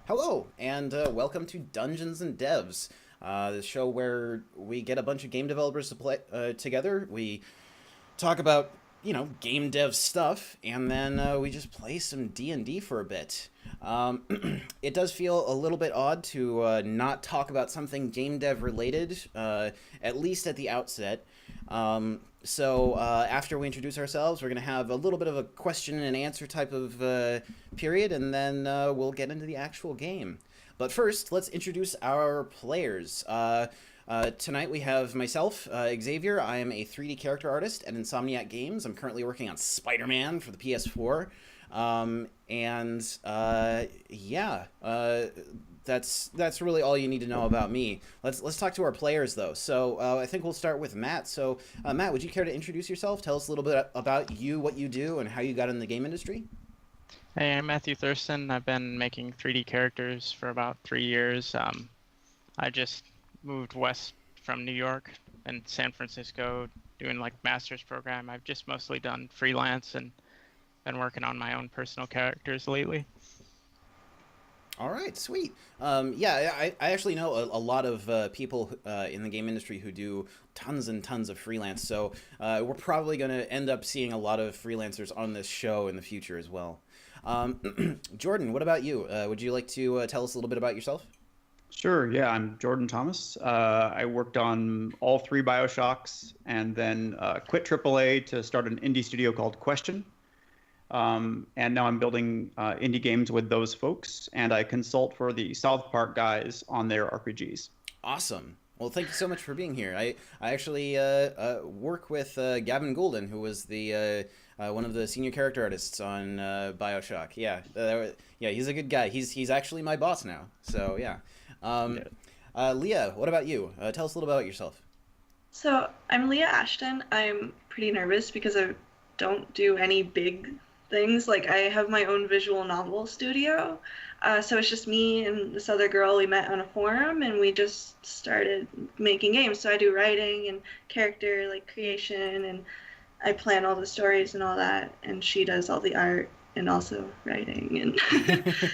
Hello, and welcome to Dungeons and Devs, the show where we get a bunch of game developers to play together. We talk about game dev stuff, and then we just play some D&D for a bit. It does feel a little bit odd to not talk about something game dev related, at least at the outset. So after we introduce ourselves, we're going to have a little bit of a question and answer type of period, and then we'll get into the actual game. But first, let's introduce our players. Tonight we have myself, Xavier. I am a 3D character artist at Insomniac Games. I'm currently working on Spider-Man for the PS4. That's really all you need to know about me. Let's talk to our players though. So I think we'll start with Matt. So Matt, would you care to introduce yourself? Tell us a little bit about you, what you do, and how you got in the game industry. Hey, I'm Matthew Thurston. I've been making 3D characters for about 3 years. I just moved west from New York and San Francisco doing like master's program. I've just mostly done freelance and been working on my own personal characters lately. All right, sweet. I actually know a lot of people in the game industry who do tons and tons of freelance. So we're probably going to end up seeing a lot of freelancers on this show in the future as well. Jordan, what about you? Would you like to tell us a little bit about yourself? Sure, yeah, I'm Jordan Thomas. I worked on all three BioShocks and then quit AAA to start an indie studio called Question. And now I'm building indie games with those folks, and I consult for the South Park guys on their RPGs. Awesome. Well, thank you so much for being here. I actually work with Gavin Goulden, who was the one of the senior character artists on BioShock. Yeah, he's a good guy. He's actually my boss now. So yeah. Leah, what about you? Tell us a little about yourself. So I'm Leah Ashton. I'm pretty nervous because I don't do any big things. Like I have my own visual novel studio. So it's just me and this other girl we met on a forum and we just started making games. So I do writing and character like creation and I plan all the stories and all that. And she does all the art and also writing. And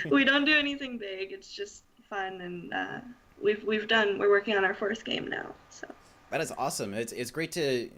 we don't do anything big. It's just fun and we're working on our fourth game now. So. That is awesome. It's great to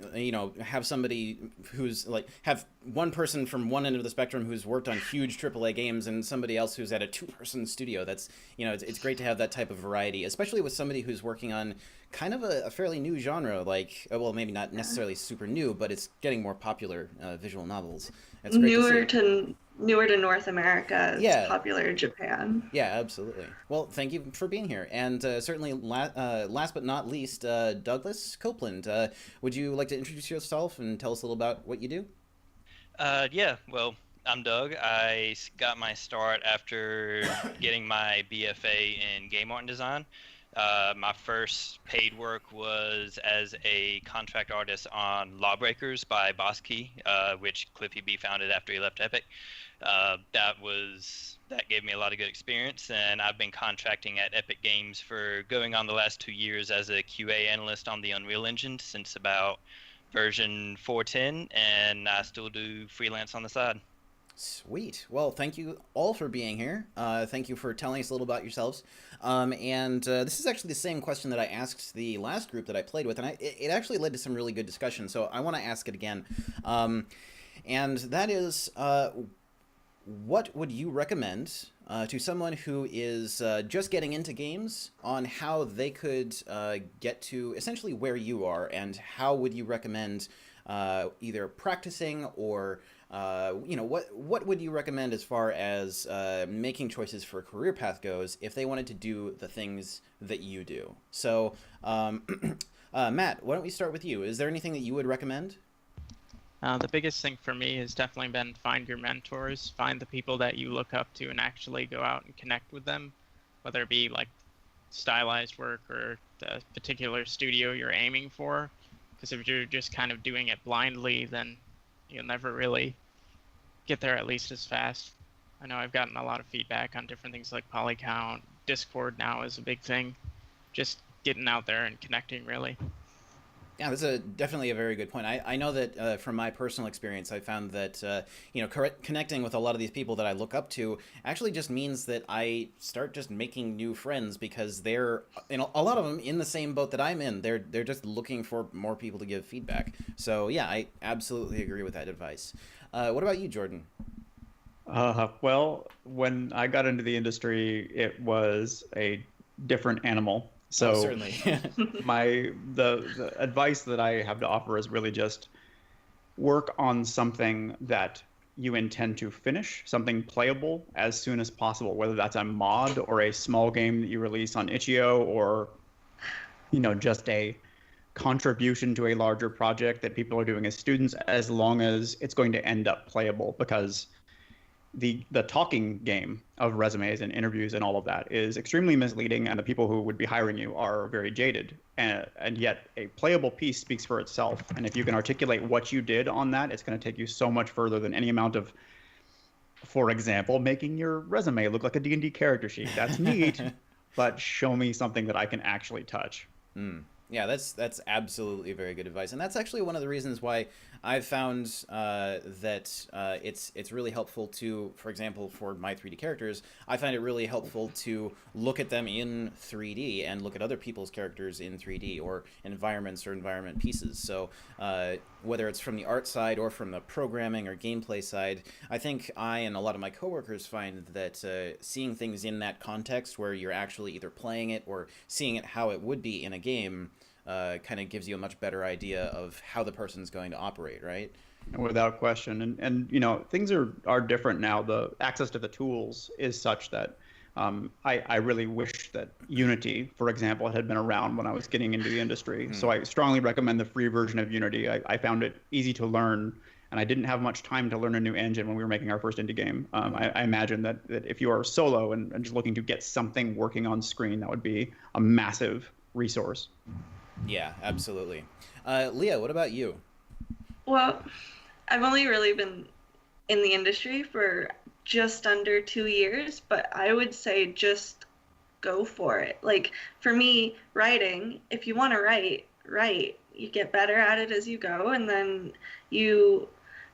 have somebody who's like have one person from one end of the spectrum who's worked on huge AAA games and somebody else who's at a two-person studio. That's it's great to have that type of variety, especially with somebody who's working on kind of a fairly new genre, like well maybe not necessarily super new, but it's getting more popular visual novels. It's great newer to North America. It's yeah. Popular in Japan. Yeah, absolutely. Well, thank you for being here. And certainly last but not least, Douglas Copeland. Would you like to introduce yourself and tell us a little about what you do? Well, I'm Doug. Got my start after getting my BFA in game art and design. My first paid work was as a contract artist on Lawbreakers by Boss Key, which Cliffy B founded after he left Epic. That gave me a lot of good experience, and I've been contracting at Epic Games for going on the last 2 years as a QA analyst on the Unreal Engine since about version 4.10, and I still do freelance on the side. Sweet. Well, thank you all for being here. Thank you for telling us a little about yourselves. This is actually the same question that I asked the last group that I played with, and it actually led to some really good discussion, so I want to ask it again. And that is, what would you recommend to someone who is just getting into games on how they could get to essentially where you are, and how would you recommend either practicing or what would you recommend as far as making choices for a career path goes if they wanted to do the things that you do? So Matt, why don't we start with you? Is there anything that you would recommend? The biggest thing for me has definitely been find your mentors, find the people that you look up to and actually go out and connect with them, whether it be like stylized work or the particular studio you're aiming for. Because if you're just kind of doing it blindly, then you'll never really get there at least as fast. I know I've gotten a lot of feedback on different things like polycount. Discord now is a big thing. Just getting out there and connecting, really. Yeah, that's definitely a very good point. I know that from my personal experience, I found that connecting with a lot of these people that I look up to actually just means that I start just making new friends because they're a lot of them in the same boat that I'm in. They're just looking for more people to give feedback. So yeah, I absolutely agree with that advice. What about you, Jordan? Well, when I got into the industry, it was a different animal. Oh, So certainly. the advice that I have to offer is really just work on something that you intend to finish, something playable as soon as possible, whether that's a mod or a small game that you release on itch.io, or just a contribution to a larger project that people are doing as students, as long as it's going to end up playable. Because the talking game of resumes and interviews and all of that is extremely misleading, and the people who would be hiring you are very jaded. And yet a playable piece speaks for itself. And if you can articulate what you did on that, it's going to take you so much further than any amount of, for example, making your resume look like a D&D character sheet. That's neat, but show me something that I can actually touch. Yeah, that's absolutely very good advice, and that's actually one of the reasons why I've found that it's really helpful to, for example, for my 3D characters, I find it really helpful to look at them in 3D and look at other people's characters in 3D or environments or environment pieces. So whether it's from the art side or from the programming or gameplay side, I think I and a lot of my coworkers find that seeing things in that context where you're actually either playing it or seeing it how it would be in a game kind of gives you a much better idea of how the person's going to operate, right? Without question. And things are different now. The access to the tools is such that I really wish that Unity, for example, had been around when I was getting into the industry. So I strongly recommend the free version of Unity. I found it easy to learn, and I didn't have much time to learn a new engine when we were making our first indie game. I imagine that if you are solo and just looking to get something working on screen, that would be a massive resource. Yeah, absolutely. Leah, what about you? Well, I've only really been in the industry for just under 2 years, but I would say just go for it. Like, for me, writing, if you want to write. You get better at it as you go, and then you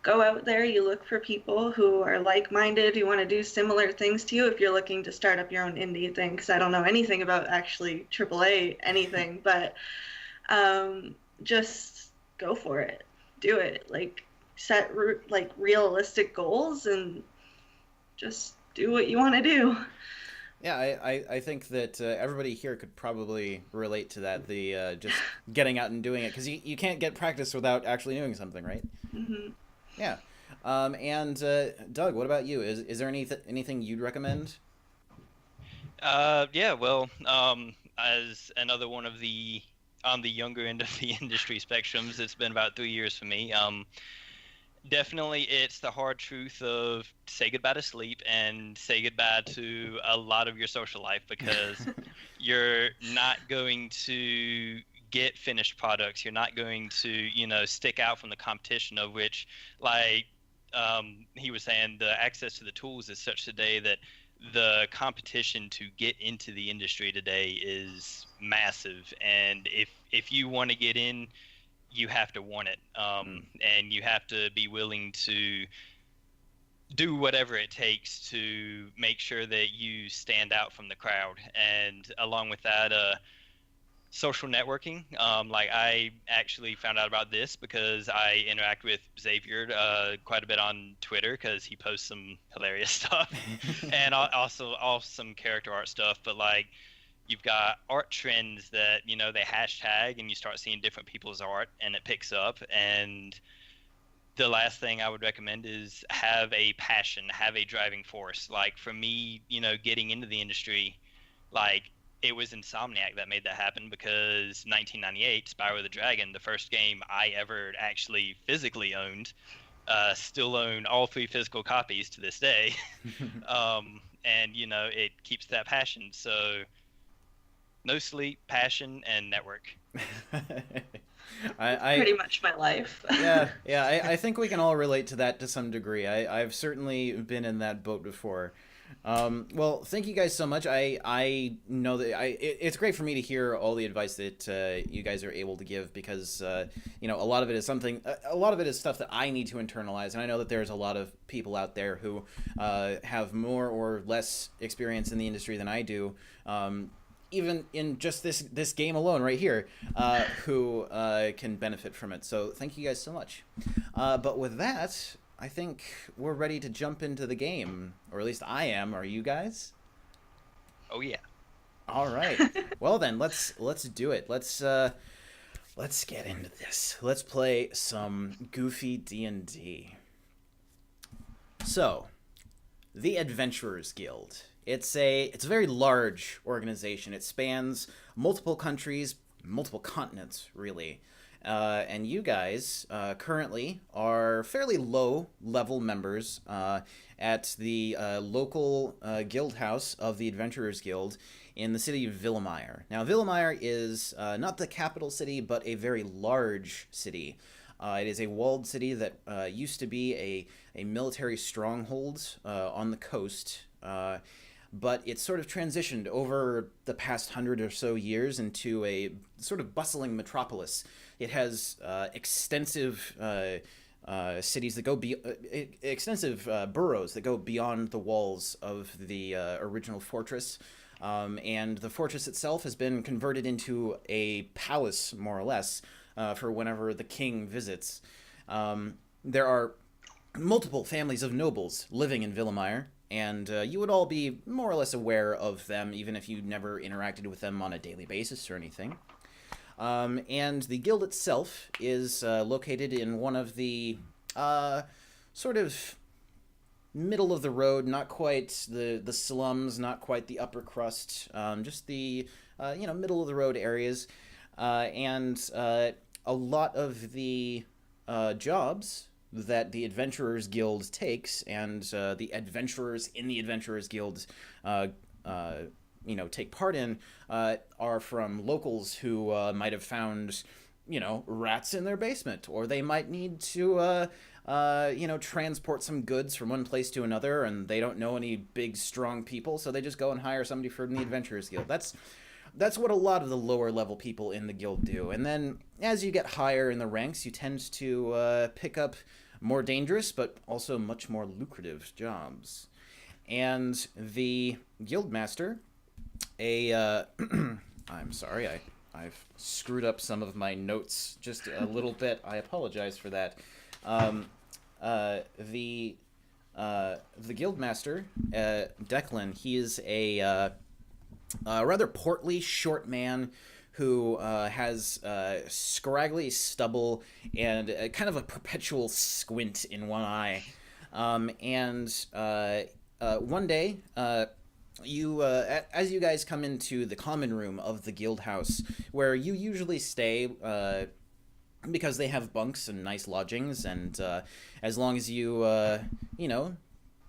go out there, you look for people who are like-minded, who want to do similar things to you if you're looking to start up your own indie thing, because I don't know anything about actually AAA anything, but just go for it. Do it. Like, set realistic goals and just do what you want to do. Yeah, I think that everybody here could probably relate to that, the just getting out and doing it, because you can't get practice without actually doing something, right? Mm-hmm. Yeah. And Doug, what about you? Is there anything you'd recommend? Yeah, well, as another one of the on the younger end of the industry spectrums, it's been about 3 years for me. Definitely, it's the hard truth of say goodbye to sleep and say goodbye to a lot of your social life, because you're not going to get finished products. You're not going to, stick out from the competition, of which, like he was saying, the access to the tools is such today that the competition to get into the industry today is massive. And if you want to get in, you have to want it, and you have to be willing to do whatever it takes to make sure that you stand out from the crowd. And along with that, social networking. Like, I actually found out about this because I interact with Xavier quite a bit on Twitter, because he posts some hilarious stuff and also awesome character art stuff. But like, you've got art trends that, they hashtag, and you start seeing different people's art and it picks up. And the last thing I would recommend is have a passion, have a driving force. Like, for me, getting into the industry, like, it was Insomniac that made that happen, because 1998, Spyro the Dragon, the first game I ever actually physically owned, still own all 3 physical copies to this day. And, it keeps that passion. So no sleep, passion, and network. Pretty much my life. yeah, I think we can all relate to that to some degree. I've certainly been in that boat before. Well, thank you guys so much. I know that it's great for me to hear all the advice that you guys are able to give, because you know, a lot of it is stuff that I need to internalize, and I know that there's a lot of people out there who have more or less experience in the industry than I do. Even in just this game alone right here, who can benefit from it. So thank you guys so much. But with that, I think we're ready to jump into the game, or at least I am. Are you guys? Oh yeah. All right. Well then, let's do it. Let's get into this. Let's play some goofy D&D. So, the Adventurers Guild. It's a very large organization. It spans multiple countries, multiple continents, really. And you guys currently are fairly low-level members at the local guild house of the Adventurers Guild in the city of Villemire. Now, Villemire is not the capital city, but a very large city. It is a walled city that used to be a military stronghold on the coast, but it's sort of transitioned over the past 100 or so years into a sort of bustling metropolis. It has extensive cities that go extensive boroughs that go beyond the walls of the original fortress, and the fortress itself has been converted into a palace, more or less, for whenever the king visits. There are multiple families of nobles living in Villemire, and you would all be more or less aware of them, even if you never interacted with them on a daily basis or anything. And the guild itself is located in one of the sort of middle of the road, not quite the slums, not quite the upper crust, just the middle of the road areas, and a lot of the jobs that the Adventurers Guild takes, and the adventurers in the Adventurers Guild take part in, are from locals who might have found, rats in their basement, or they might need to, transport some goods from one place to another, and they don't know any big, strong people, so they just go and hire somebody from the Adventurers Guild. That's what a lot of the lower level people in the guild do. And then as you get higher in the ranks, you tend to pick up more dangerous but also much more lucrative jobs. And the guildmaster, I'm sorry, I've screwed up some of my notes just a little bit. I apologize for that. The guildmaster, Declan, he is a rather portly, short man who has scraggly stubble and kind of a perpetual squint in one eye. And one day, as you guys come into the common room of the guild house, where you usually stay, because they have bunks and nice lodgings, and as long as you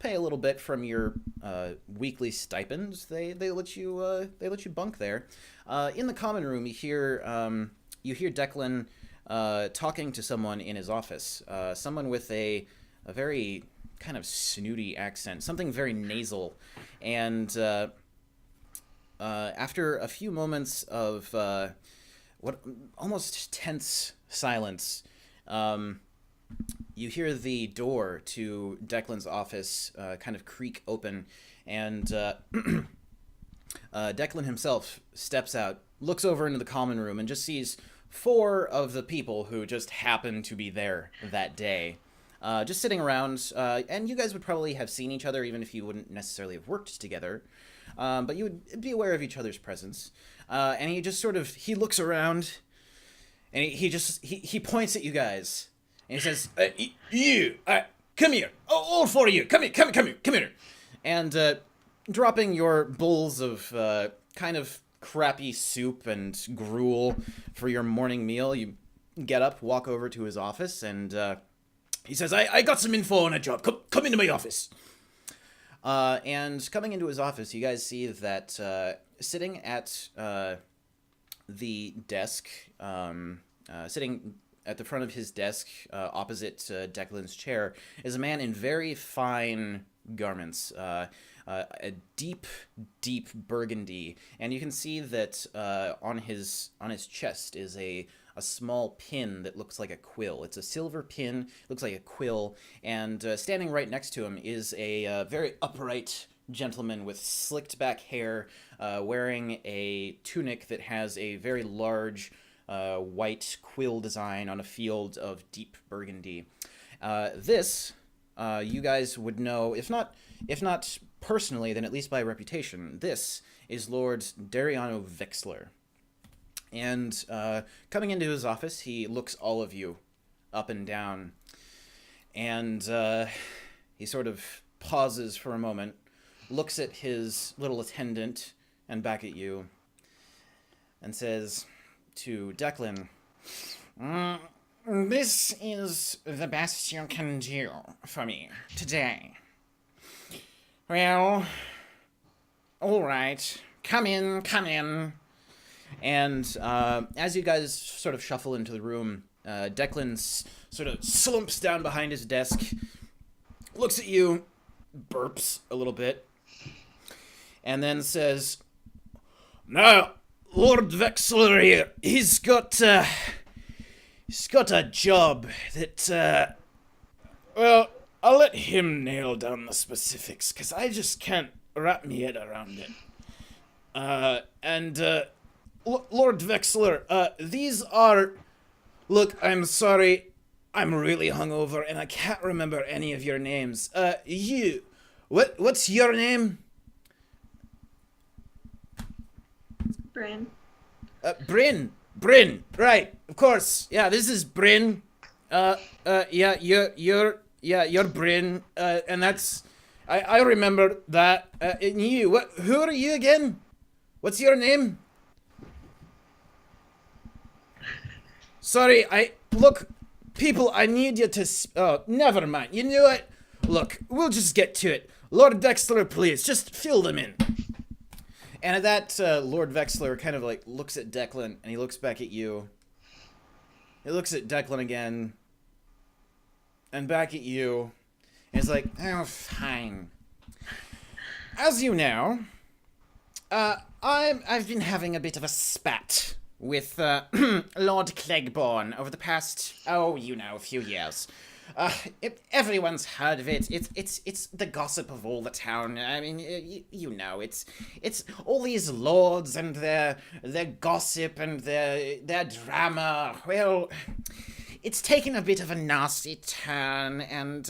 pay a little bit from your weekly stipends, they let you bunk there. In the common room, you hear Declan talking to someone in his office, someone with a very kind of snooty accent, something very nasal, and after a few moments of what almost tense silence, you hear the door to Declan's office kind of creak open, and Declan himself steps out, looks over into the common room, and just sees 4 of the people who just happen to be there that day. Just sitting around, and you guys would probably have seen each other even if you wouldn't necessarily have worked together, but you would be aware of each other's presence. And he just he looks around, and he points at you guys, and he says, "You, come here, all 4 of you, come here," and dropping your bowls of kind of crappy soup and gruel for your morning meal, you get up, walk over to his office, and he says, I got some info on a job. Come into my office. And coming into his office, you guys see that sitting at the desk, sitting at the front of his desk, opposite Declan's chair, is a man in very fine garments, a deep, deep burgundy, and you can see that on his chest is a small pin that looks like a quill. It's a silver pin, looks like a quill, and standing right next to him is a very upright gentleman with slicked back hair, wearing a tunic that has a very large white quill design on a field of deep burgundy. This you guys would know, if not personally, then at least by reputation. This is Lord Vexler. And coming into his office, he looks all of you up and down, and he sort of pauses for a moment, looks at his little attendant and back at you, and says to Declan, "This is the best you can do for me today. Well, all right, come in. And as you guys sort of shuffle into the room, Declan sort of slumps down behind his desk, looks at you, burps a little bit, and then says, "Now, Lord Vexler here, he's got a job that, well, I'll let him nail down the specifics, because I just can't wrap my head around it. Lord Vexler, these are... Look, I'm sorry, I'm really hungover, and I can't remember any of your names. What's your name?" Bryn. Bryn, right, of course. Yeah, this is Bryn. You're Bryn, and that's... I remember that. And you, who are you again? What's your name? Sorry, look, people, I need you to... Oh, never mind. You know what? Look, we'll just get to it. Lord Vexler, please, just fill them in. And at that, Lord Vexler kind of like looks at Declan, and he looks back at you. He looks at Declan again, and back at you, and he's like, "Oh, fine. As you know, I've been having a bit of a spat with Lord Cleghborn over the past, a few years. Everyone's heard of it. It's the gossip of all the town. I mean, it's all these lords and their gossip and their drama. Well, it's taken a bit of a nasty turn, and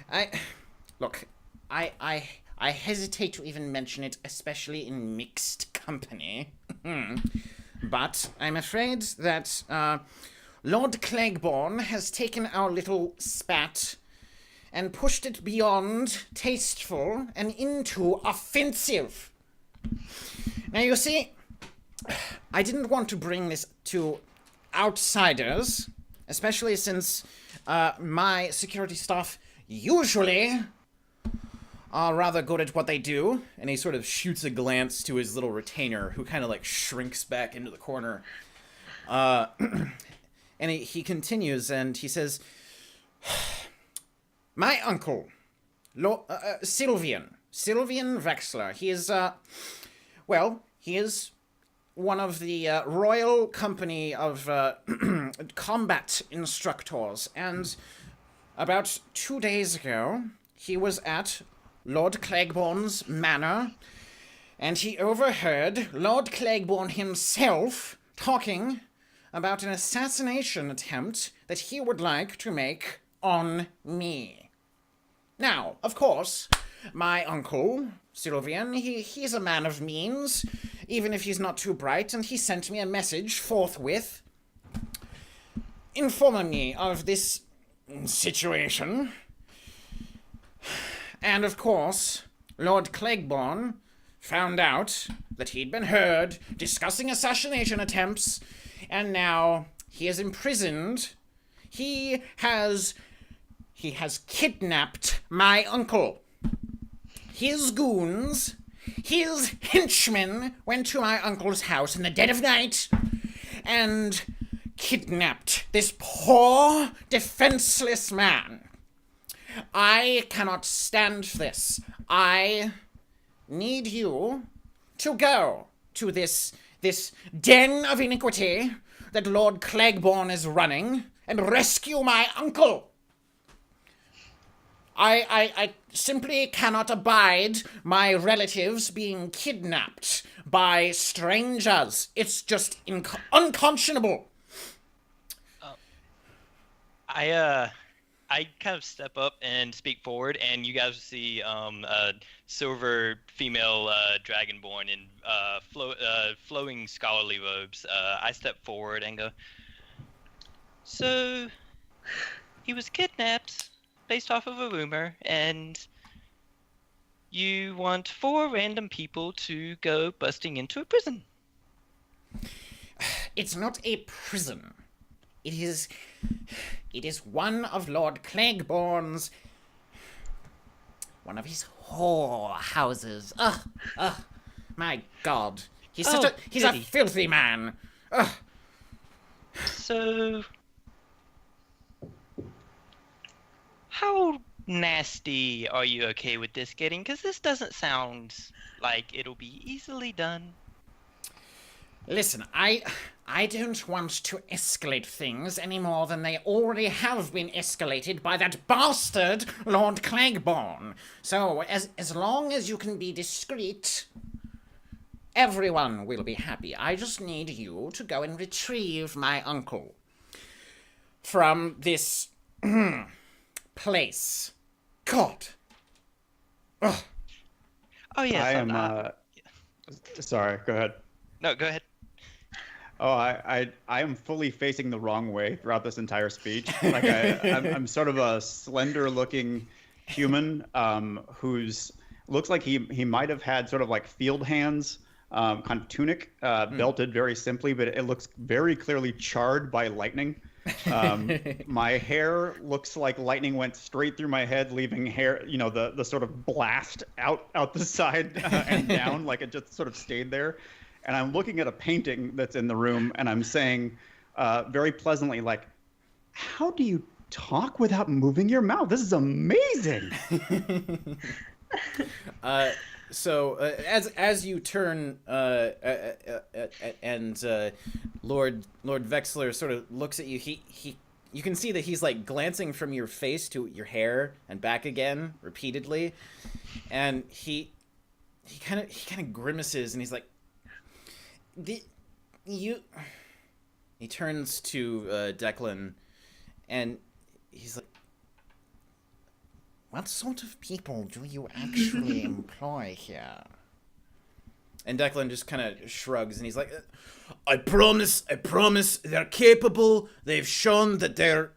I hesitate to even mention it, especially in mixed company. But I'm afraid that Lord Cleghborn has taken our little spat and pushed it beyond tasteful and into offensive. Now, you see, I didn't want to bring this to outsiders, especially since my security staff usually are rather good at what they do. And he sort of shoots a glance to his little retainer, who kind of like shrinks back into the corner. And he continues, and he says, "My uncle, Sylvian Vexler, he is one of the Royal Company of Combat Instructors, and about 2 days ago, he was at Lord Cleghborn's manor, and he overheard Lord Cleghborn himself talking about an assassination attempt that he would like to make on me. Now, of course, my uncle, Sylvian, he's a man of means, even if he's not too bright, and he sent me a message forthwith informing me of this situation. And, of course, Lord Cleghborn found out that he'd been heard discussing assassination attempts, and now he is imprisoned. He has kidnapped my uncle. His goons, his henchmen, went to my uncle's house in the dead of night and kidnapped this poor, defenseless man. I cannot stand this. I need you to go to this den of iniquity that Lord Clegborn is running and rescue my uncle. I simply cannot abide my relatives being kidnapped by strangers. It's just unconscionable. I kind of step up and speak forward, and you guys see a silver female dragonborn in flowing scholarly robes. I step forward and go, so he was kidnapped based off of a rumor, and you want 4 random people to go busting into a prison. It's not a prison. It is one of Lord Clegborn's, one of his whore houses. My God. He's a filthy man. Ugh. So, how nasty are you okay with this getting? Because this doesn't sound like it'll be easily done. Listen, I don't want to escalate things any more than they already have been escalated by that bastard Lord Clegborn. So, as long as you can be discreet, everyone will be happy. I just need you to go and retrieve my uncle from this place. God. Ugh. Oh, yes. I am, sorry, go ahead. No, go ahead. Oh, I am fully facing the wrong way throughout this entire speech. Like I'm sort of a slender-looking human who's looks like he might have had sort of like field hands, kind of tunic, belted very simply, but it looks very clearly charred by lightning. My hair looks like lightning went straight through my head, leaving hair, the sort of blast out the side and down, like it just sort of stayed there. And I'm looking at a painting that's in the room, and I'm saying very pleasantly, like, how do you talk without moving your mouth? This is amazing. So as you turn and Lord Vexler sort of looks at you, you can see that he's like glancing from your face to your hair and back again repeatedly, and he kind of grimaces and he's like, he turns to Declan and he's like, what sort of people do you actually employ here? And Declan just kind of shrugs and he's like, I promise, they're capable. They've shown that they're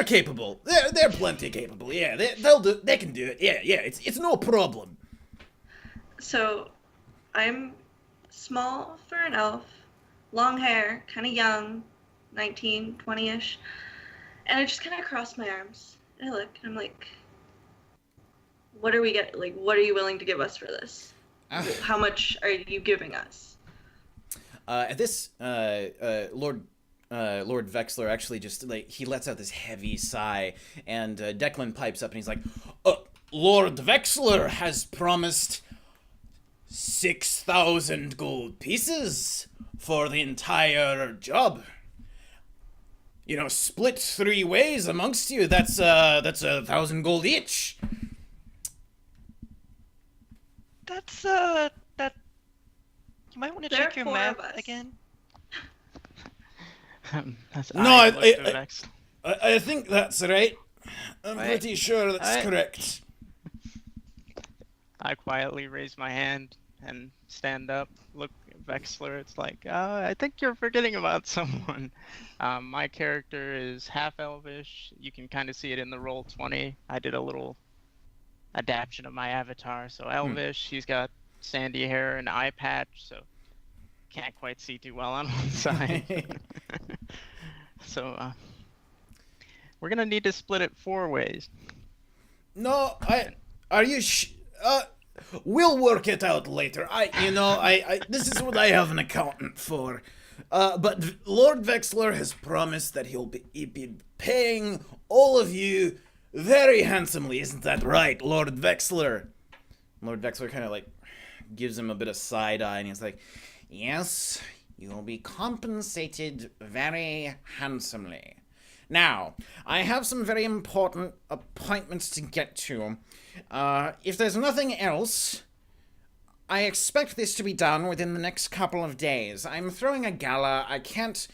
capable. They're plenty capable. Yeah, they can do it. Yeah, it's no problem. So, I'm small for an elf, long hair, kind of young, 19, 20-ish, and I just kind of cross my arms, and I look, and I'm like, what are you willing to give us for this? How much are you giving us? At this, Lord Vexler actually just, like, he lets out this heavy sigh, and Declan pipes up, and he's like, Lord Vexler has promised 6,000 gold pieces for the entire job. Split 3 ways amongst you. That's 1,000 gold each. That's that. You might want to check your math again. I think that's right. I'm pretty sure that's correct. I quietly raise my hand and stand up, look at Vexler. It's like, I think you're forgetting about someone. My character is half elvish. You can kind of see it in the Roll20. I did a little adaptation of my avatar. So elvish, he's got sandy hair and eye patch, so can't quite see too well on one side. So we're gonna need to split it 4 ways. No, are you we'll work it out later. This is what I have an accountant for. But Lord Vexler has promised that he'll be paying all of you very handsomely. Isn't that right, Lord Vexler? Lord Vexler kind of like gives him a bit of side eye, and he's like, yes, you will be compensated very handsomely. Now, I have some very important appointments to get to. If there's nothing else, I expect this to be done within the next couple of days. I'm throwing a gala. I can't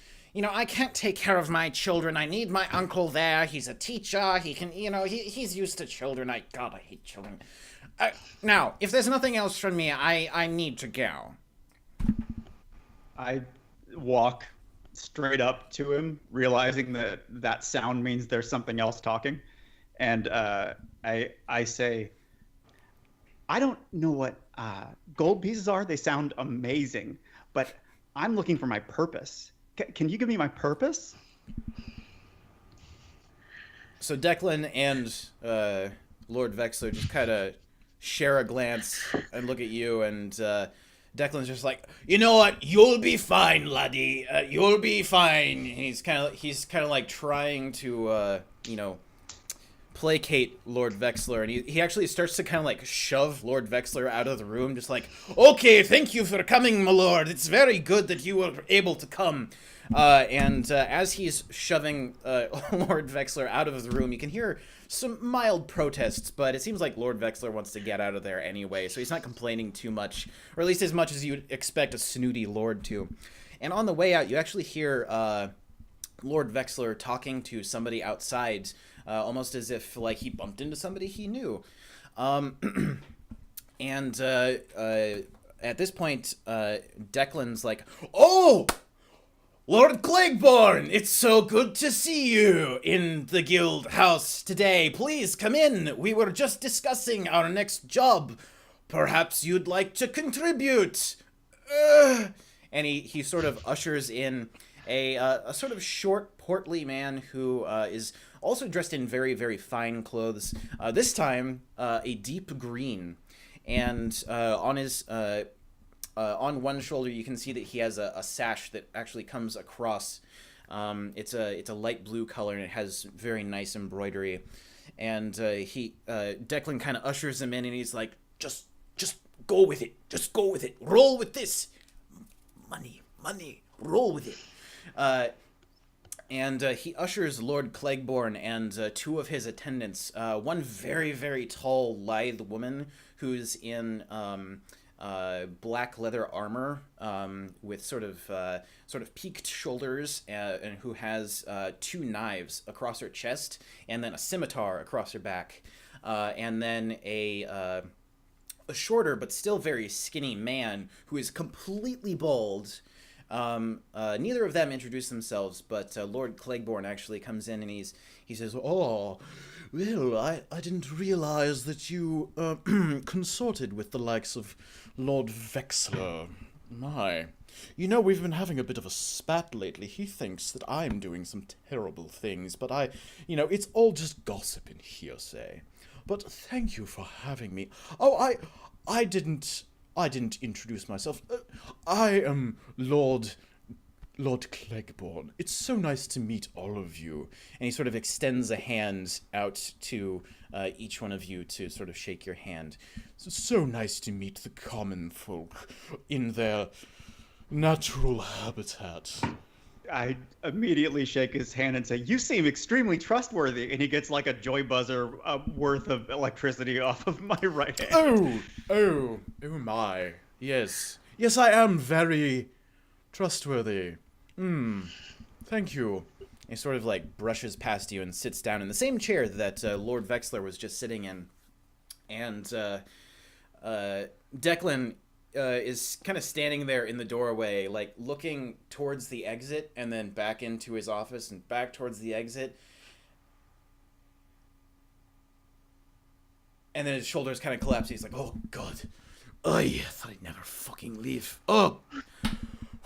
take care of my children. I need my uncle there. He's a teacher. He can, he's used to children. God, I hate children. Now, if there's nothing else from me, I need to go. I walk straight up to him, realizing that sound means there's something else talking. And I say, I don't know what gold pieces are. They sound amazing, but I'm looking for my purpose. Can you give me my purpose? So Declan and Lord Vexler just kind of share a glance and look at you, and Declan's just like, you know what? You'll be fine, laddie. You'll be fine. And he's kind of like trying to placate Lord Vexler, and he actually starts to kind of like shove Lord Vexler out of the room, just like, okay, thank you for coming, my lord. It's very good that you were able to come. And as he's shoving Lord Vexler out of the room, you can hear some mild protests, but it seems like Lord Vexler wants to get out of there anyway, so he's not complaining too much, or at least as much as you'd expect a snooty lord to. And on the way out, you actually hear Lord Vexler talking to somebody outside, almost as if like he bumped into somebody he knew. And at this point, Declan's like, "Oh, Lord Clegborn, it's so good to see you in the guild house today. Please come in. We were just discussing our next job. Perhaps you'd like to contribute." And he sort of ushers in a sort of short, portly man who is also dressed in very, very fine clothes. This time, a deep green. And on his on one shoulder, you can see that he has a sash that actually comes across. It's a light blue color, and it has very nice embroidery. And Declan kind of ushers him in, and he's like, just go with it. Just go with it. Roll with this. Money. Roll with it. And he ushers Lord Clegborn and two of his attendants. One very, very tall, lithe woman who's in black leather armor with sort of peaked shoulders, and who has two knives across her chest, and then a scimitar across her back, and then a shorter but still very skinny man who is completely bald. Neither of them introduce themselves, but Lord Clegborn actually comes in, and he says, "Oh, well, I didn't realize that you consorted with the likes of Lord Vexler. My, we've been having a bit of a spat lately. He thinks that I'm doing some terrible things, but it's all just gossip and hearsay. But thank you for having me. Oh, I didn't introduce myself. I am Lord Clegborn. It's so nice to meet all of you." And he sort of extends a hand out to each one of you to sort of shake your hand. "It's so nice to meet the common folk in their natural habitat." I immediately shake his hand and say, "You seem extremely trustworthy." And he gets like a joy buzzer worth of electricity off of my right hand. Oh my. Yes, I am very trustworthy. Thank you. He sort of like brushes past you and sits down in the same chair that Lord Vexler was just sitting in. And Declan is kind of standing there in the doorway, like looking towards the exit and then back into his office and back towards the exit. And then his shoulders kind of collapse. He's like, "Oh, God. I thought I'd never fucking leave. Oh,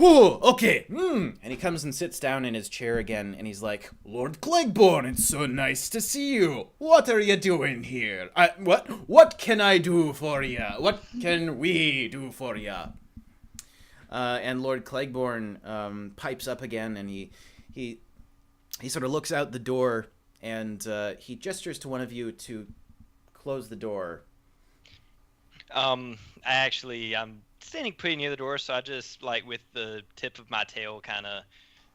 okay. And he comes and sits down in his chair again, and he's like, "Lord Clegborn, it's so nice to see you. What are you doing here? What can I do for you? What can we do for you?" And Lord Cleghorn pipes up again, and he sort of looks out the door, and he gestures to one of you to close the door. I'm standing pretty near the door, so I just, like, with the tip of my tail, kind of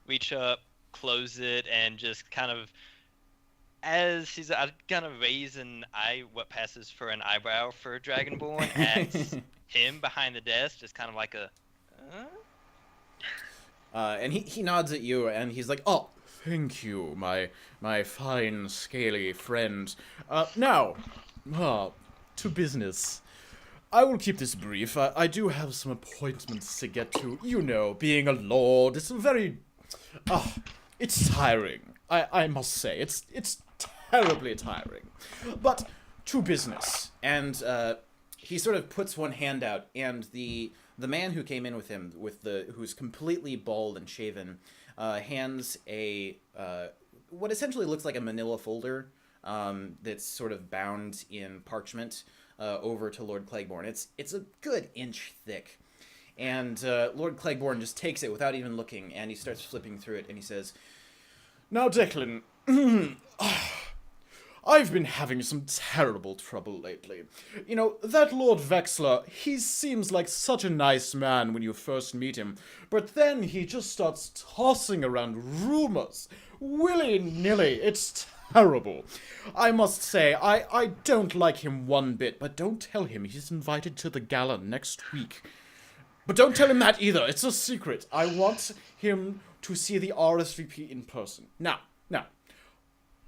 reach up, close it, and just kind of, I kind of raise what passes for an eyebrow for Dragonborn at him behind the desk, just kind of like a, And he nods at you, and he's like, "Oh, thank you, my fine, scaly friend. Now, to business. I will keep this brief. I do have some appointments to get to. You know, being a lord, it's very... it's tiring. I must say, it's terribly tiring. But, to business. And, he sort of puts one hand out, and the man who came in with him, who's completely bald and shaven, hands a what essentially looks like a manila folder that's sort of bound in parchment over to Lord Cleghorn. It's a good inch thick, and Lord Cleghorn just takes it without even looking, and he starts flipping through it, and he says, "Now, Declan, I've been having some terrible trouble lately. You know, that Lord Vexler, he seems like such a nice man when you first meet him, but then he just starts tossing around rumors, willy-nilly. It's terrible. I must say, I don't like him one bit, but don't tell him he's invited to the gala next week. But don't tell him that either. It's a secret. I want him to see the RSVP in person. Now,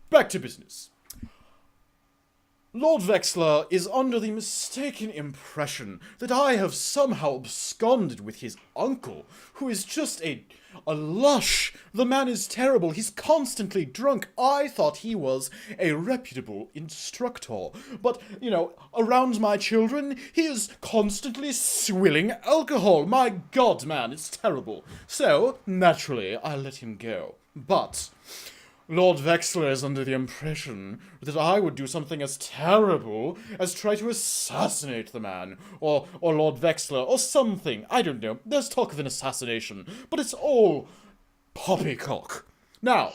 back to business. Lord Vexler is under the mistaken impression that I have somehow absconded with his uncle, who is just a lush. The man is terrible. He's constantly drunk. I thought he was a reputable instructor. But, you know, around my children, he is constantly swilling alcohol. My God, man, it's terrible. So, naturally, I let him go. But Lord Vexler is under the impression that I would do something as terrible as try to assassinate the man, or Lord Vexler, or something. I don't know. There's talk of an assassination, but it's all poppycock. Now,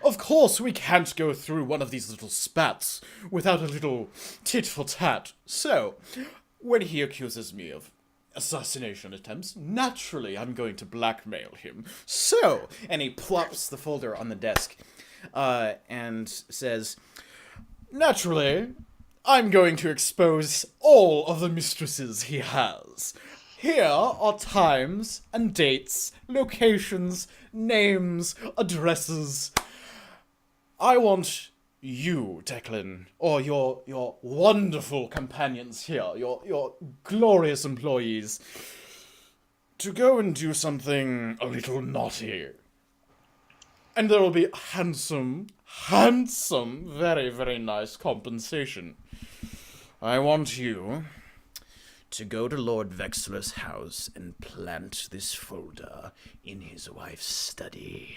of course we can't go through one of these little spats without a little tit-for-tat. So, when he accuses me of assassination attempts, naturally I'm going to blackmail him. So, and he plops the folder on the desk, and says, naturally, I'm going to expose all of the mistresses he has. Here are times and dates, locations, names, addresses. I want you, Declan, or your wonderful companions here, your glorious employees, to go and do something a little naughty. And there will be handsome, very, very nice compensation. I want you to go to Lord Vexler's house and plant this folder in his wife's study.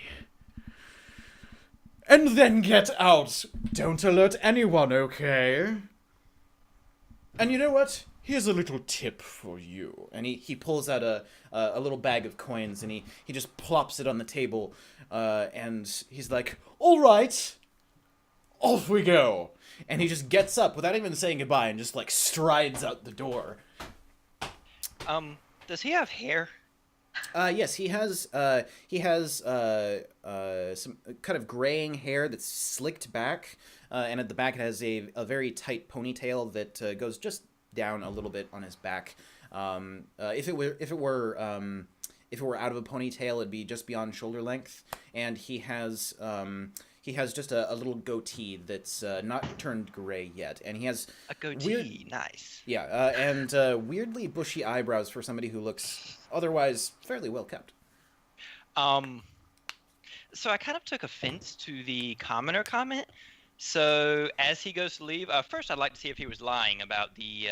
And then get out. Don't alert anyone, okay? And you know what? Here's a little tip for you. And he pulls out a little bag of coins, and he just plops it on the table, and he's like, all right, off we go. And he just gets up without even saying goodbye and just, like, strides out the door. Does he have hair? Yes, he has some kind of graying hair that's slicked back, and at the back it has a very tight ponytail that goes just down a little bit on his back. If it were out of a ponytail, it'd be just beyond shoulder length, and he has just a little goatee that's not turned gray yet, and he has a goatee. Nice. Yeah, and weirdly bushy eyebrows for somebody who looks otherwise fairly well kept. So I kind of took offense to the commoner comment. So as he goes to leave, first I'd like to see if he was lying about the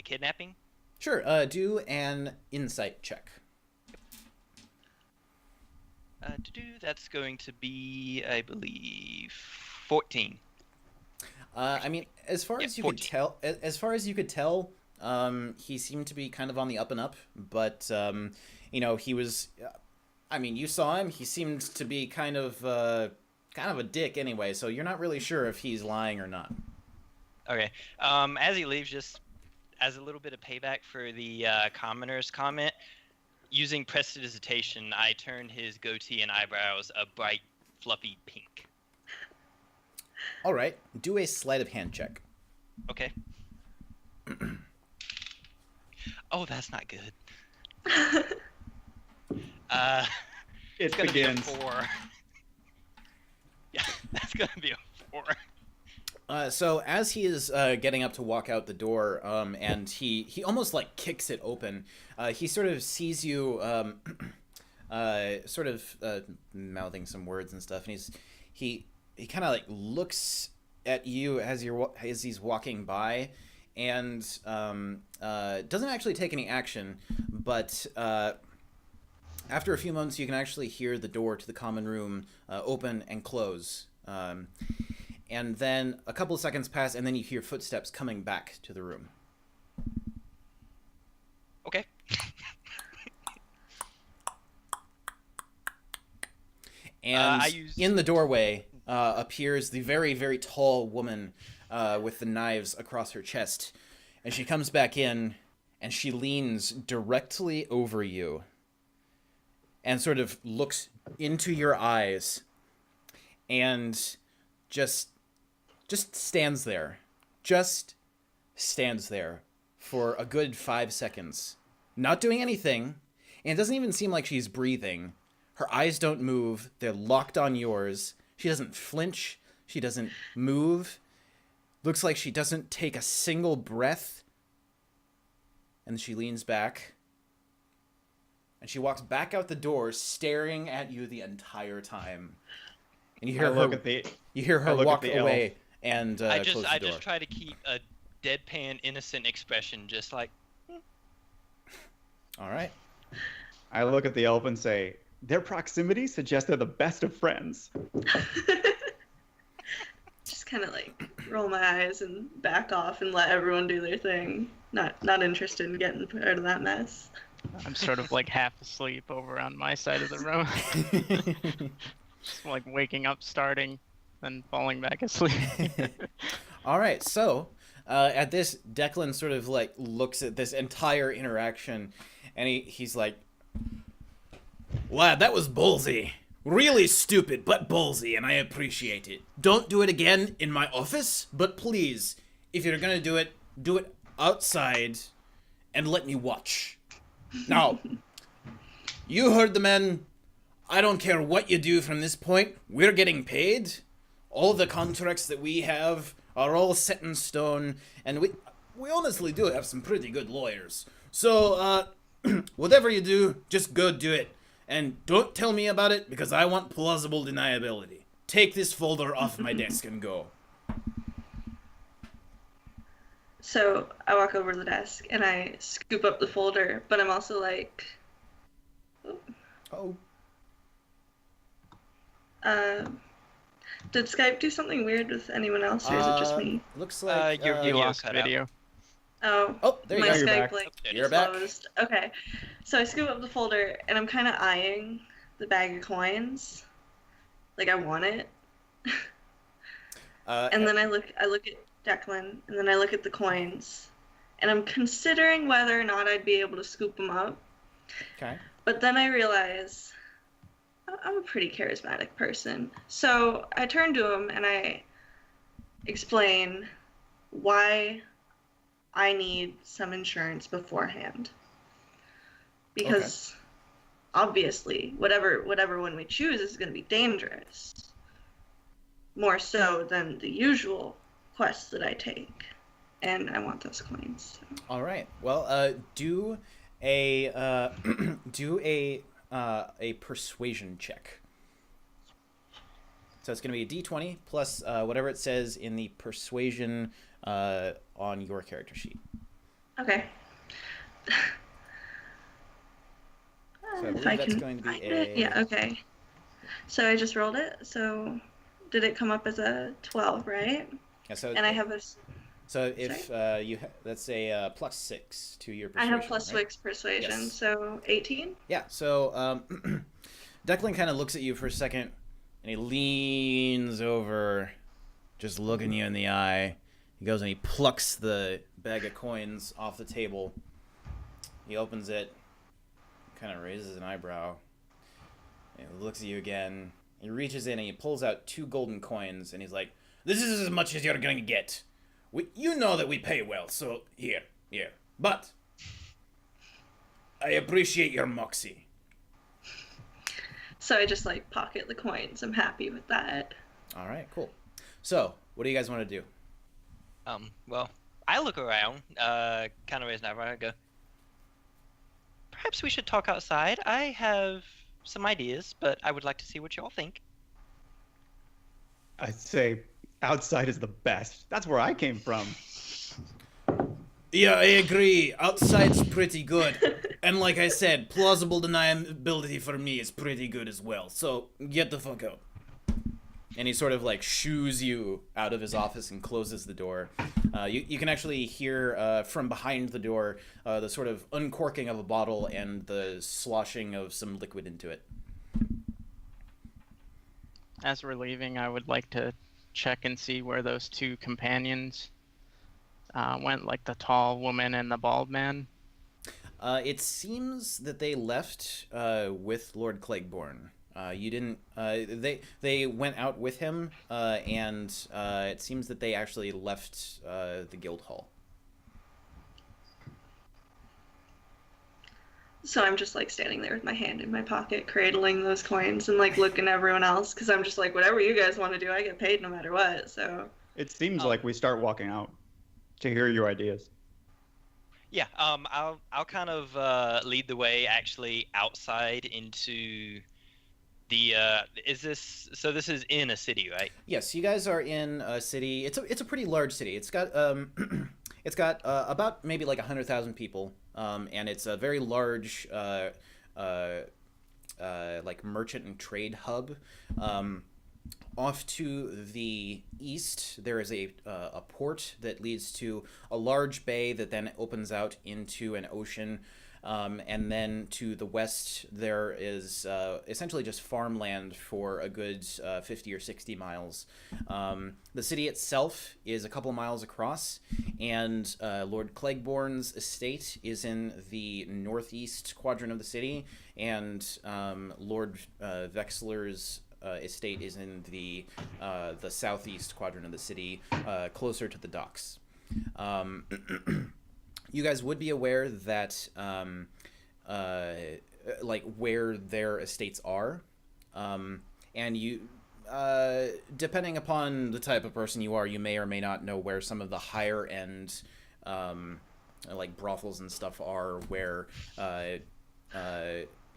kidnapping. Sure. Do an insight check. That's going to be, I believe, 14. I mean, as far as you 14. could tell, He seemed to be kind of on the up and up, but he was. I mean, you saw him. He seemed to be kind of a dick anyway. So you're not really sure if he's lying or not. Okay. As he leaves, just as a little bit of payback for the commoner's comment, using prestidigitation, I turned his goatee and eyebrows a bright, fluffy pink. All right. Do a sleight of hand check. Okay. Oh, that's not good. It's gonna begins. be a 4. Yeah, that's gonna be a 4. So as he is getting up to walk out the door, and he almost like kicks it open, he sort of sees you, mouthing some words and stuff, and he kind of like looks at you as he's walking by, and doesn't actually take any action, but after a few moments you can actually hear the door to the common room open and close. And then a couple of seconds pass, and then you hear footsteps coming back to the room. Okay. And in the doorway appears the very, very tall woman with the knives across her chest. And she comes back in, and she leans directly over you and sort of looks into your eyes and just stands there. Just stands there for a good 5 seconds. Not doing anything. And it doesn't even seem like she's breathing. Her eyes don't move. They're locked on yours. She doesn't flinch. She doesn't move. Looks like she doesn't take a single breath. And she leans back. And she walks back out the door, staring at you the entire time. And you hear her walk away and I close the door. just try to keep a deadpan, innocent expression, just like. All right. I look at the elf and say, their proximity suggests they're the best of friends. Just kind of like roll my eyes and back off and let everyone do their thing. Not interested in getting part of that mess. I'm sort of like half asleep over on my side of the room. Just like waking up, starting, then falling back asleep. All right, so at this, Declan sort of like looks at this entire interaction, and he's like, "Lad, that was ballsy. Really stupid, but ballsy, and I appreciate it. Don't do it again in my office, but please, if you're gonna do it outside, and let me watch. Now, you heard the men. I don't care what you do from this point. We're getting paid. All the contracts that we have are all set in stone, and we honestly do have some pretty good lawyers. So, whatever you do, just go do it. And don't tell me about it, because I want plausible deniability. Take this folder off my desk and go." So I walk over to the desk and I scoop up the folder, but I'm also like, Oh. Did Skype do something weird with anyone else, or is it just me? Looks like your You video lost cut out. video. Oh, there you my go. You're Skype back. like You're back. closed. Okay, so I scoop up the folder and I'm kind of eyeing the bag of coins, like I want it. And then I look at Declan, and then I look at the coins, and I'm considering whether or not I'd be able to scoop them up. Okay. But then I realize I'm a pretty charismatic person. So I turn to him and I explain why I need some insurance beforehand. Because obviously, whatever one we choose is going to be dangerous. More so than the usual quests that I take. And I want those coins. So. All right. Well, do a persuasion check. So it's going to be a d20 plus whatever it says in the persuasion on your character sheet. Okay. So I believe if I that's can going to be find it. Yeah, okay. So I just rolled it. So did it come up as a 12, right? Yeah, so And I have a So if that's a +6 to your I persuasion. have plus right? 6 persuasion, Yes. so 18. Yeah. So Declan kind of looks at you for a second, and he leans over, just looking you in the eye. He goes and he plucks the bag of coins off the table. He opens it, kind of raises an eyebrow, and he looks at you again. He reaches in and he pulls out 2 golden coins, and he's like, "This is as much as you're gonna get. You know that we pay well, so here. But I appreciate your moxie." So I just like pocket the coins. I'm happy with that. All right, cool. So, what do you guys want to do? Well, I look around, kind of raise an eyebrow, and go, perhaps we should talk outside. I have some ideas, but I would like to see what y'all think. I say outside is the best. That's where I came from. Yeah, I agree. Outside's pretty good. And like I said, plausible deniability for me is pretty good as well. So, get the fuck out. And he sort of like shoos you out of his office and closes the door. You can actually hear from behind the door the sort of uncorking of a bottle and the sloshing of some liquid into it. As we're leaving, I would like to check and see where those 2 companions went, like the tall woman and the bald man. It seems that they left with Lord Cleggborn. You didn't. They went out with him, and it seems that they actually left the guild hall. So I'm just like standing there with my hand in my pocket, cradling those coins and like looking at everyone else because I'm just like, whatever you guys want to do, I get paid no matter what. So It seems like we start walking out to hear your ideas. Yeah, I'll kind of lead the way actually outside into the this is in a city, right? Yes, you guys are in a city. It's a pretty large city. It's got about maybe like 100,000 people, and it's a very large like merchant and trade hub. Off to the east, there is a port that leads to a large bay that then opens out into an ocean. And then to the west, there is essentially just farmland for a good 50 or 60 miles. The city itself is a couple miles across, and Lord Cleggborn's estate is in the northeast quadrant of the city, and Lord Vexler's estate is in the southeast quadrant of the city, closer to the docks. You guys would be aware that like where their estates are, and you depending upon the type of person you are, you may or may not know where some of the higher end like brothels and stuff are, where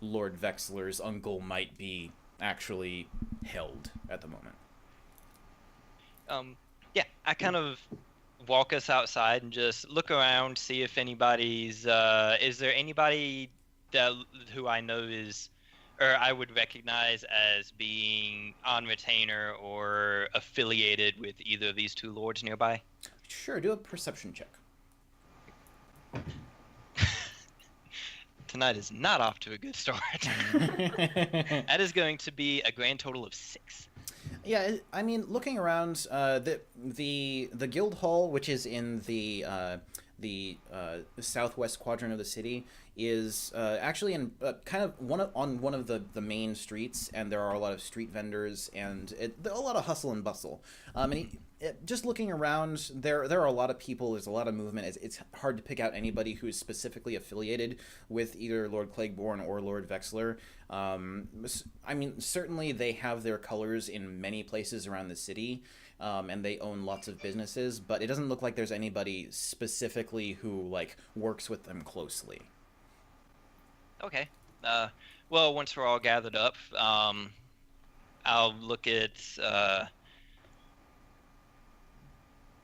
Lord Vexler's uncle might be actually held at the moment. Yeah, I kind of walk us outside and just look around, see if anybody's is there anybody who I know is, or I would recognize as being on retainer or affiliated with either of these 2 lords nearby? Sure, do a perception check. Tonight is not off to a good start. That is going to be a grand total of 6. Yeah, I mean, looking around, the guild hall, which is in the southwest quadrant of the city, is actually in kind of one of the main streets, and there are a lot of street vendors and a lot of hustle and bustle. Just looking around, there are a lot of people. There's a lot of movement. It's hard to pick out anybody who is specifically affiliated with either Lord Cleggborn or Lord Vexler. I mean, certainly they have their colors in many places around the city, and they own lots of businesses. But it doesn't look like there's anybody specifically who like works with them closely. Okay. Well, once we're all gathered up, I'll look at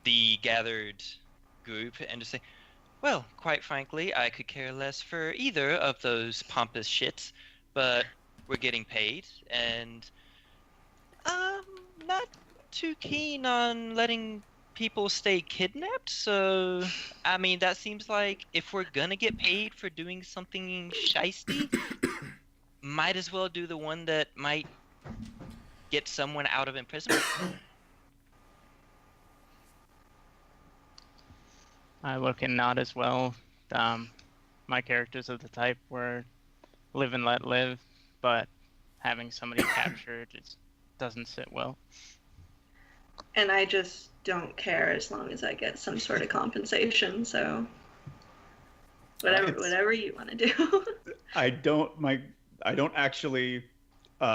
the gathered group and just say, well, quite frankly, I could care less for either of those pompous shits, but we're getting paid, and I'm not too keen on letting people stay kidnapped. So, I mean, that seems like if we're gonna get paid for doing something shisty, might as well do the one that might get someone out of imprisonment. I look and nod as well. My characters are the type where live and let live, but having somebody captured just doesn't sit well. And I just don't care as long as I get some sort of compensation. So whatever you want to do. I don't actually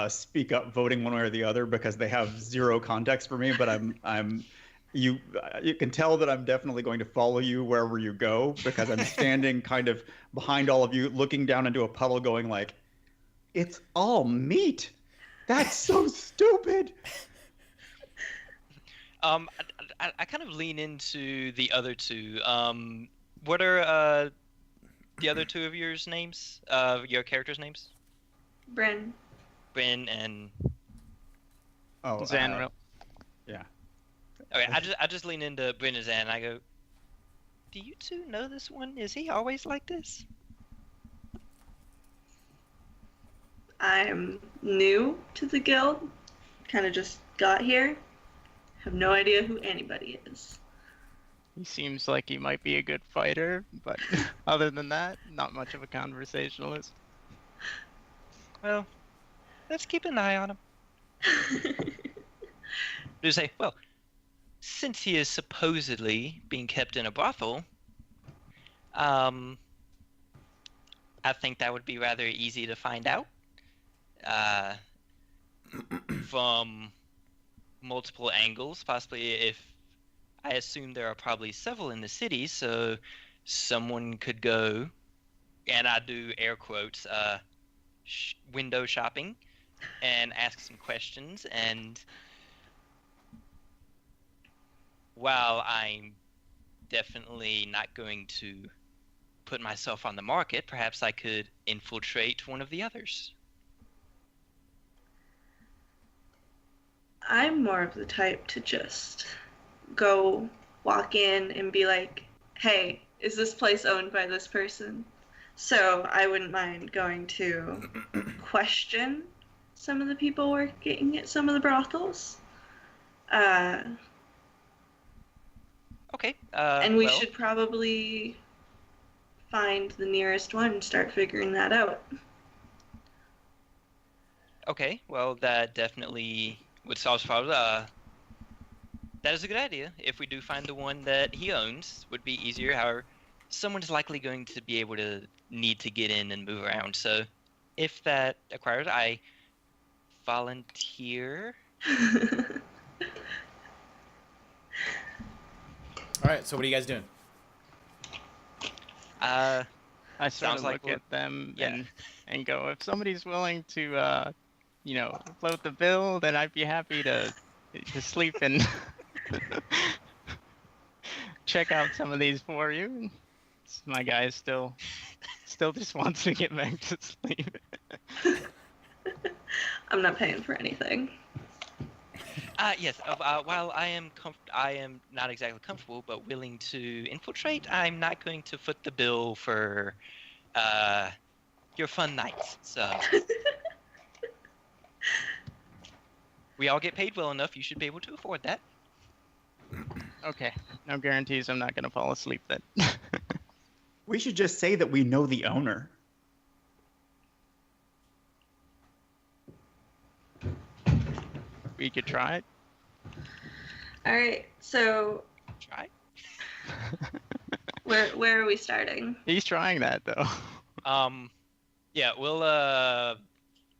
speak up voting one way or the other because they have zero context for me. But you can tell that I'm definitely going to follow you wherever you go because I'm standing kind of behind all of you, looking down into a puddle, going like, "It's all meat. That's so stupid." I kind of lean into the other two. What are the other two of your names? Your characters' names? Bryn. Bryn and Zanril. Yeah. Okay, I just lean into Bryn and Zan and I go, "Do you two know this one? Is he always like this?" I'm new to the guild. Kind of just got here. Have no idea who anybody is. He seems like he might be a good fighter, but other than that, not much of a conversationalist. Well, let's keep an eye on him. Do say, well, since he is supposedly being kept in a brothel, I think that would be rather easy to find out. From multiple angles, possibly if I assume there are probably several in the city, so someone could go, and I do air quotes, window shopping and ask some questions, and while I'm definitely not going to put myself on the market, perhaps I could infiltrate one of the others. I'm more of the type to just go walk in and be like, "Hey, is this place owned by this person?" So I wouldn't mind going to question some of the people working at some of the brothels. Okay. And we well, should probably find the nearest one and start figuring that out. Okay, well, that definitely would solve the problem. That is a good idea. If we do find the one that he owns, would be easier. However, someone's likely going to be able to need to get in and move around. So, if that occurs, I volunteer. All right, so what are you guys doing? I sort Sounds of like look at them yeah. and go, if somebody's willing to, float the bill, then I'd be happy to sleep and check out some of these for you. My guy still just wants to get back to sleep. I'm not paying for anything. Yes. While I am not exactly comfortable, but willing to infiltrate, I'm not going to foot the bill for your fun nights. So we all get paid well enough. You should be able to afford that. Okay, no guarantees I'm not going to fall asleep then. We should just say that we know the owner. We could try it. All right, so Try. where are we starting? He's trying that though. Yeah. We'll.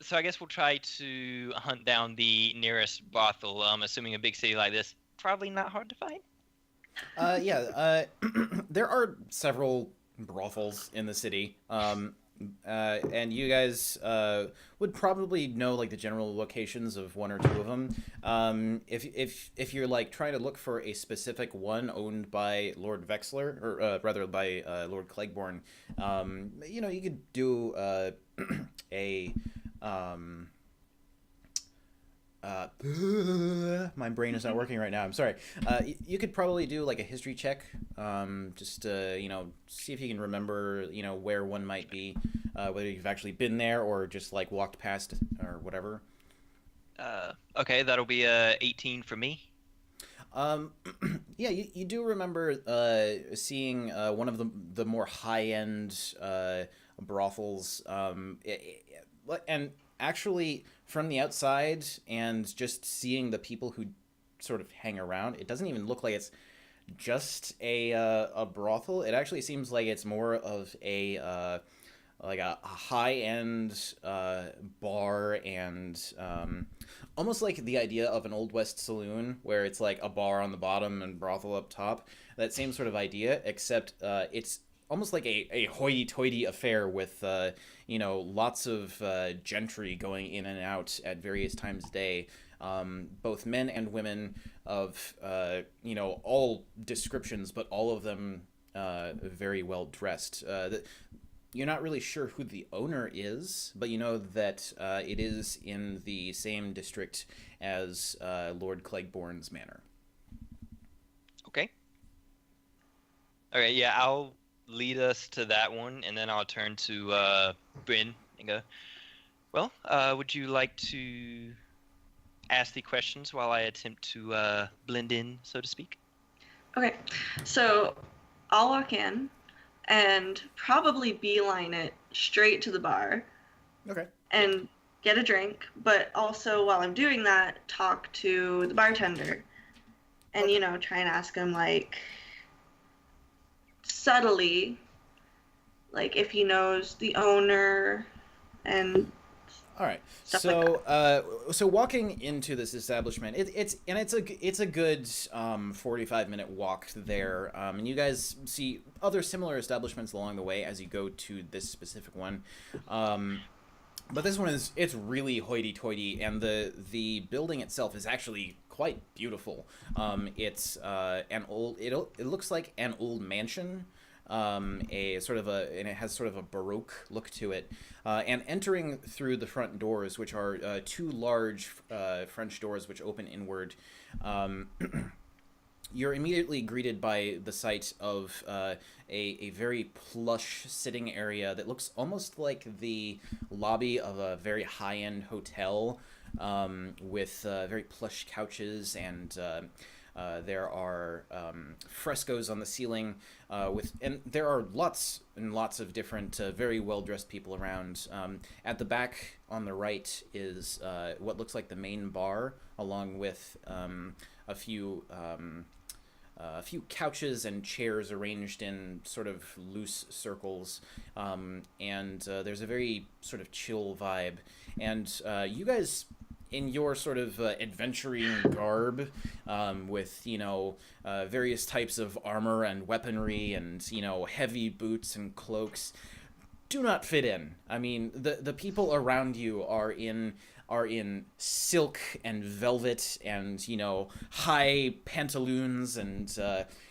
So I guess we'll try to hunt down the nearest brothel. Assuming a big city like this, probably not hard to find. There are several brothels in the city, and you guys would probably know like the general locations of one or two of them. If you're like trying to look for a specific one owned by Lord Vexler, or rather by Lord Cleggborn, you could do my brain is not working right now. I'm sorry. You could probably do like a history check, just to, see if you can remember, where one might be, whether you've actually been there or just like walked past or whatever. Okay, that'll be 18 for me. Yeah, you do remember seeing one of the more high-end brothels, and actually from the outside and just seeing the people who sort of hang around, it doesn't even look like it's just a brothel. It actually seems like it's more of a like a high-end bar, and almost like the idea of an Old West saloon where it's like a bar on the bottom and brothel up top. That same sort of idea, except it's almost like a hoity-toity affair with lots of gentry going in and out at various times of day, both men and women of all descriptions, but all of them very well dressed. You're not really sure who the owner is, but you know that it is in the same district as Lord Cleggborn's manor. Okay. Okay, yeah, I'll lead us to that one, and then I'll turn to Bryn and go, well, would you like to ask the questions while I attempt to blend in, so to speak? Okay, so I'll walk in and probably beeline it straight to the bar. Okay. And get a drink, but also while I'm doing that, talk to the bartender. And, try and ask him, like, subtly, like, if he knows the owner and all right. stuff So, like so walking into this establishment, it's a good 45-minute walk there, and you guys see other similar establishments along the way as you go to this specific one. But this one it's really hoity-toity, and the building itself is actually quite beautiful. It's it looks like an old mansion. And it has sort of a Baroque look to it. And entering through the front doors, which are two large French doors which open inward, you're immediately greeted by the sight of a very plush sitting area that looks almost like the lobby of a very high-end hotel, with very plush couches, and there are frescoes on the ceiling, and there are lots and lots of different very well-dressed people around. At the back on the right is what looks like the main bar, along with a few couches and chairs arranged in sort of loose circles, and there's a very sort of chill vibe. And you guys, in your sort of adventuring garb, with various types of armor and weaponry, and heavy boots and cloaks, do not fit in. I mean, the people around you are in silk and velvet and high pantaloons, and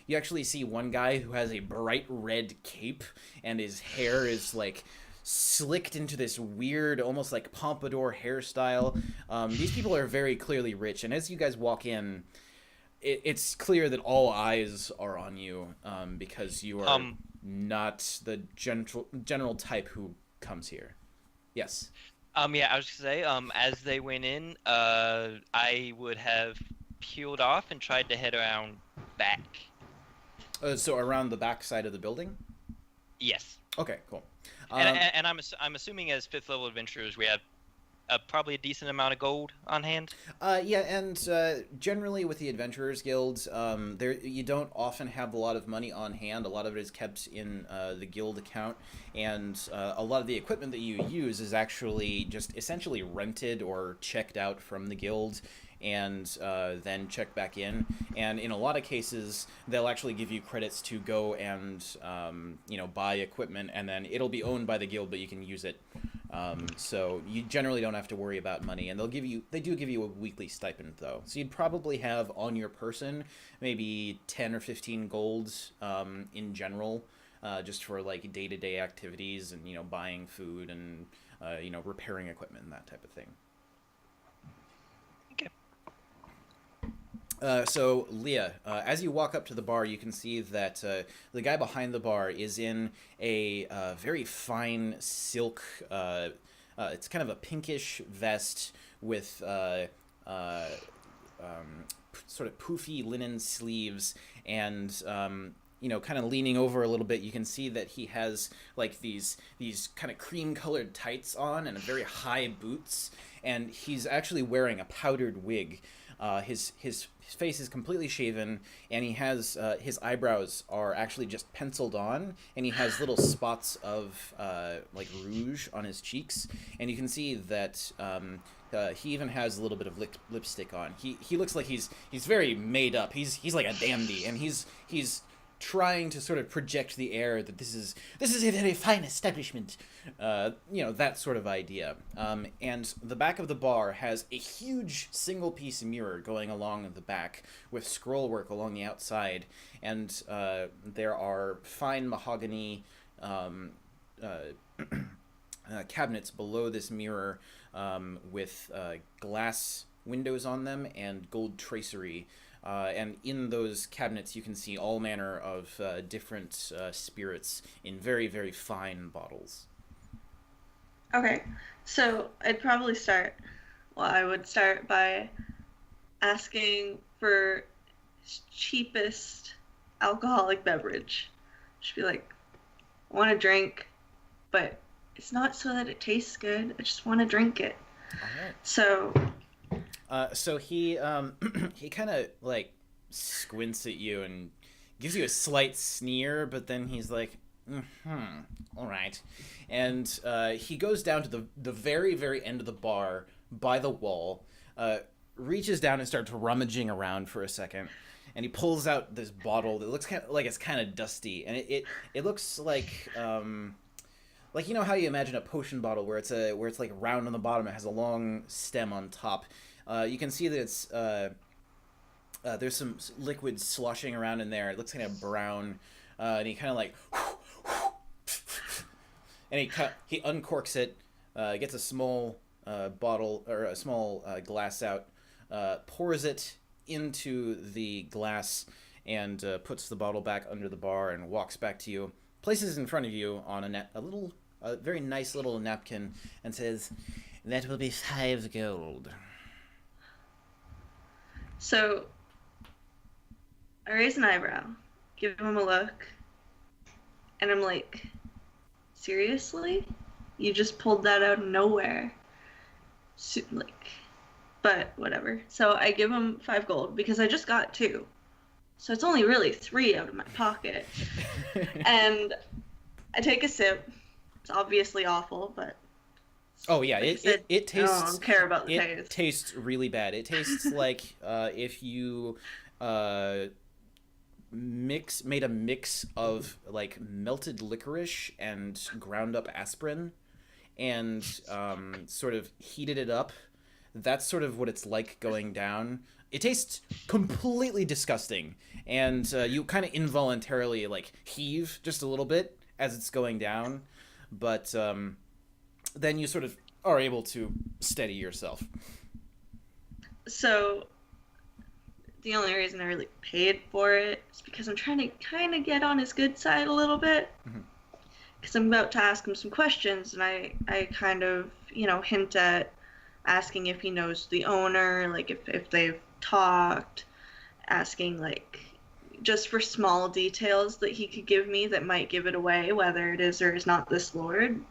you actually see one guy who has a bright red cape, and his hair is like slicked into this weird, almost like pompadour hairstyle. These people are very clearly rich, and as you guys walk in, it's clear that all eyes are on you, because you are not the general type who comes here. Yes. Yeah, I was gonna say, as they went in, I would have peeled off and tried to head around back. So around the back side of the building? Yes. Okay, cool. And I'm assuming as 5th level adventurers we have probably a decent amount of gold on hand. Yeah, and generally with the Adventurers Guild, you don't often have a lot of money on hand. A lot of it is kept in the guild account, and a lot of the equipment that you use is actually just essentially rented or checked out from the guild, and then check back in. And in a lot of cases, they'll actually give you credits to go and buy equipment, and then it'll be owned by the guild, but you can use it. So you generally don't have to worry about money, and they do give you a weekly stipend though. So you'd probably have on your person maybe 10 or 15 golds in general, just for like day-to-day activities and buying food and repairing equipment and that type of thing. Okay. So, Leah, as you walk up to the bar, you can see that the guy behind the bar is in a very fine silk. It's kind of a pinkish vest with sort of poofy linen sleeves, and kind of leaning over a little bit, you can see that he has like these kind of cream colored tights on and very high boots, and he's actually wearing a powdered wig. His face is completely shaven, and he has his eyebrows are actually just penciled on, and he has little spots of like rouge on his cheeks, and you can see that he even has a little bit of lipstick on. He looks like he's very made up. He's like a dandy, and he's trying to sort of project the air that this is a very fine establishment, that sort of idea. And the back of the bar has a huge single-piece mirror going along the back with scroll work along the outside, and there are fine mahogany cabinets below this mirror with glass windows on them and gold tracery. And in those cabinets, you can see all manner of different spirits in very, very fine bottles. Okay, so I would start by asking for cheapest alcoholic beverage. Just be like, I want a drink, but it's not so that it tastes good. I just want to drink it. All right. So he he kind of like squints at you and gives you a slight sneer, but then he's like, all right. And he goes down to the very, very end of the bar by the wall, reaches down and starts rummaging around for a second, and he pulls out this bottle that looks kind of like it's kind of dusty, and it looks like you know how you imagine a potion bottle where it's like round on the bottom, it has a long stem on top. You can see that it's there's some liquid sloshing around in there. It looks kind of brown, and he kind of like, and he uncorks it, gets a small bottle or a small glass out, pours it into the glass, and puts the bottle back under the bar and walks back to you, places it in front of you on a very nice little napkin, and says, "That will be 5 gold." So I raise an eyebrow, give him a look, and I'm like, seriously? You just pulled that out of nowhere. But whatever. So I give him 5 gold because I just got 2. So it's only really 3 out of my pocket. And I take a sip. It's obviously awful, but oh yeah, it tastes. I don't care about the taste. It tastes really bad. It tastes like if you made a mix of like melted licorice and ground up aspirin, and sort of heated it up. That's sort of what it's like going down. It tastes completely disgusting, and you kind of involuntarily like heave just a little bit as it's going down, but then you sort of are able to steady yourself. So the only reason I really paid for it is because I'm trying to kind of get on his good side a little bit. Because I'm about to ask him some questions, and I kind of, hint at asking if he knows the owner, like if they've talked, asking like just for small details that he could give me that might give it away, whether it is or is not this lord.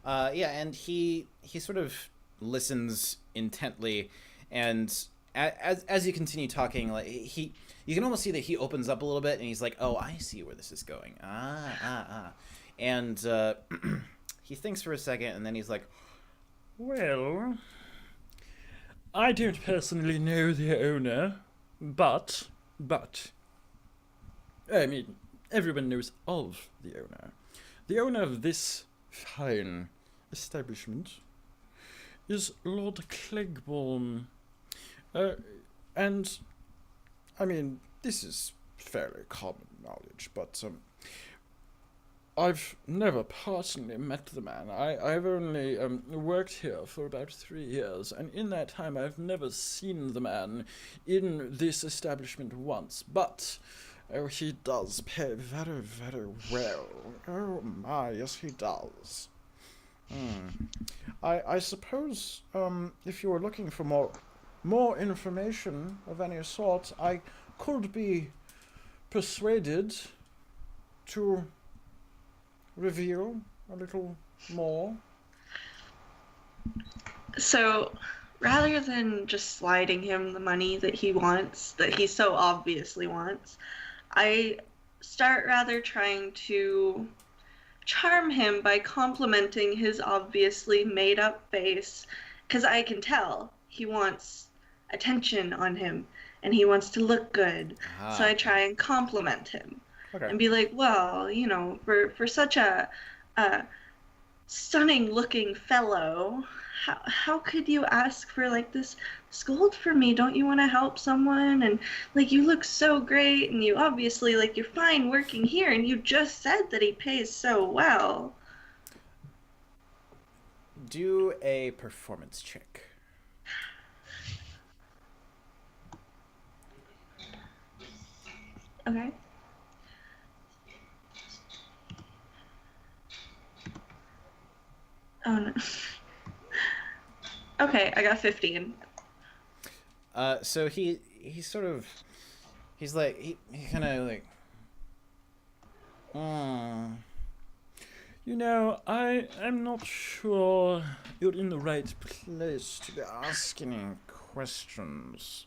Yeah, and he sort of listens intently, and as you continue talking, like you can almost see that he opens up a little bit, and he's like, "Oh, I see where this is going." And he thinks for a second, and then he's like, "Well, I don't personally know the owner, but I mean, everyone knows of the owner. The owner of this fine establishment is Lord Clegborn. And, I mean, this is fairly common knowledge, but I've never personally met the man. I've only worked here for about 3 years, and in that time I've never seen the man in this establishment once. But, oh, he does pay very, very well. Oh my, yes he does. I suppose, if you were looking for more information of any sort, I could be persuaded to reveal a little more. So, rather than just sliding him the money that he wants, that he so obviously wants, I start rather trying to charm him by complimenting his obviously made up face, because I can tell he wants attention on him and he wants to look good. So I try and compliment him. Okay. And be like, well, you know, for such a stunning looking fellow, how could you ask for like this gold for me? Don't you want to help someone? And like, you look so great, and you obviously, like, you're fine working here, and you just said that he pays so well. Do a performance check. Okay. Oh no. Okay, I got 15. So he's sort of, he's like, he kind of like, You know, I'm not sure you're in the right place to be asking questions.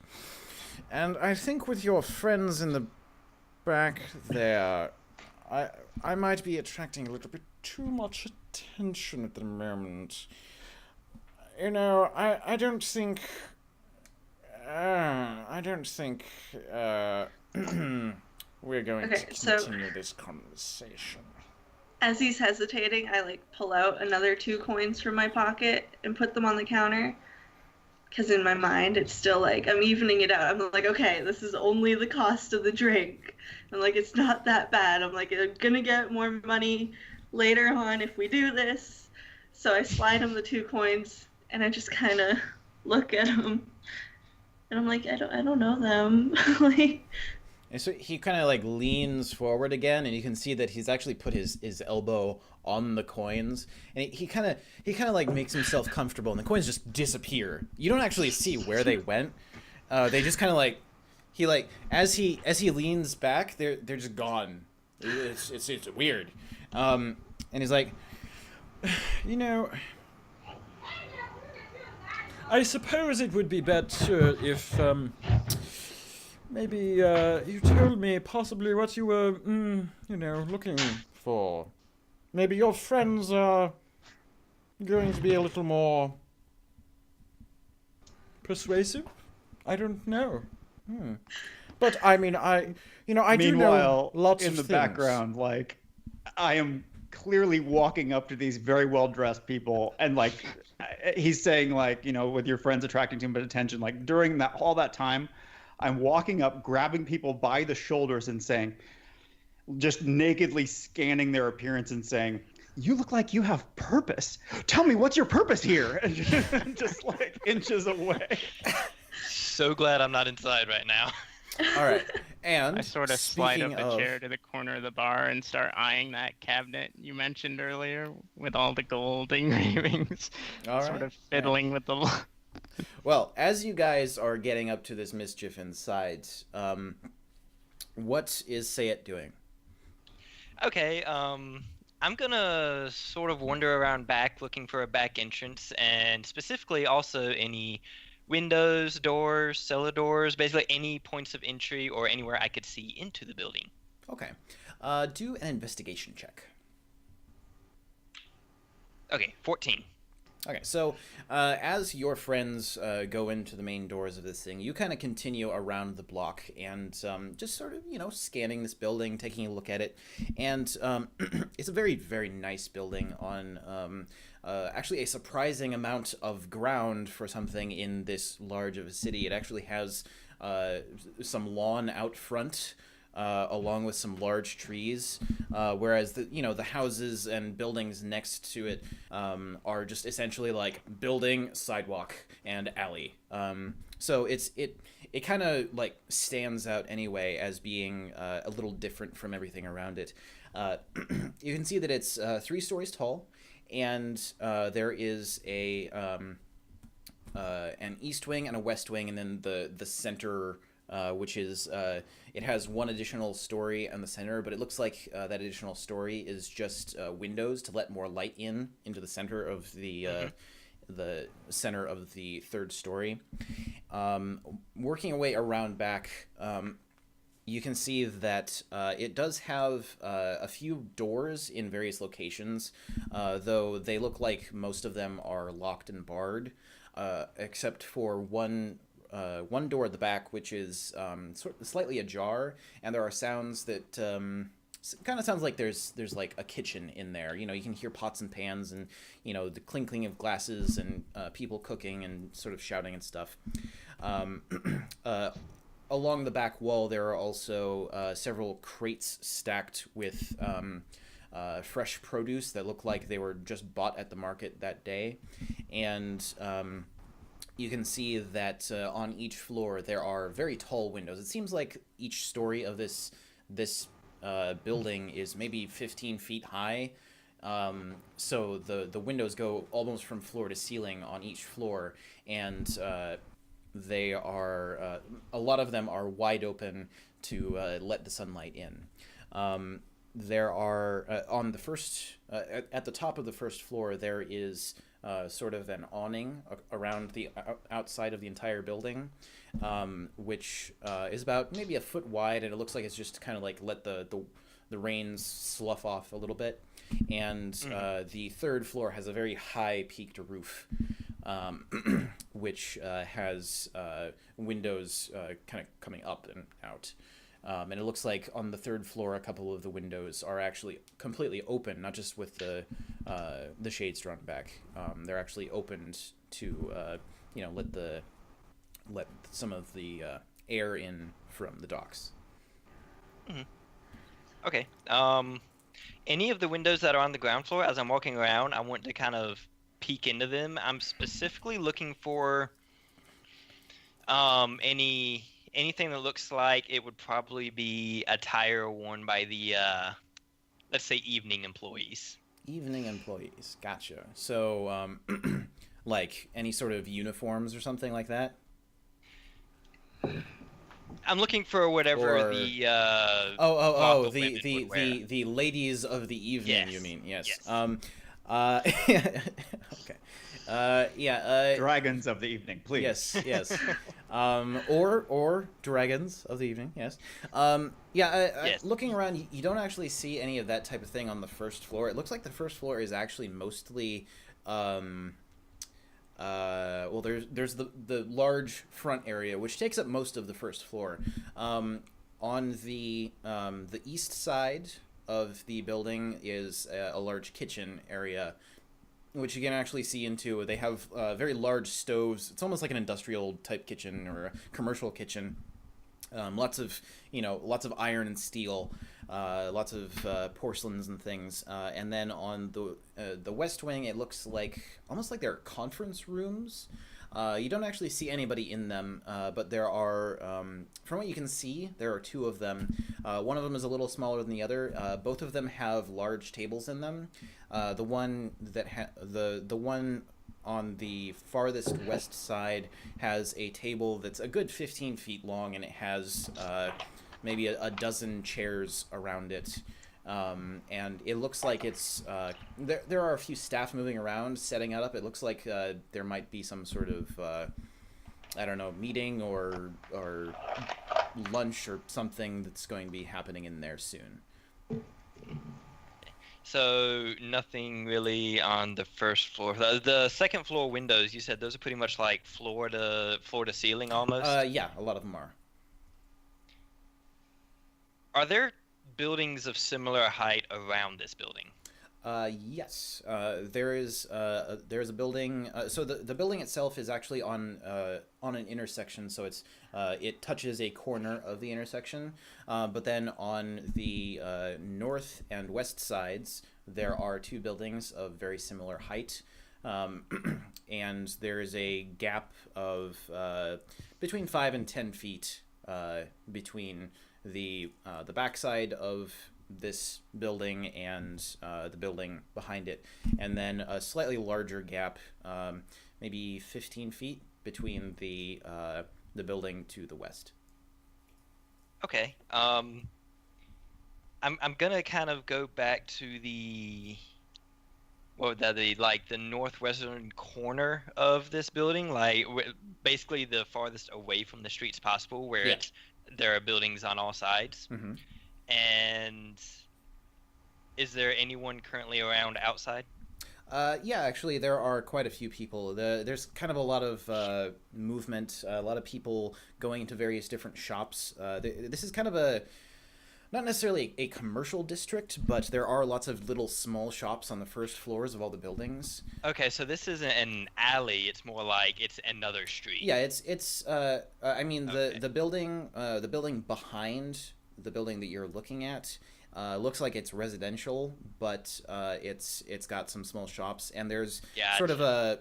And I think with your friends in the back there, I might be attracting a little bit too much attention at the moment. You know, I don't think we're going to continue this conversation. As he's hesitating, I like pull out another 2 coins from my pocket and put them on the counter. Because in my mind, it's still like, I'm evening it out. I'm like, okay, this is only the cost of the drink. I'm like, it's not that bad. I'm like, I'm gonna get more money later on if we do this. So I slide him the 2 coins, and I just kind of look at him. And I'm like, I don't know them. Like, and so he kind of like leans forward again, and you can see that he's actually put his elbow on the coins, and he kind of like makes himself comfortable, and the coins just disappear. You don't actually see where they went. They just kind of like, he like, as he leans back, they're just gone. It's weird. And he's like, You know, I suppose it would be better if maybe you told me possibly what you were, looking for. Maybe your friends are going to be a little more persuasive? I don't know. But I mean, I do know lots in of the things. background, like, I am clearly walking up to these very well-dressed people, and like, he's saying, like, you know, with your friends attracting too much attention, like, during all that time, I'm walking up, grabbing people by the shoulders and saying, just nakedly scanning their appearance and saying, you look like you have purpose. Tell me, what's your purpose here? And just like inches away. So glad I'm not inside right now. all right. And I sort of slide up speaking a chair to the corner of the bar and start eyeing that cabinet you mentioned earlier with all the gold engravings. All Sort right, of fiddling with the... Well, as you guys are getting up to this mischief inside, what is Sayet doing? Okay, I'm gonna sort of wander around back looking for a back entrance, and specifically also any windows, doors, cellar doors, basically any points of entry or anywhere I could see into the building. Okay. Do an investigation check. Okay, 14. Okay, so as your friends go into the main doors of this thing, you kind of continue around the block and just sort of, scanning this building, taking a look at it. And it's a very, very nice building on actually a surprising amount of ground for something in this large of a city. It actually has some lawn out front along with some large trees, whereas the houses and buildings next to it are just essentially like building, sidewalk, and alley. So it kind of like stands out anyway as being a little different from everything around it. You can see that it's 3 stories tall, and there is an east wing and a west wing, and then the center, which is it has 1 additional story in the center, but it looks like that additional story is just windows to let more light into the center of the center of the 3rd story. Working our way around back, you can see that it does have a few doors in various locations, though they look like most of them are locked and barred, except for one door at the back, which is slightly ajar, and there are sounds that kind of sounds like there's like a kitchen in there. You can hear pots and pans and the clinking of glasses and people cooking and sort of shouting and stuff. Along the back wall, there are also several crates stacked with fresh produce that look like they were just bought at the market that day. And you can see that on each floor there are very tall windows. It seems like each story of this building is maybe 15 feet high. So the windows go almost from floor to ceiling on each floor, and they are a lot of them are wide open to let the sunlight in. There are on the first at the top of the first floor there is sort of an awning around the outside of the entire building, which is about maybe a foot wide, and it looks like it's just kind of like let the rains slough off a little bit. And the 3rd floor has a very high peaked roof, which has windows kind of coming up and out. And it looks like on the 3rd floor, a couple of the windows are actually completely open, not just with the shades drawn back. They're actually opened to let some of the air in from the docks. Mm-hmm. Okay. Any of the windows that are on the ground floor, as I'm walking around, I want to kind of peek into them. I'm specifically looking for anything that looks like it would probably be attire worn by the let's say evening employees. Evening employees, gotcha. So like any sort of uniforms or something like that? I'm looking for whatever the the ladies of the evening. Yes. You mean? Yes. Okay. Dragons of the evening, please. Yes. Or dragons of the evening. Yes. Yes. Looking around, you don't actually see any of that type of thing on the first floor. It looks like the first floor is actually mostly well, there's the large front area, which takes up most of the first floor. On the east side of the building is a large kitchen area, which you can actually see into. They have very large stoves. It's almost like an industrial type kitchen or a commercial kitchen. Lots of iron and steel, lots of porcelains and things. And then on the west wing, it looks like almost like they're conference rooms. You don't actually see anybody in them, but there are, from what you can see, there are 2 of them. One of them is a little smaller than the other. Both of them have large tables in them. The one that the one on the farthest west side has a table that's a good 15 feet long, and it has maybe a dozen chairs around it. And it looks like it's there are a few staff moving around setting it up. It looks like there might be some sort of I don't know, meeting or lunch or something that's going to be happening in there soon. So nothing really on the first floor. The second floor windows, you said those are pretty much like floor to ceiling almost? Yeah, a lot of them are. Are there buildings of similar height around this building? Yes. There is a building. So the building itself is actually on an intersection. So it touches a corner of the intersection. But then on the north and west sides, there are two buildings of very similar height. And there is a gap of between 5 and 10 feet between the backside of this building and the building behind it, and then a slightly larger gap, maybe 15 feet between the building to the west. Okay. I'm gonna kind of go back to the the northwestern corner of this building, like basically the farthest away from the streets possible, where there are buildings on all sides. Mm-hmm. And is there anyone currently around outside? Yeah, actually, there are quite a few people. There's kind of a lot of movement, a lot of people going into various different shops. This is kind of not necessarily a commercial district, but there are lots of little small shops on the first floors of all the buildings. Okay, so this isn't an alley. It's more like it's another street. Yeah, it's. I mean, the building behind the building that you're looking at looks like it's residential, but it's got some small shops, and there's sort of a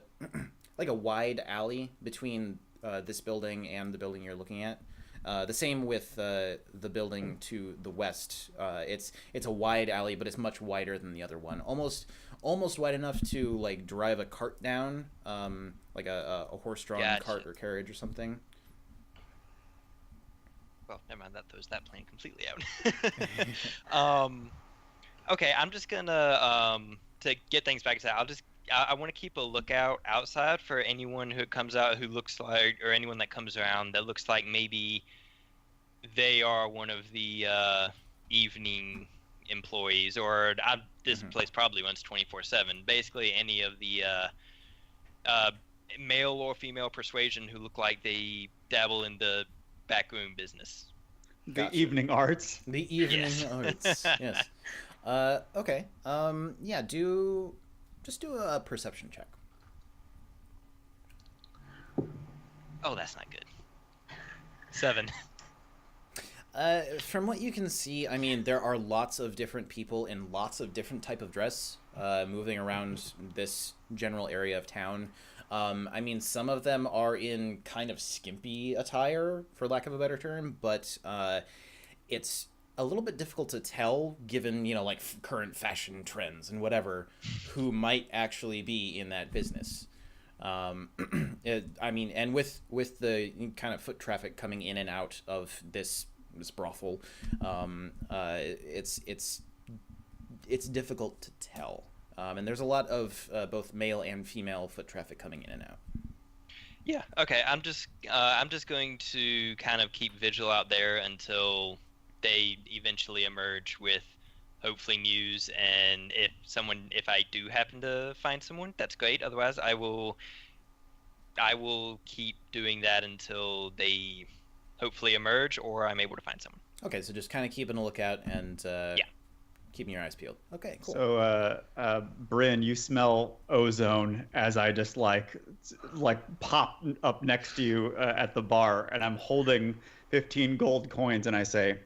wide alley between this building and the building you're looking at. The same with the building to the west. It's a wide alley, but it's much wider than the other one. Almost wide enough to like drive a cart down, like a horse-drawn cart or carriage or something. Well, never mind. That throws that plan completely out. Okay, I'm just gonna to get things back to that. I want to keep a lookout outside for anyone who comes out who looks like, or anyone that comes around that looks like maybe they are one of the evening employees, or this place probably runs 24/7. Basically, any of the male or female persuasion who look like they dabble in the backroom business. The evening arts. The evening arts. Yes. Okay. Yeah. Do a perception check. Oh, that's not good. 7. From what you can see, I mean, there are lots of different people in lots of different type of dress moving around this general area of town. I mean, some of them are in kind of skimpy attire, for lack of a better term, but it's a little bit difficult to tell, given, like current fashion trends and whatever, who might actually be in that business. I mean, and with the kind of foot traffic coming in and out of this brothel, it's difficult to tell. And there's a lot of both male and female foot traffic coming in and out. Yeah. Okay. I'm just going to kind of keep vigil out there until they eventually emerge with hopefully news. And if I do happen to find someone, that's great. Otherwise, I will keep doing that until they hopefully emerge or I'm able to find someone. Okay. So just kind of keeping a lookout and keeping your eyes peeled. Okay, cool. So, Bryn, you smell ozone as I just like pop up next to you at the bar, and I'm holding 15 gold coins, and I say,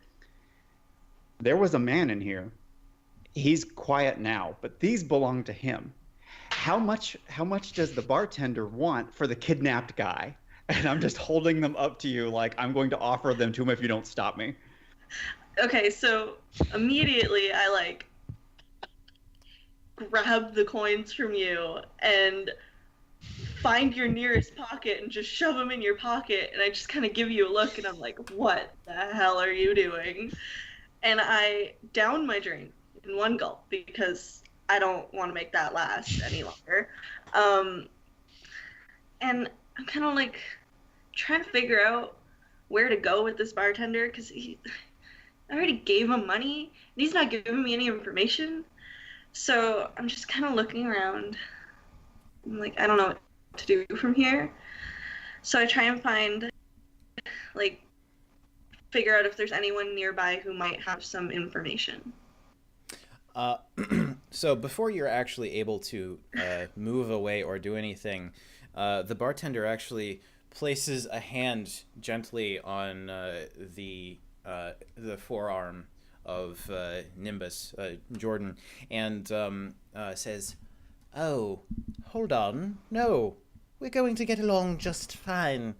"There was a man in here. He's quiet now, but these belong to him. How much does the bartender want for the kidnapped guy?" And I'm just holding them up to you like I'm going to offer them to him if you don't stop me. Okay, so immediately I grab the coins from you and find your nearest pocket and just shove them in your pocket, and I just kind of give you a look and I'm like, what the hell are you doing? And I down my drink in one gulp because I don't want to make that last any longer. And I'm kind of trying to figure out where to go with this bartender because I already gave him money, and he's not giving me any information. So I'm just kind of looking around. I'm like, I don't know what to do from here. So I try and figure out if there's anyone nearby who might have some information. So before you're actually able to move away or do anything, the bartender actually places a hand gently on the forearm of Nimbus, Jordan, and says, "Oh, hold on. No, we're going to get along just fine.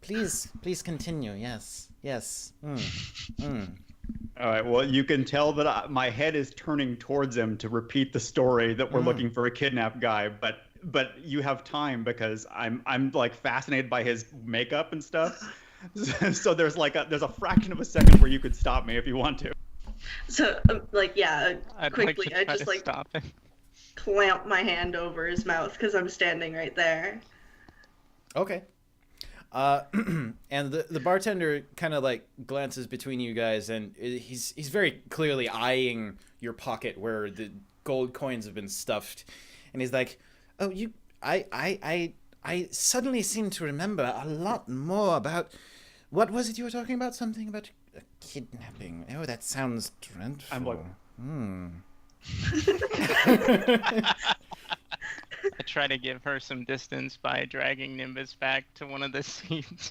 Please continue. Yes. All right. Well, you can tell that my head is turning towards him to repeat the story that we're looking for a kidnapped guy, but you have time because I'm like fascinated by his makeup and stuff. So there's a fraction of a second where you could stop me if you want to. So, I'd quickly, like to try to stop him. clamp my hand over his mouth because I'm standing right there. Okay. And the bartender kind of like glances between you guys, and he's very clearly eyeing your pocket where the gold coins have been stuffed, and he's like, "Oh, I suddenly seem to remember a lot more about what was it you were talking about? Something about a kidnapping. Oh, that sounds dreadful." I'm like, I try to give her some distance by dragging Nimbus back to one of the seats.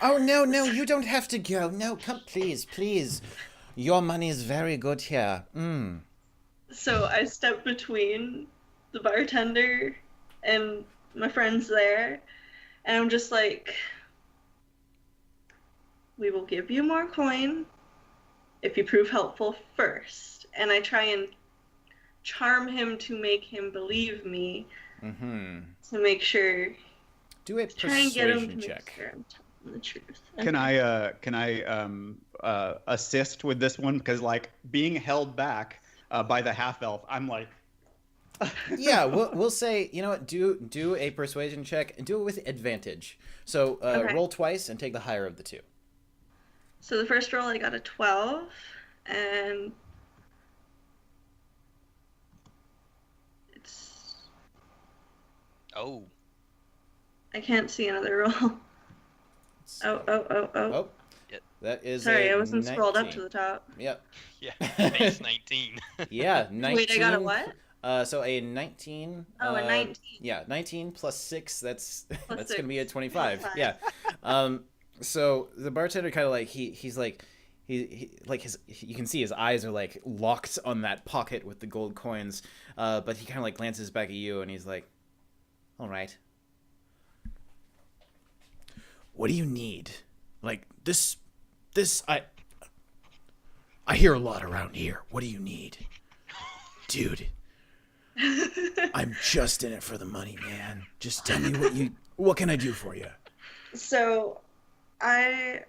"Oh, no, you don't have to go. No, come, please. Your money is very good here." So I step between the bartender and my friends there, and I'm just like, "We will give you more coin if you prove helpful first." And I try and charm him to make him believe me, to make sure. Do a Try and get him to persuasion make check. sure I'm telling the truth. Can I assist with this one? Because like being held back by the half elf, I'm like. Yeah, we'll say, you know what? Do a persuasion check and do it with advantage. So Okay. roll twice and take the higher of the two. So the first roll I got a 12, and it's Oh, I can't see another roll. Oh. Oh, Yep. that is Sorry, a I wasn't scrolled up 19. to the top. Yep. yeah, base 19. Yeah, 19. Wait, I got a what? So a 19. Oh, a 19. Yeah, 19 plus 6. That's Plus that's gonna be a 6, 25. 25. Yeah. So the bartender kind of like he's like he like his you can see his eyes are like locked on that pocket with the gold coins, but he kind of like glances back at you and he's like, "All right. What do you need? Like this I hear a lot around here. What do you need?" "Dude, I'm just in it for the money, man. Just tell me what can I do for you?" So I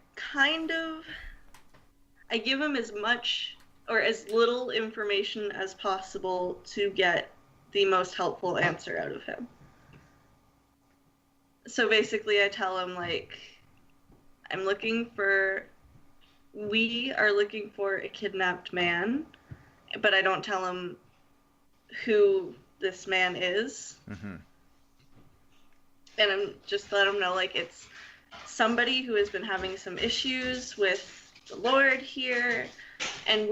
give him as much or as little information as possible to get the most helpful answer out of him. So basically I tell him like, we are looking for a kidnapped man, but I don't tell him who this man is. And I'm just let him know like it's somebody who has been having some issues with the Lord here, and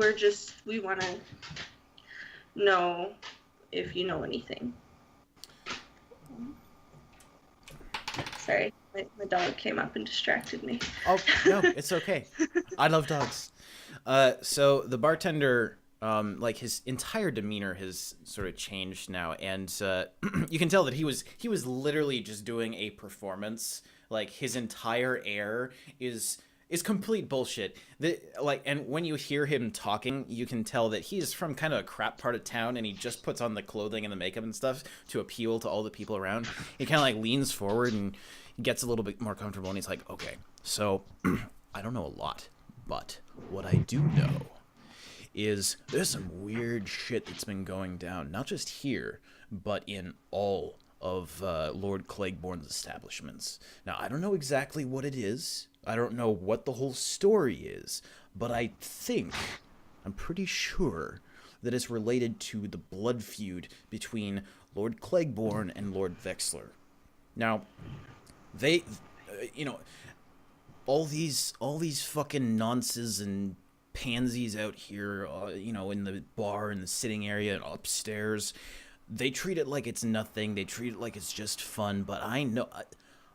we want to know if you know anything. Sorry, my dog came up and distracted me. Oh, no, it's okay. I love dogs. So the bartender, like his entire demeanor has sort of changed now, and you can tell that he was literally just doing a performance. Like his entire air is complete bullshit. And when you hear him talking, you can tell that he's from kind of a crap part of town, and he just puts on the clothing and the makeup and stuff to appeal to all the people around. He kind of like leans forward and gets a little bit more comfortable, and he's like, "Okay, so I don't know a lot, but what I do know is there's some weird shit that's been going down, not just here, but in all of Lord Cleggborn's establishments. Now, I don't know exactly what it is. I don't know what the whole story is, but I'm pretty sure that it's related to the blood feud between Lord Cleggborn and Lord Vexler. Now, all these fucking nonces and pansies out here, in the bar, in the sitting area, and upstairs. They treat it like it's nothing. They treat it like it's just fun. But I know,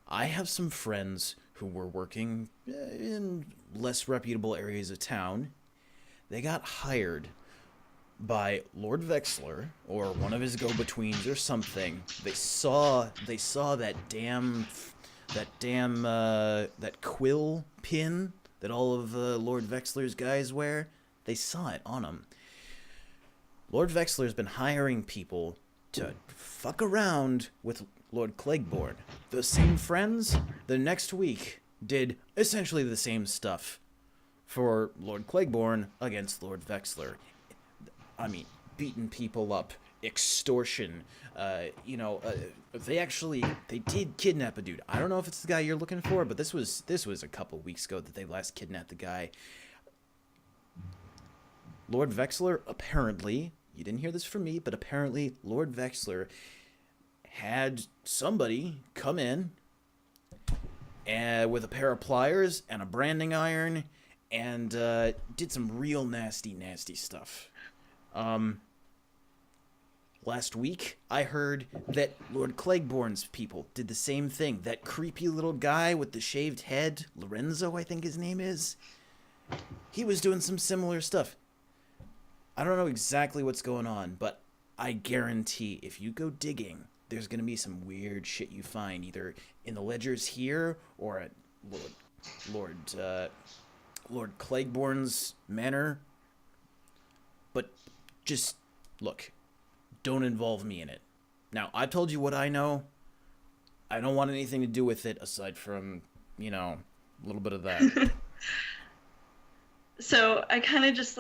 I have some friends who were working in less reputable areas of town. They got hired by Lord Vexler or one of his go-betweens or something. They saw that quill pin that all of Lord Vexler's guys wear. They saw it on them. Lord Vexler's been hiring people to fuck around with Lord Cleggborn. The same friends, the next week, did essentially the same stuff for Lord Cleggborn against Lord Vexler. I mean, beating people up, extortion, they did kidnap a dude. I don't know if it's the guy you're looking for, but this was a couple weeks ago that they last kidnapped the guy. Lord Vexler, apparently, you didn't hear this from me, but apparently Lord Vexler had somebody come in with a pair of pliers and a branding iron and did some real nasty stuff. Last week, I heard that Lord Cleggborn's people did the same thing. That creepy little guy with the shaved head, Lorenzo, I think his name is, he was doing some similar stuff. I don't know exactly what's going on, but I guarantee if you go digging, there's going to be some weird shit you find, either in the ledgers here or at Lord Cleggborn's manor. But just, look, don't involve me in it. Now, I've told you what I know. I don't want anything to do with it aside from, a little bit of that. So I kind of just,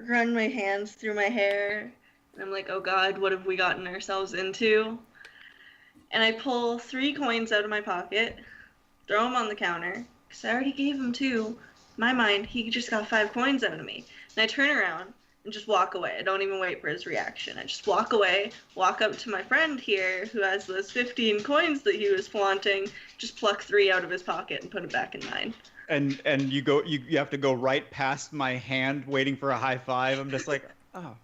run my hands through my hair, and I'm like, oh God, what have we gotten ourselves into? And I pull 3 coins out of my pocket, throw them on the counter, because I already gave him 2. In my mind, he just got 5 coins out of me. And I turn around and just walk away. I don't even wait for his reaction. I just walk away, walk up to my friend here who has those 15 coins that he was flaunting, just pluck 3 out of his pocket and put it back in mine. And you have to go right past my hand waiting for a high five. I'm just like, oh.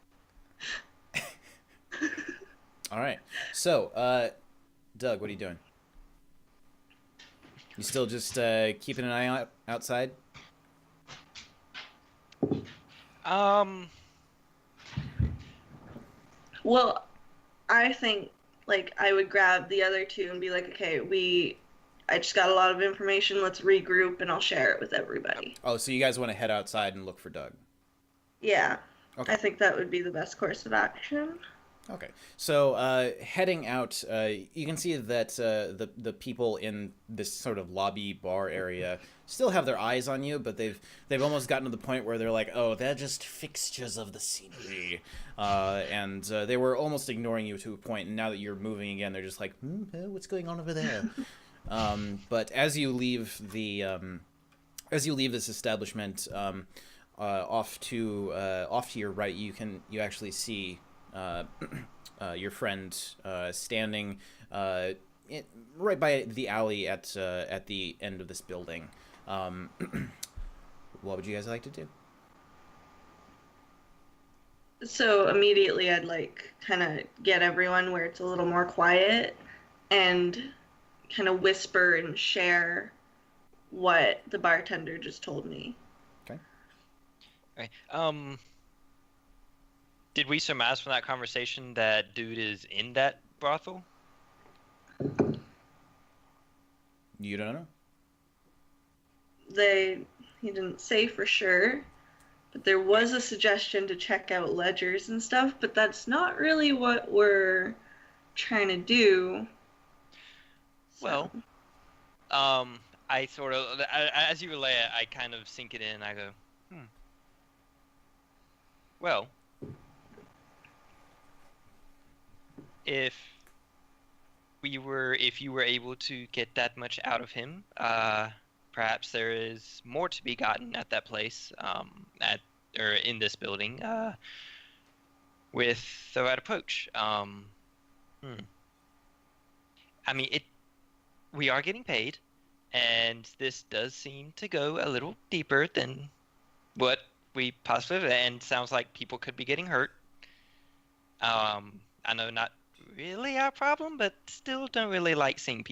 All right. So, Doug, what are you doing? You still just keeping an eye out outside? Well, I think, I would grab the other 2 and be like, okay, I just got a lot of information, let's regroup, and I'll share it with everybody. Oh, so you guys want to head outside and look for Doug? Yeah. Okay. I think that would be the best course of action. Okay. So, heading out, you can see that the people in this sort of lobby bar area still have their eyes on you, but they've almost gotten to the point where they're like, oh, they're just fixtures of the scenery. And they were almost ignoring you to a point, and now that you're moving again, they're just like, what's going on over there? But as you leave this establishment, off to your right, you actually see your friend standing right by the alley at the end of this building. What would you guys like to do? So immediately I'd kind of get everyone where it's a little more quiet and kind of whisper and share what the bartender just told me. Okay. Okay. Did we surmise from that conversation that dude is in that brothel? You don't know? He didn't say for sure, but there was a suggestion to check out ledgers and stuff, but that's not really what we're trying to do. So. Well, I sort of, as you relay it, I kind of sink it in. I go, well, if you were able to get that much out of him, perhaps there is more to be gotten at that place, in this building, with the right approach. I mean, we are getting paid, and this does seem to go a little deeper than what we possibly, and sounds like people could be getting hurt. I know not really our problem, but still don't really like seeing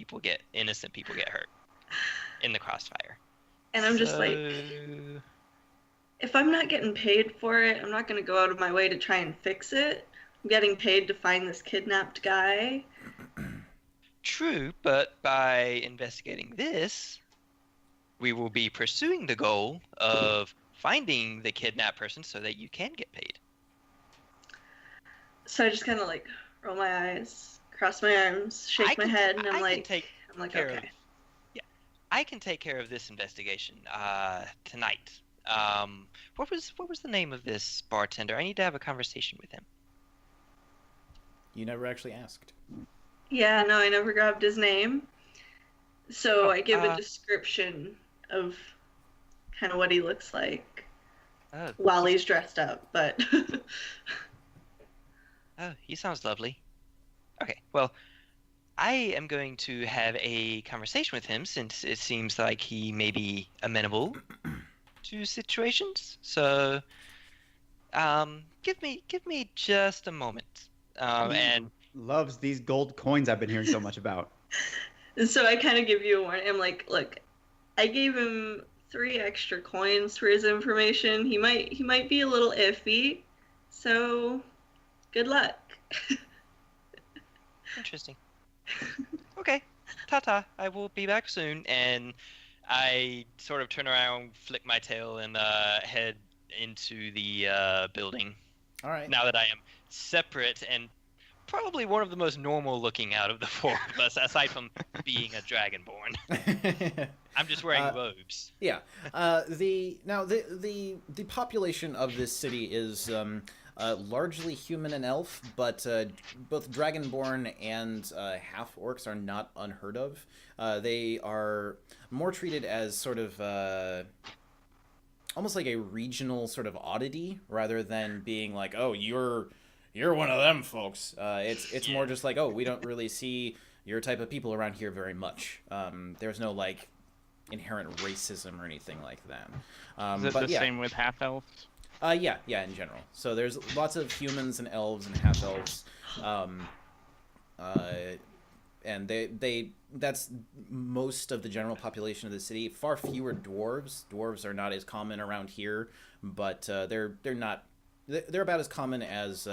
innocent people get hurt in the crossfire. And I'm just like, if I'm not getting paid for it, I'm not going to go out of my way to try and fix it. I'm getting paid to find this kidnapped guy. True, but by investigating this, we will be pursuing the goal of finding the kidnapped person so that you can get paid. So I just kind of like roll my eyes, cross my arms, shake my head, and I'm like, okay. I can take care of this investigation tonight. What was the name of this bartender? I need to have a conversation with him. You never actually asked. Yeah, no, I never grabbed his name. So I give a description of kind of what he looks like while he's dressed up, but... Oh, he sounds lovely. Okay, well, I am going to have a conversation with him since it seems like he may be amenable to situations. So, give me just a moment. And loves these gold coins I've been hearing so much about. And so I kind of give you a warning. I'm like, look, I gave him 3 extra coins for his information. He might be a little iffy. So, good luck. Interesting. Okay, ta-ta. I will be back soon. And I sort of turn around, flick my tail, and head into the building. All right. Now that I am separate and probably one of the most normal looking out of the 4 of us, aside from being a dragonborn. I'm just wearing robes. Yeah. The population of this city is largely human and elf, but both dragonborn and half orcs are not unheard of. They are more treated as sort of almost like a regional sort of oddity, rather than being like, oh, you're one of them folks. It's more just like, oh, we don't really see your type of people around here very much. There's no like inherent racism or anything like that. Is it the same with half elves? Yeah, in general. So there's lots of humans and elves and half elves, and that's most of the general population of the city. Far fewer dwarves. Dwarves are not as common around here, but they're about as common as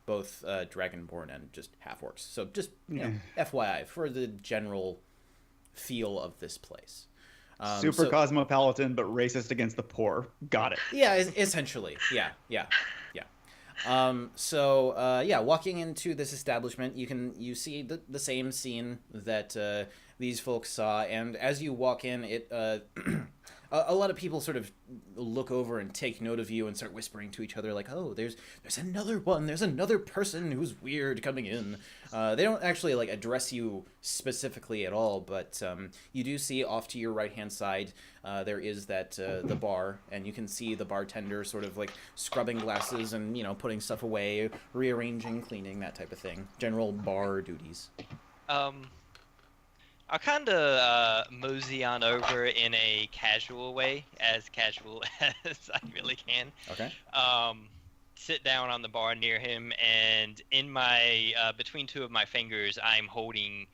both dragonborn and just half orcs. So just FYI for the general feel of this place. Super cosmopolitan, but racist against the poor. Got it. Yeah, essentially. Yeah. Walking into this establishment, you see the same scene that these folks saw, and as you walk in, it a lot of people sort of look over and take note of you and start whispering to each other like, oh, there's another one, there's another person who's weird coming in. They don't actually like address you specifically at all, but you do see off to your right hand side there is that the bar, and you can see the bartender sort of like scrubbing glasses and putting stuff away, rearranging, cleaning, that type of thing, general bar duties. I'll kind of mosey on over in a casual way, as casual as I really can. Okay. Sit down on the bar near him, and in my between 2 of my fingers, I'm holding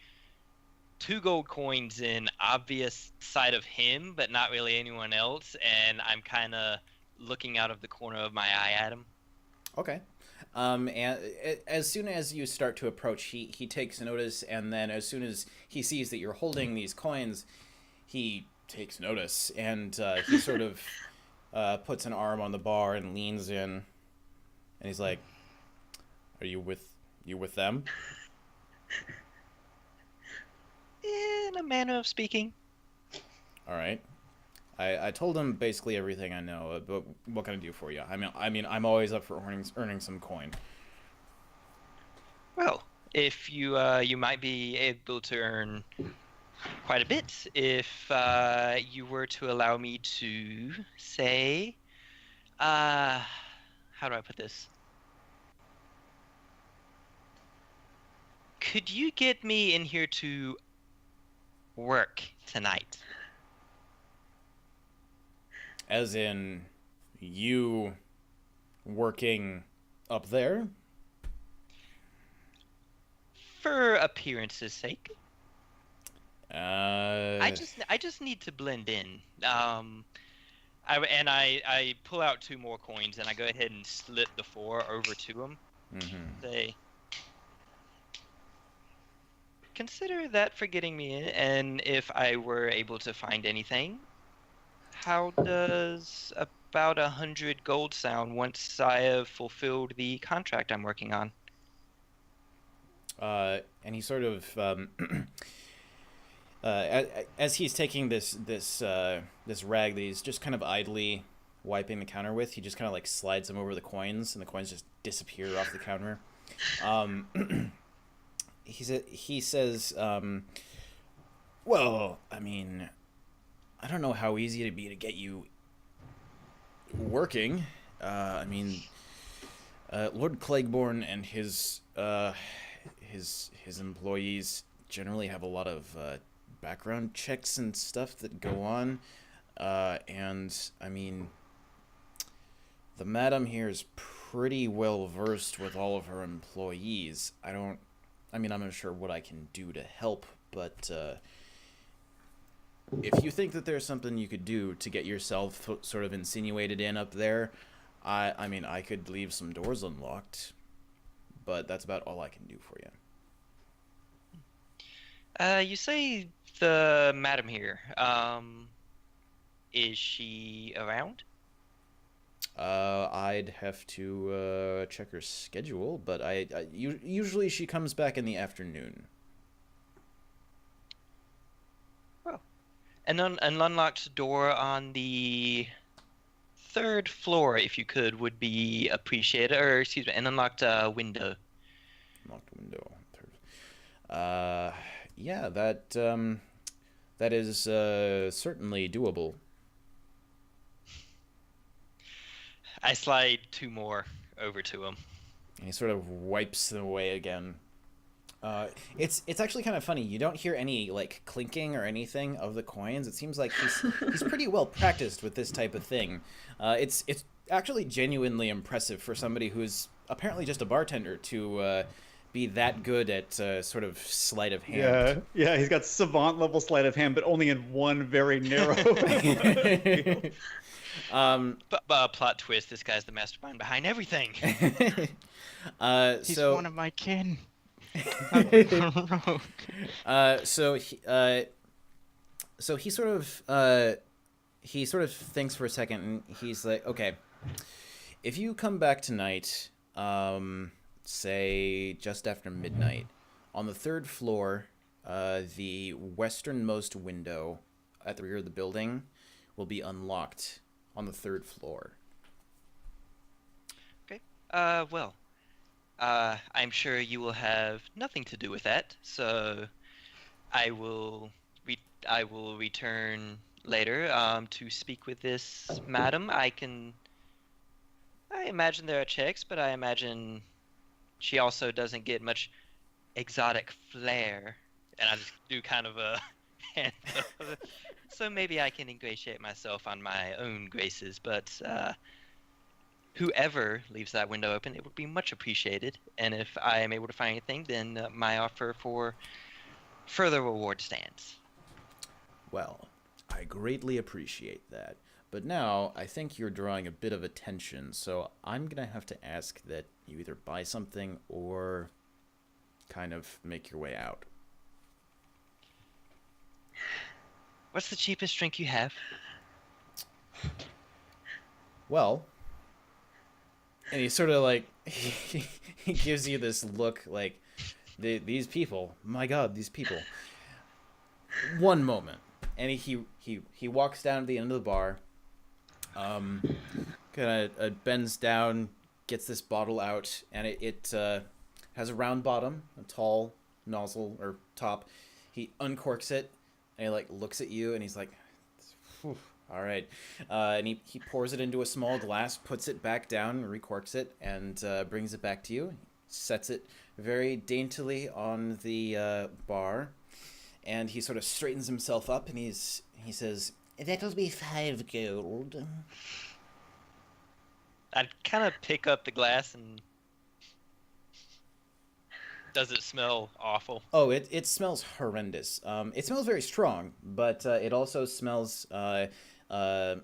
2 gold coins in obvious sight of him, but not really anyone else, and I'm kind of looking out of the corner of my eye at him. Okay. And as soon as you start to approach, he takes notice, and then as soon as he sees that you're holding these coins, he takes notice, and he sort of puts an arm on the bar and leans in, and he's like, "Are you with them?" In a manner of speaking. All right. I told him basically everything I know, but what can I do for you? I mean, I'm always up for earning some coin. Well, if you you might be able to earn quite a bit if you were to allow me to say, how do I put this? Could you get me in here to work tonight? As in, you working up there? For appearance's sake. Uh, I just need to blend in. I pull out 2 more coins and I go ahead and slip the 4 over to him. Say, consider that for getting me in, and if I were able to find anything, how does about 100 gold sound once I have fulfilled the contract I'm working on? And he sort of as he's taking this rag that he's just kind of idly wiping the counter with, he just kind of like slides them over the coins, and the coins just disappear off the counter. He says, well, I mean, I don't know how easy it'd be to get you working. I mean, Lord Claiborne and his employees generally have a lot of background checks and stuff that go on, and I mean, the madam here is pretty well versed with all of her employees. I'm not sure what I can do to help, but if you think that there's something you could do to get yourself sort of insinuated in up there, I mean, I could leave some doors unlocked, but that's about all I can do for you. You say the madam here. Is she around? I'd have to check her schedule, but usually she comes back in the afternoon. Well, an unlocked door on the 3rd floor, if you could, would be appreciated. Or excuse me, an unlocked window. Unlocked window. Yeah, that is certainly doable. I slide 2 more over to him. And he sort of wipes them away again. It's actually kind of funny. You don't hear any like clinking or anything of the coins. It seems like he's pretty well practiced with this type of thing. It's actually genuinely impressive for somebody who's apparently just a bartender to be that good at sort of sleight of hand. Yeah, he's got savant level sleight of hand, but only in one very narrow field. But plot twist: this guy's the mastermind behind everything. He's so one of my kin. so he sort of thinks for a second, and he's like, okay, if you come back tonight, say just after midnight, on the 3rd floor, the westernmost window at the rear of the building will be unlocked on the 3rd floor. Okay. Well, I'm sure you will have nothing to do with that, so I will return later to speak with this madam. I imagine there are checks, but I imagine she also doesn't get much exotic flair, and I just do kind of a hand. So maybe I can ingratiate myself on my own graces, but whoever leaves that window open, it would be much appreciated. And if I am able to find anything, then my offer for further reward stands. Well, I greatly appreciate that. But now, I think you're drawing a bit of attention, so I'm going to have to ask that you either buy something or kind of make your way out. What's the cheapest drink you have? Well, and he sort of like, he gives you this look like, these people, my God, these people. One moment. And he walks down to the end of the bar, kind of bends down, gets this bottle out, and it has a round bottom, a tall nozzle or top. He uncorks it, and he like looks at you, and he's like, "Phew, all right." And he pours it into a small glass, puts it back down, recorks it, and brings it back to you. Sets it very daintily on the bar, and he sort of straightens himself up, and he says, "That'll be 5 gold." I'd kind of pick up the glass and. Does it smell awful? Oh, it smells horrendous. It smells very strong, but it also smells. It has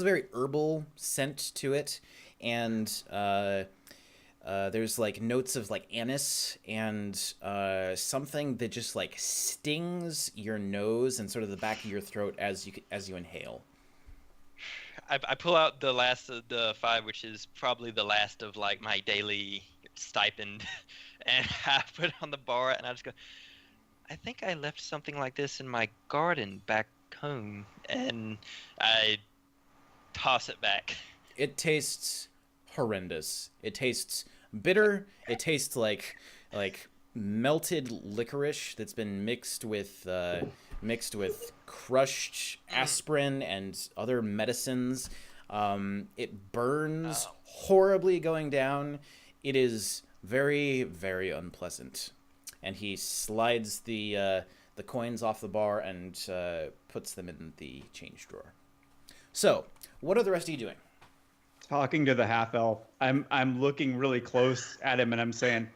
a very herbal scent to it, and there's like notes of like anise and something that just like stings your nose and sort of the back of your throat as you inhale. I pull out the last of the 5, which is probably the last of like my daily stipend, and I put it on the bar, and I just go, I think I left something like this in my garden back home, and I toss it back. It tastes horrendous. It tastes bitter. It tastes like melted licorice that's been mixed with crushed aspirin and other medicines. It burns horribly going down. It is very, very unpleasant. And he slides the coins off the bar and puts them in the change drawer. So, what are the rest of you doing? Talking to the half elf, I'm looking really close at him and I'm saying,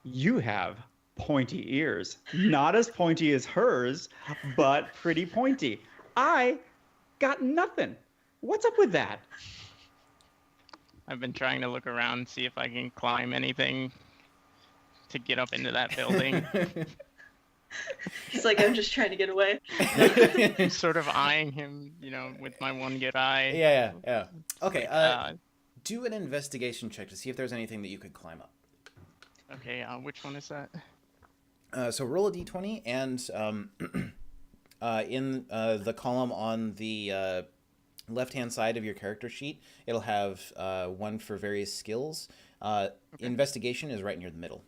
"You have pointy ears. Not as pointy as hers, but pretty pointy. I got nothing. What's up with that?" I've been trying to look around, see if I can climb anything to get up into that building. He's like, I'm just trying to get away. I'm sort of eyeing him, with my one good eye. Yeah. Okay, do an investigation check to see if there's anything that you could climb up. Okay, which one is that? So roll a d20, and in the column on the left-hand side of your character sheet, it'll have one for various skills. Okay. Investigation is right near the middle.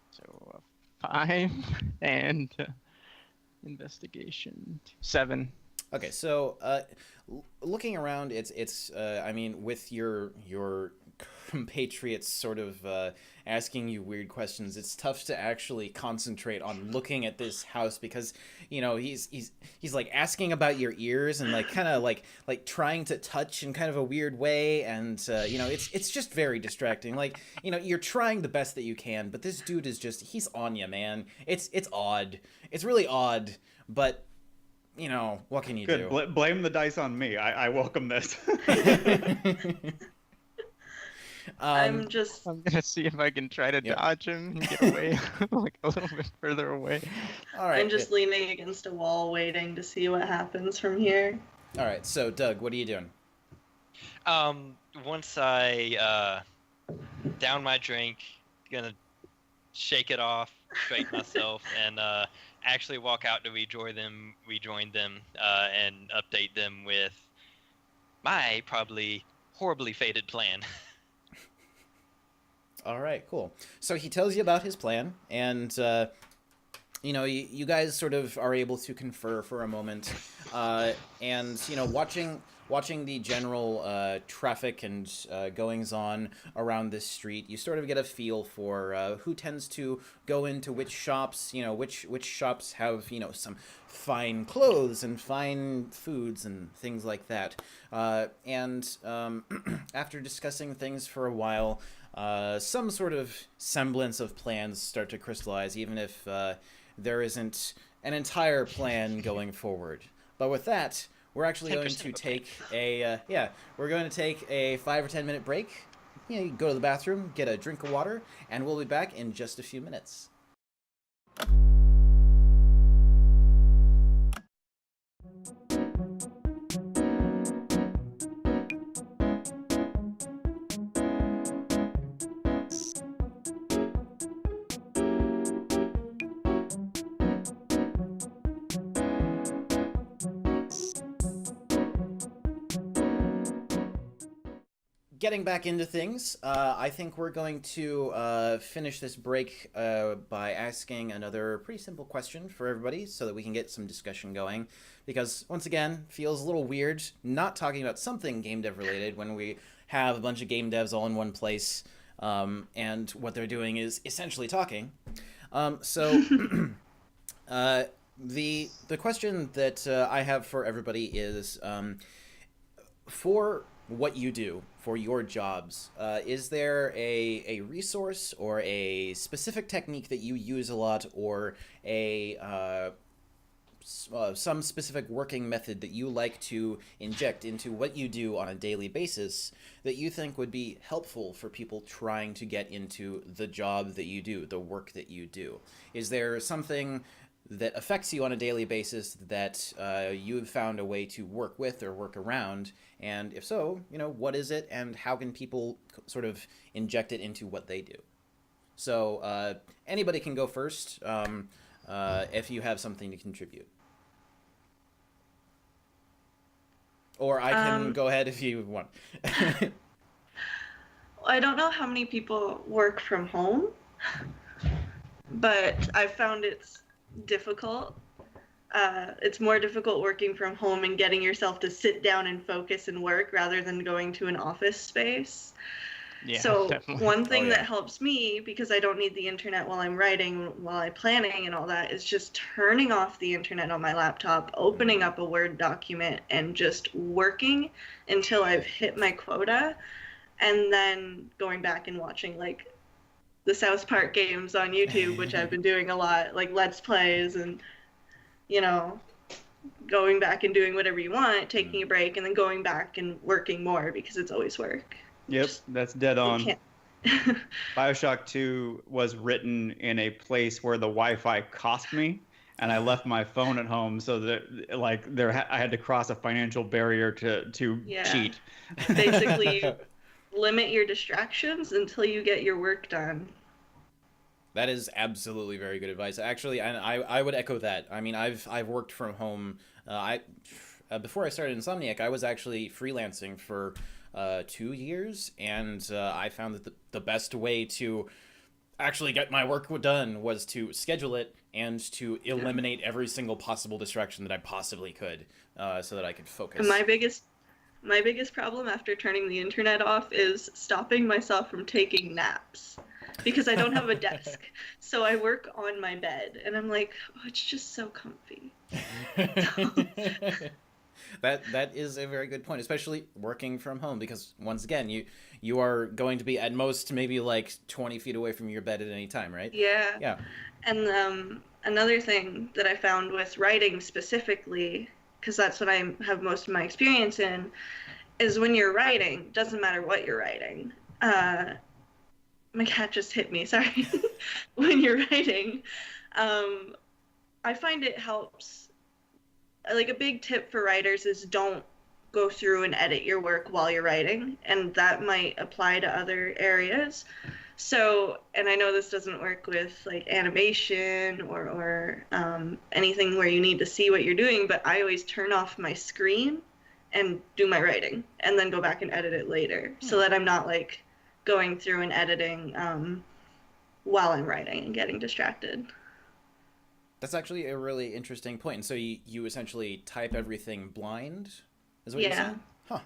So 5 and investigation 7. Okay, so looking around, it's I mean, with your compatriots sort of asking you weird questions, it's tough to actually concentrate on looking at this house because he's like asking about your ears and like kind of like trying to touch in kind of a weird way, and it's just very distracting. Like you're trying the best that you can, but this dude is just, he's on you, man. It's odd. It's really odd, but what can you do? Blame the dice on me. I welcome this. I'm gonna see if I can try to dodge him and get away, like a little bit further away. All right. I'm just leaning against a wall, waiting to see what happens from here. All right. So, Doug, what are you doing? Once I down my drink, gonna shake it off, straighten myself, and actually walk out to rejoin them, and update them with my probably horribly fated plan. All right, cool. So he tells you about his plan, and you guys sort of are able to confer for a moment, and watching the general traffic and goings on around this street, you sort of get a feel for who tends to go into which shops. Which shops have some fine clothes and fine foods and things like that. And after discussing things for a while, some sort of semblance of plans start to crystallize, even if there isn't an entire plan going forward. But with that, we're actually going to take we're going to take a 5 or 10 minute break. You go to the bathroom, get a drink of water, and we'll be back in just a few minutes. Getting back into things, I think we're going to finish this break by asking another pretty simple question for everybody so that we can get some discussion going. Because, once again, feels a little weird not talking about something game dev related when we have a bunch of game devs all in one place, and what they're doing is essentially talking. The question that I have for everybody is... for what you do, for your jobs, is there a resource or a specific technique that you use a lot, or some specific working method that you like to inject into what you do on a daily basis that you think would be helpful for people trying to get into the job that you do, the work that you do? Is there something that affects you on a daily basis that you have found a way to work with or work around? And if so, what is it, and how can people sort of inject it into what they do? So anybody can go first if you have something to contribute. Or I can go ahead if you want. I don't know how many people work from home, but I've found it's difficult. It's more difficult working from home and getting yourself to sit down and focus and work rather than going to an office space. Yeah, So definitely. one thing Oh, yeah. that helps me, because I don't need the internet while I'm writing, while I'm planning and all that, is just turning off the internet on my laptop, opening up a Word document, and just working until I've hit my quota, and then going back and watching like the South Park games on YouTube, which I've been doing a lot, like Let's Plays, and going back and doing whatever you want, taking a break, and then going back and working more because it's always work. Yep, that's dead You on. can't. BioShock 2 was written in a place where the Wi-Fi cost me, and I left my phone at home, so that I had to cross a financial barrier to Yeah. cheat. Basically, limit your distractions until you get your work done. That is absolutely very good advice. Actually, and I would echo that. I mean, I've worked from home. Before I started Insomniac, I was actually freelancing for 2 years, and I found that the best way to actually get my work done was to schedule it and to eliminate every single possible distraction that I possibly could, so that I could focus. And my biggest problem after turning the internet off is stopping myself from taking naps. Because I don't have a desk. So I work on my bed, and I'm like, oh, it's just so comfy. That is a very good point, especially working from home, because once again, you are going to be at most maybe like 20 feet away from your bed at any time, right? Yeah. Yeah. And another thing that I found with writing specifically, because that's what I have most of my experience in, is when you're writing, doesn't matter what you're writing. My cat just hit me, sorry. When you're writing, I find it helps. Like, a big tip for writers is don't go through and edit your work while you're writing, and that might apply to other areas. So, and I know this doesn't work with like animation or anything where you need to see what you're doing, but I always turn off my screen and do my writing, and then go back and edit it later, so that I'm not like going through and editing while I'm writing and getting distracted. That's actually a really interesting point. And so you essentially type everything blind, is what you're Yeah. saying? Huh.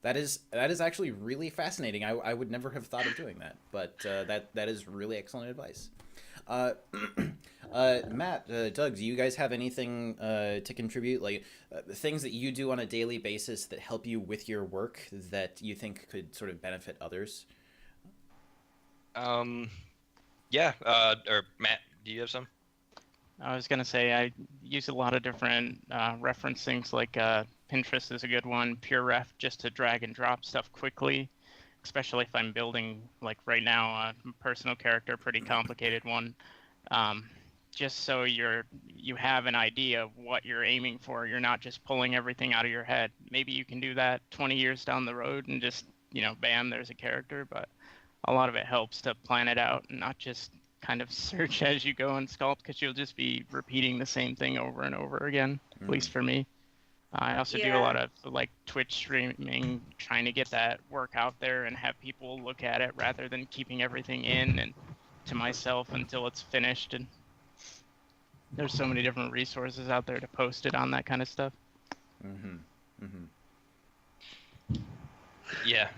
That is actually really fascinating. I would never have thought of doing that, but that is really excellent advice. Matt, Doug, do you guys have anything to contribute? Like things that you do on a daily basis that help you with your work that you think could sort of benefit others? Yeah. Or Matt, do you have some? I was gonna say I use a lot of different reference things, like Pinterest is a good one, PureRef, just to drag and drop stuff quickly, especially if I'm building, like right now, a personal character, pretty complicated one. Just so you have an idea of what you're aiming for. You're not just pulling everything out of your head. Maybe you can do that 20 years down the road and just, bam, there's a character, but a lot of it helps to plan it out and not just kind of search as you go and sculpt, because you'll just be repeating the same thing over and over again, at least for me. I also do a lot of like Twitch streaming, trying to get that work out there and have people look at it rather than keeping everything in and to myself until it's finished. And there's so many different resources out there to post it on, that kind of stuff. Yeah.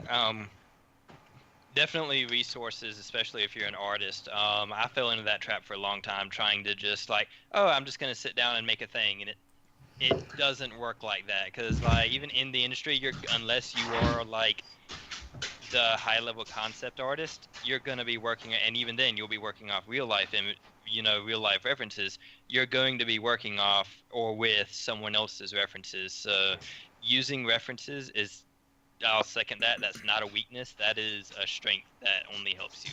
Definitely resources, especially if you're an artist. I fell into that trap for a long time, trying to just like, oh, I'm just going to sit down and make a thing. And it it doesn't work like that, because like even in the industry, unless you are like the high level concept artist, you're going to be working, and even then you'll be working off real life real life references. You're going to be working off or with someone else's references. So using references is, I'll second that. That's not a weakness. That is a strength that only helps you.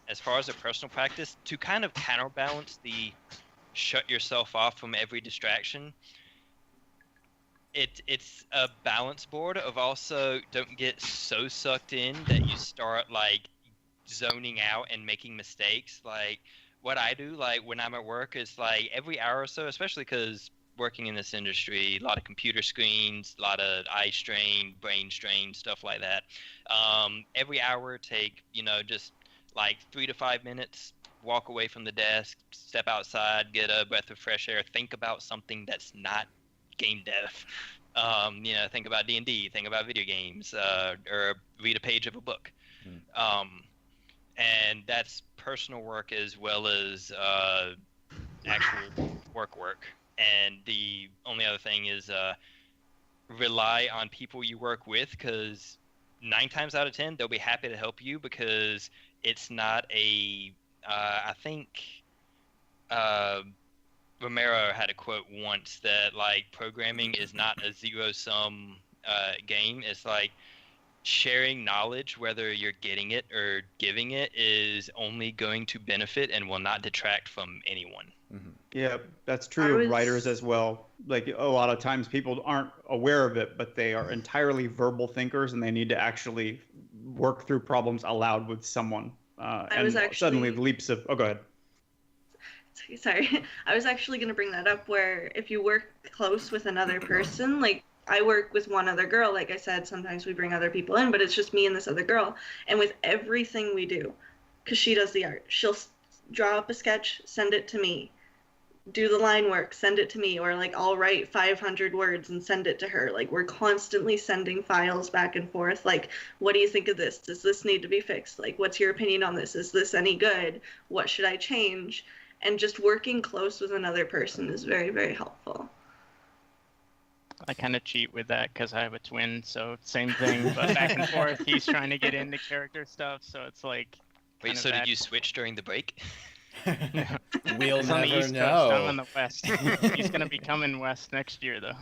As far as a personal practice, to kind of counterbalance the shut yourself off from every distraction, it's a balance board of also don't get so sucked in that you start like zoning out and making mistakes. Like what I do, like when I'm at work, is like every hour or so, especially because working in this industry, a lot of computer screens, a lot of eye strain, brain strain, stuff like that. Every hour, take just like 3 to 5 minutes, walk away from the desk, step outside, get a breath of fresh air, think about something that's not game dev. Think about D&D, think about video games, or read a page of a book. And that's personal work as well as actual work. And the only other thing is rely on people you work with, because 9 times out of 10 they'll be happy to help you, because it's not a I think Romero had a quote once that like programming is not a zero-sum game. It's like sharing knowledge, whether you're getting it or giving it, is only going to benefit and will not detract from anyone. Mm-hmm. Yeah, that's true of writers as well. Like a lot of times people aren't aware of it, but they are entirely verbal thinkers, and they need to actually work through problems aloud with someone. Suddenly the leaps of... Oh, go ahead. Sorry. I was actually going to bring that up, where if you work close with another person, like I work with one other girl, like I said, sometimes we bring other people in, but it's just me and this other girl. And with everything we do, because she does the art, she'll draw up a sketch, send it to me, do the line work, send it to me, or like I'll write 500 words and send it to her. Like we're constantly sending files back and forth. Like, what do you think of this? Does this need to be fixed? Like, what's your opinion on this? Is this any good? What should I change? And just working close with another person is very, very helpful. I kind of cheat with that because I have a twin, so same thing, but back and forth. He's trying to get into character stuff, so it's like... Wait, so did you switch during the break? We'll He's on the never East know. Coast, I'm on the West. He's going to be coming west next year, though.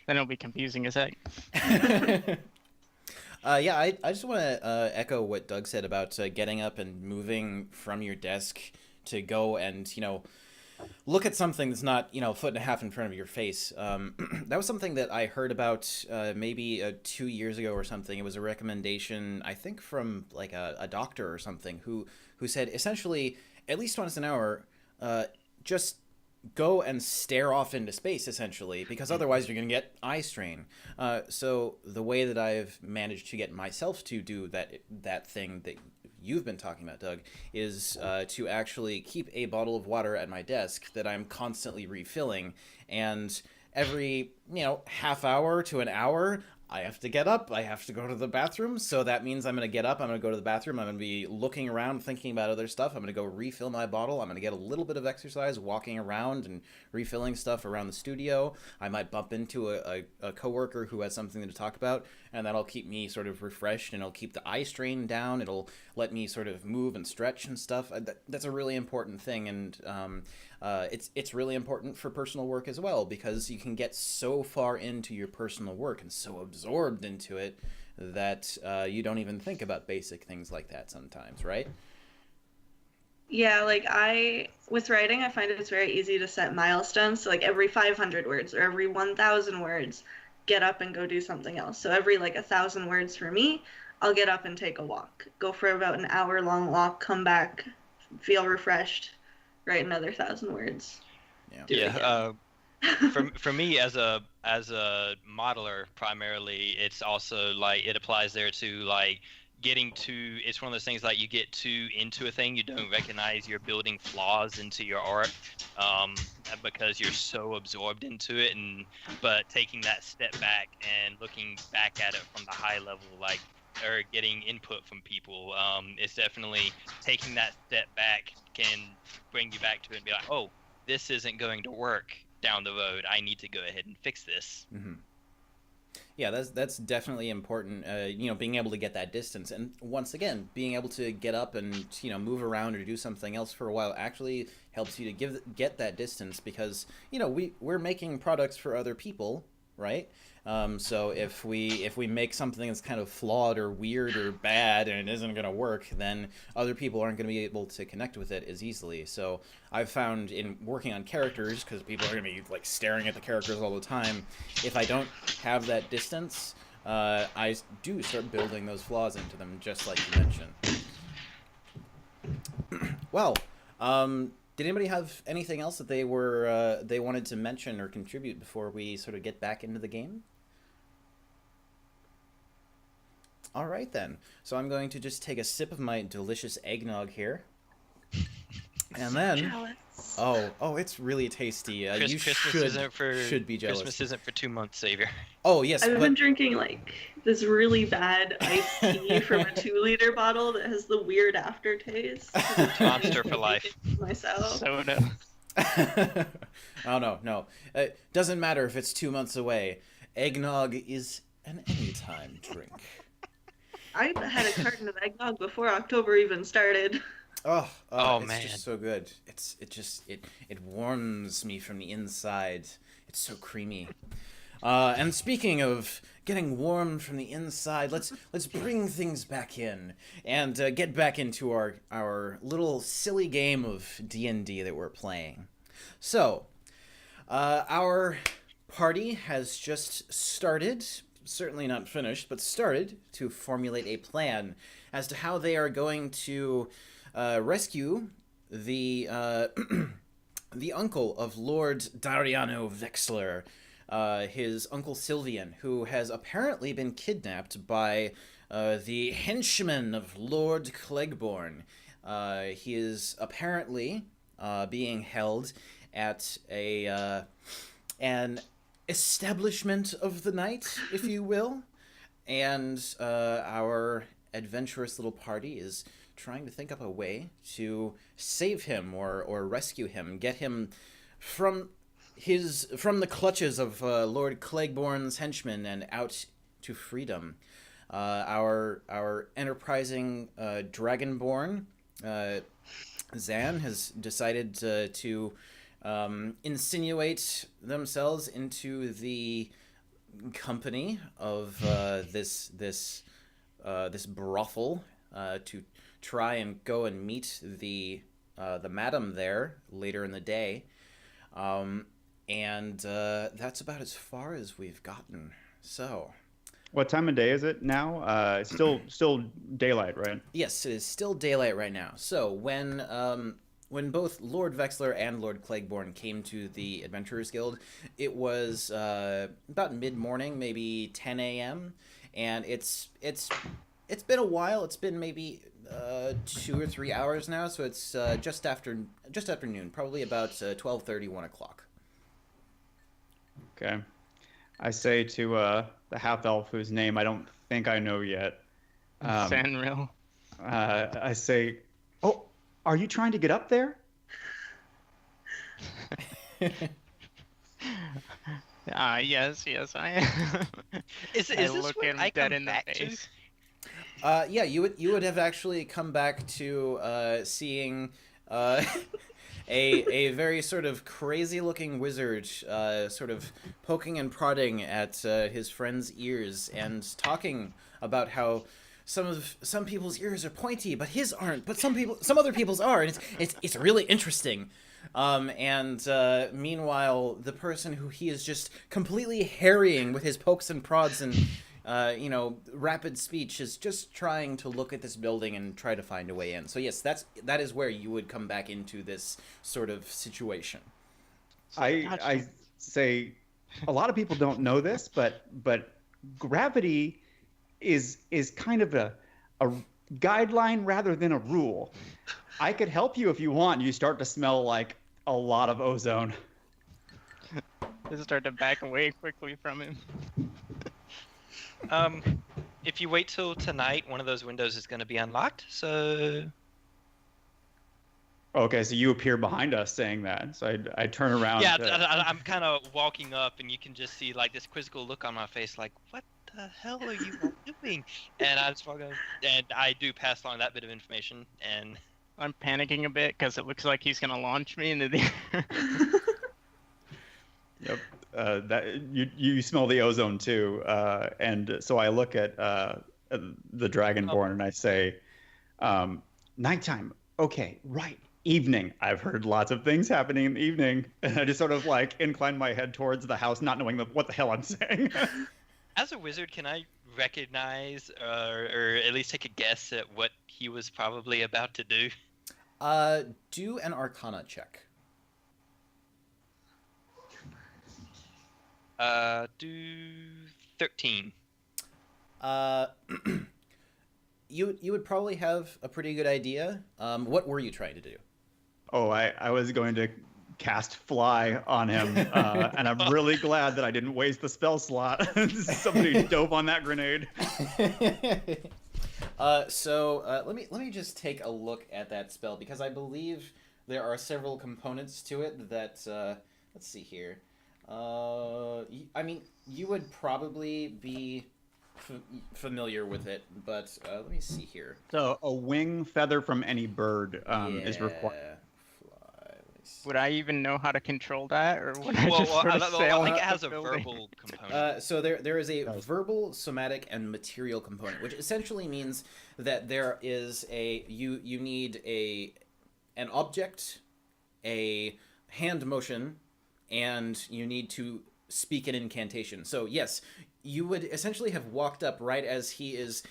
Then it'll be confusing as heck. Yeah, I just want to echo what Doug said about getting up and moving from your desk to go and, look at something that's not, a foot and a half in front of your face. That was something that I heard about maybe 2 years ago or something. It was a recommendation, I think, from like a doctor or something who said essentially at least once an hour, just go and stare off into space, essentially, because otherwise you're going to get eye strain. So the way that I've managed to get myself to do that thing that you've been talking about, Doug, is to actually keep a bottle of water at my desk that I'm constantly refilling, and every half hour to an hour I have to get up, I have to go to the bathroom, so that means I'm going to get up, I'm going to go to the bathroom, I'm going to be looking around, thinking about other stuff, I'm going to go refill my bottle, I'm going to get a little bit of exercise walking around and refilling stuff around the studio. I might bump into a coworker who has something to talk about, and that'll keep me sort of refreshed, and it'll keep the eye strain down, it'll let me sort of move and stretch and stuff. That's a really important thing, and it's really important for personal work as well, because you can get so far into your personal work and so absorbed into it that you don't even think about basic things like that sometimes, right? Yeah, like with writing, I find it's very easy to set milestones. So like every 500 words or every 1,000 words, get up and go do something else. So every 1,000 words for me, I'll get up and take a walk, go for about an hour-long walk, come back, feel refreshed, write another 1,000 words. Yeah. For me as a modeler primarily, it's also it applies there to it's one of those things you get too into a thing, you don't recognize you're building flaws into your art because you're so absorbed into it, but taking that step back and looking back at it from the high level, or getting input from people, it's definitely taking that step back can bring you back to it and be like, oh, this isn't going to work down the road, I need to go ahead and fix this. Mm-hmm. Yeah, that's definitely important. Being able to get that distance, and once again, being able to get up and move around or do something else for a while actually helps you to get that distance, because we're making products for other people, right? So if we make something that's kind of flawed or weird or bad and it isn't going to work, then other people aren't going to be able to connect with it as easily. So I've found in working on characters, because people are going to be like staring at the characters all the time, if I don't have that distance, I do start building those flaws into them, just like you mentioned. Well, did anybody have anything else that they wanted to mention or contribute before we sort of get back into the game? All right, then. So I'm going to just take a sip of my delicious eggnog here. And then... Jealous. Oh, it's really tasty. You Christmas should be jealous. Christmas isn't for 2 months, Savior. Oh, yes. I've been drinking this really bad iced tea from a 2-liter bottle that has the weird aftertaste. Monster for life. Myself. Soda. Oh, no. It doesn't matter if it's 2 months away. Eggnog is an anytime drink. I had a carton of eggnog before October even started. Oh it's man, just so good. It warms me from the inside. It's so creamy. And speaking of getting warm from the inside, let's bring things back in and get back into our little silly game of D&D that we're playing. So, our party has just started. Certainly not finished, but started to formulate a plan as to how they are going to rescue the the uncle of Lord Vexler, his uncle Sylvian, who has apparently been kidnapped by the henchman of Lord Clegborn. He is apparently being held at an establishment of the night, if you will, and our adventurous little party is trying to think up a way to save him or rescue him, get him from the clutches of Lord Clegborn's henchmen and out to freedom. Our enterprising dragonborn Zan has decided to insinuate themselves into the company of this brothel to try and go and meet the madam there later in the day, and that's about as far as we've gotten. So, what time of day is it now? It's still daylight, right? Yes, it is still daylight right now. So when both Lord Vexler and Lord Clegborn came to the Adventurers Guild, it was about mid-morning, maybe 10 a.m., and it's been a while. It's been maybe 2 or 3 hours now, so it's just after noon, probably about 12:30, 1 o'clock. Okay. I say to the half-elf whose name I don't think I know yet. Sanril. I say, "Oh, are you trying to get up there?" Yes, I am. Is I this look what him I dead come in the back to? face. Yeah, you would have actually come back to seeing a very sort of crazy looking wizard sort of poking and prodding at his friend's ears and talking about how some people's ears are pointy, but his aren't. But some other people's are, and it's really interesting. And meanwhile, the person who he is just completely harrying with his pokes and prods and rapid speech is just trying to look at this building and try to find a way in. So yes, that is where you would come back into this sort of situation. I say, a lot of people don't know this, but gravity is kind of a guideline rather than a rule. I could help you if you want. You start to smell like a lot of ozone. Just start to back away quickly from him. If you wait till tonight, one of those windows is going to be unlocked. So, Okay, so you appear behind us saying that. So I turn around. Yeah, I'm kind of walking up, and you can just see like this quizzical look on my face, like, what the hell are you all doing? And I just walk up, and I do pass along that bit of information, and I'm panicking a bit because it looks like he's gonna launch me into the air. Yep. That you smell the ozone too, and so I look at the Dragonborn and I say, "Nighttime. Okay, right. Evening. I've heard lots of things happening in the evening," and I just sort of like incline my head towards the house, not knowing what the hell I'm saying. as a wizard, can I recognize or at least take a guess at what he was probably about to do? Do an Arcana check. Do 13. You would probably have a pretty good idea. What were you trying to do? Oh, I was going to cast Fly on him, and I'm really glad that I didn't waste the spell slot. Somebody dove on that grenade. Let me just take a look at that spell, because I believe there are several components to it that let's see here. I mean, you would probably be familiar with it, but let me see here. So a wing feather from any bird is required. Would I even know how to control that, or would I Well, just sort of sail I think out it has the a building? verbal component. So there is a verbal, somatic, and material component, which essentially means that there is you need an object, a hand motion, and you need to speak an incantation. So yes, you would essentially have walked up right as he is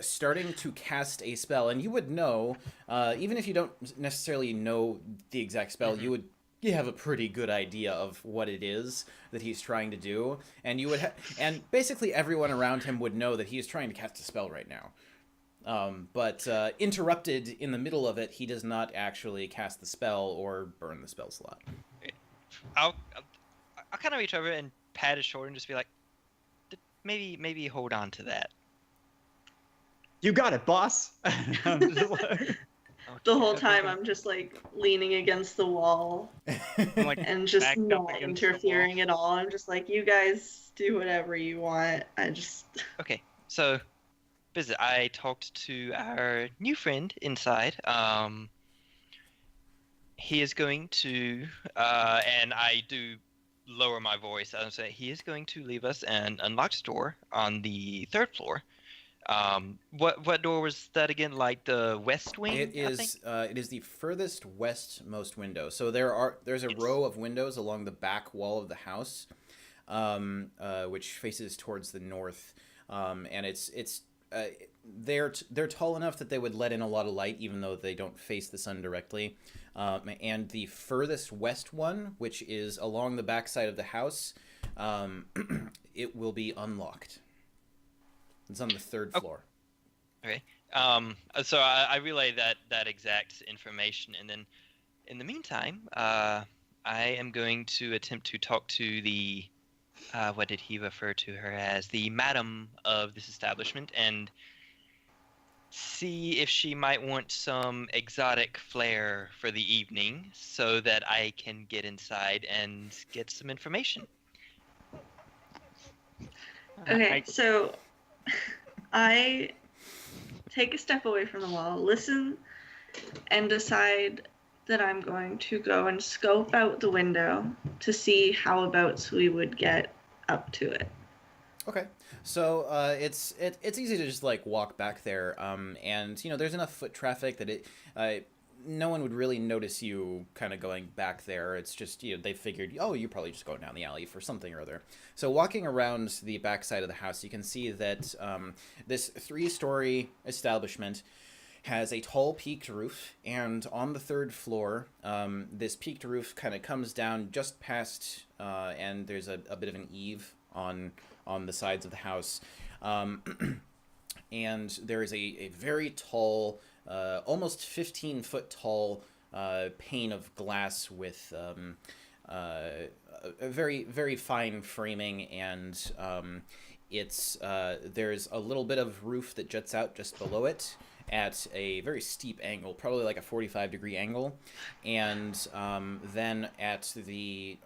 starting to cast a spell, and you would know, even if you don't necessarily know the exact spell, you have a pretty good idea of what it is that he's trying to do, and you would and basically everyone around him would know that he is trying to cast a spell right now. But interrupted in the middle of it, he does not actually cast the spell or burn the spell slot. I'll kind of reach over and pat his shoulder and just be like, maybe hold on to that. You got it, boss. I'm just like, The whole time I'm just like leaning against the wall I'm, like, and just backed up not against the wall. interfering at all. I'm just like, you guys do whatever you want. Okay, so visit. I talked to our new friend inside. He is going to, and I do lower my voice. I say he is going to leave us an unlocked door on the 3rd floor. What door was that again? Like the west wing? It is the furthest westmost window. So there's a row of windows along the back wall of the house, which faces towards the north, and they're tall enough that they would let in a lot of light, even though they don't face the sun directly. And the furthest west one, which is along the back side of the house, it will be unlocked. It's on the 3rd floor. Okay. So I relay that exact information, and then in the meantime, I am going to attempt to talk to the what did he refer to her as? The madam of this establishment, and see if she might want some exotic flair for the evening so that I can get inside and get some information. Okay, so I take a step away from the wall, listen, and decide that I'm going to go and scope out the window to see how abouts we would get up to it. Okay, so it's easy to just like walk back there, and there's enough foot traffic that no one would really notice you kind of going back there. It's just they figured, oh, you're probably just going down the alley for something or other. So walking around the back side of the house, you can see that this 3-story establishment has a tall peaked roof, and on the 3rd floor, this peaked roof kind of comes down just past, and there's a bit of an eave on the sides of the house, and there is a very tall, almost 15-foot tall pane of glass with a very, very fine framing, and there's a little bit of roof that juts out just below it, at a very steep angle, probably like a 45-degree angle, and then at the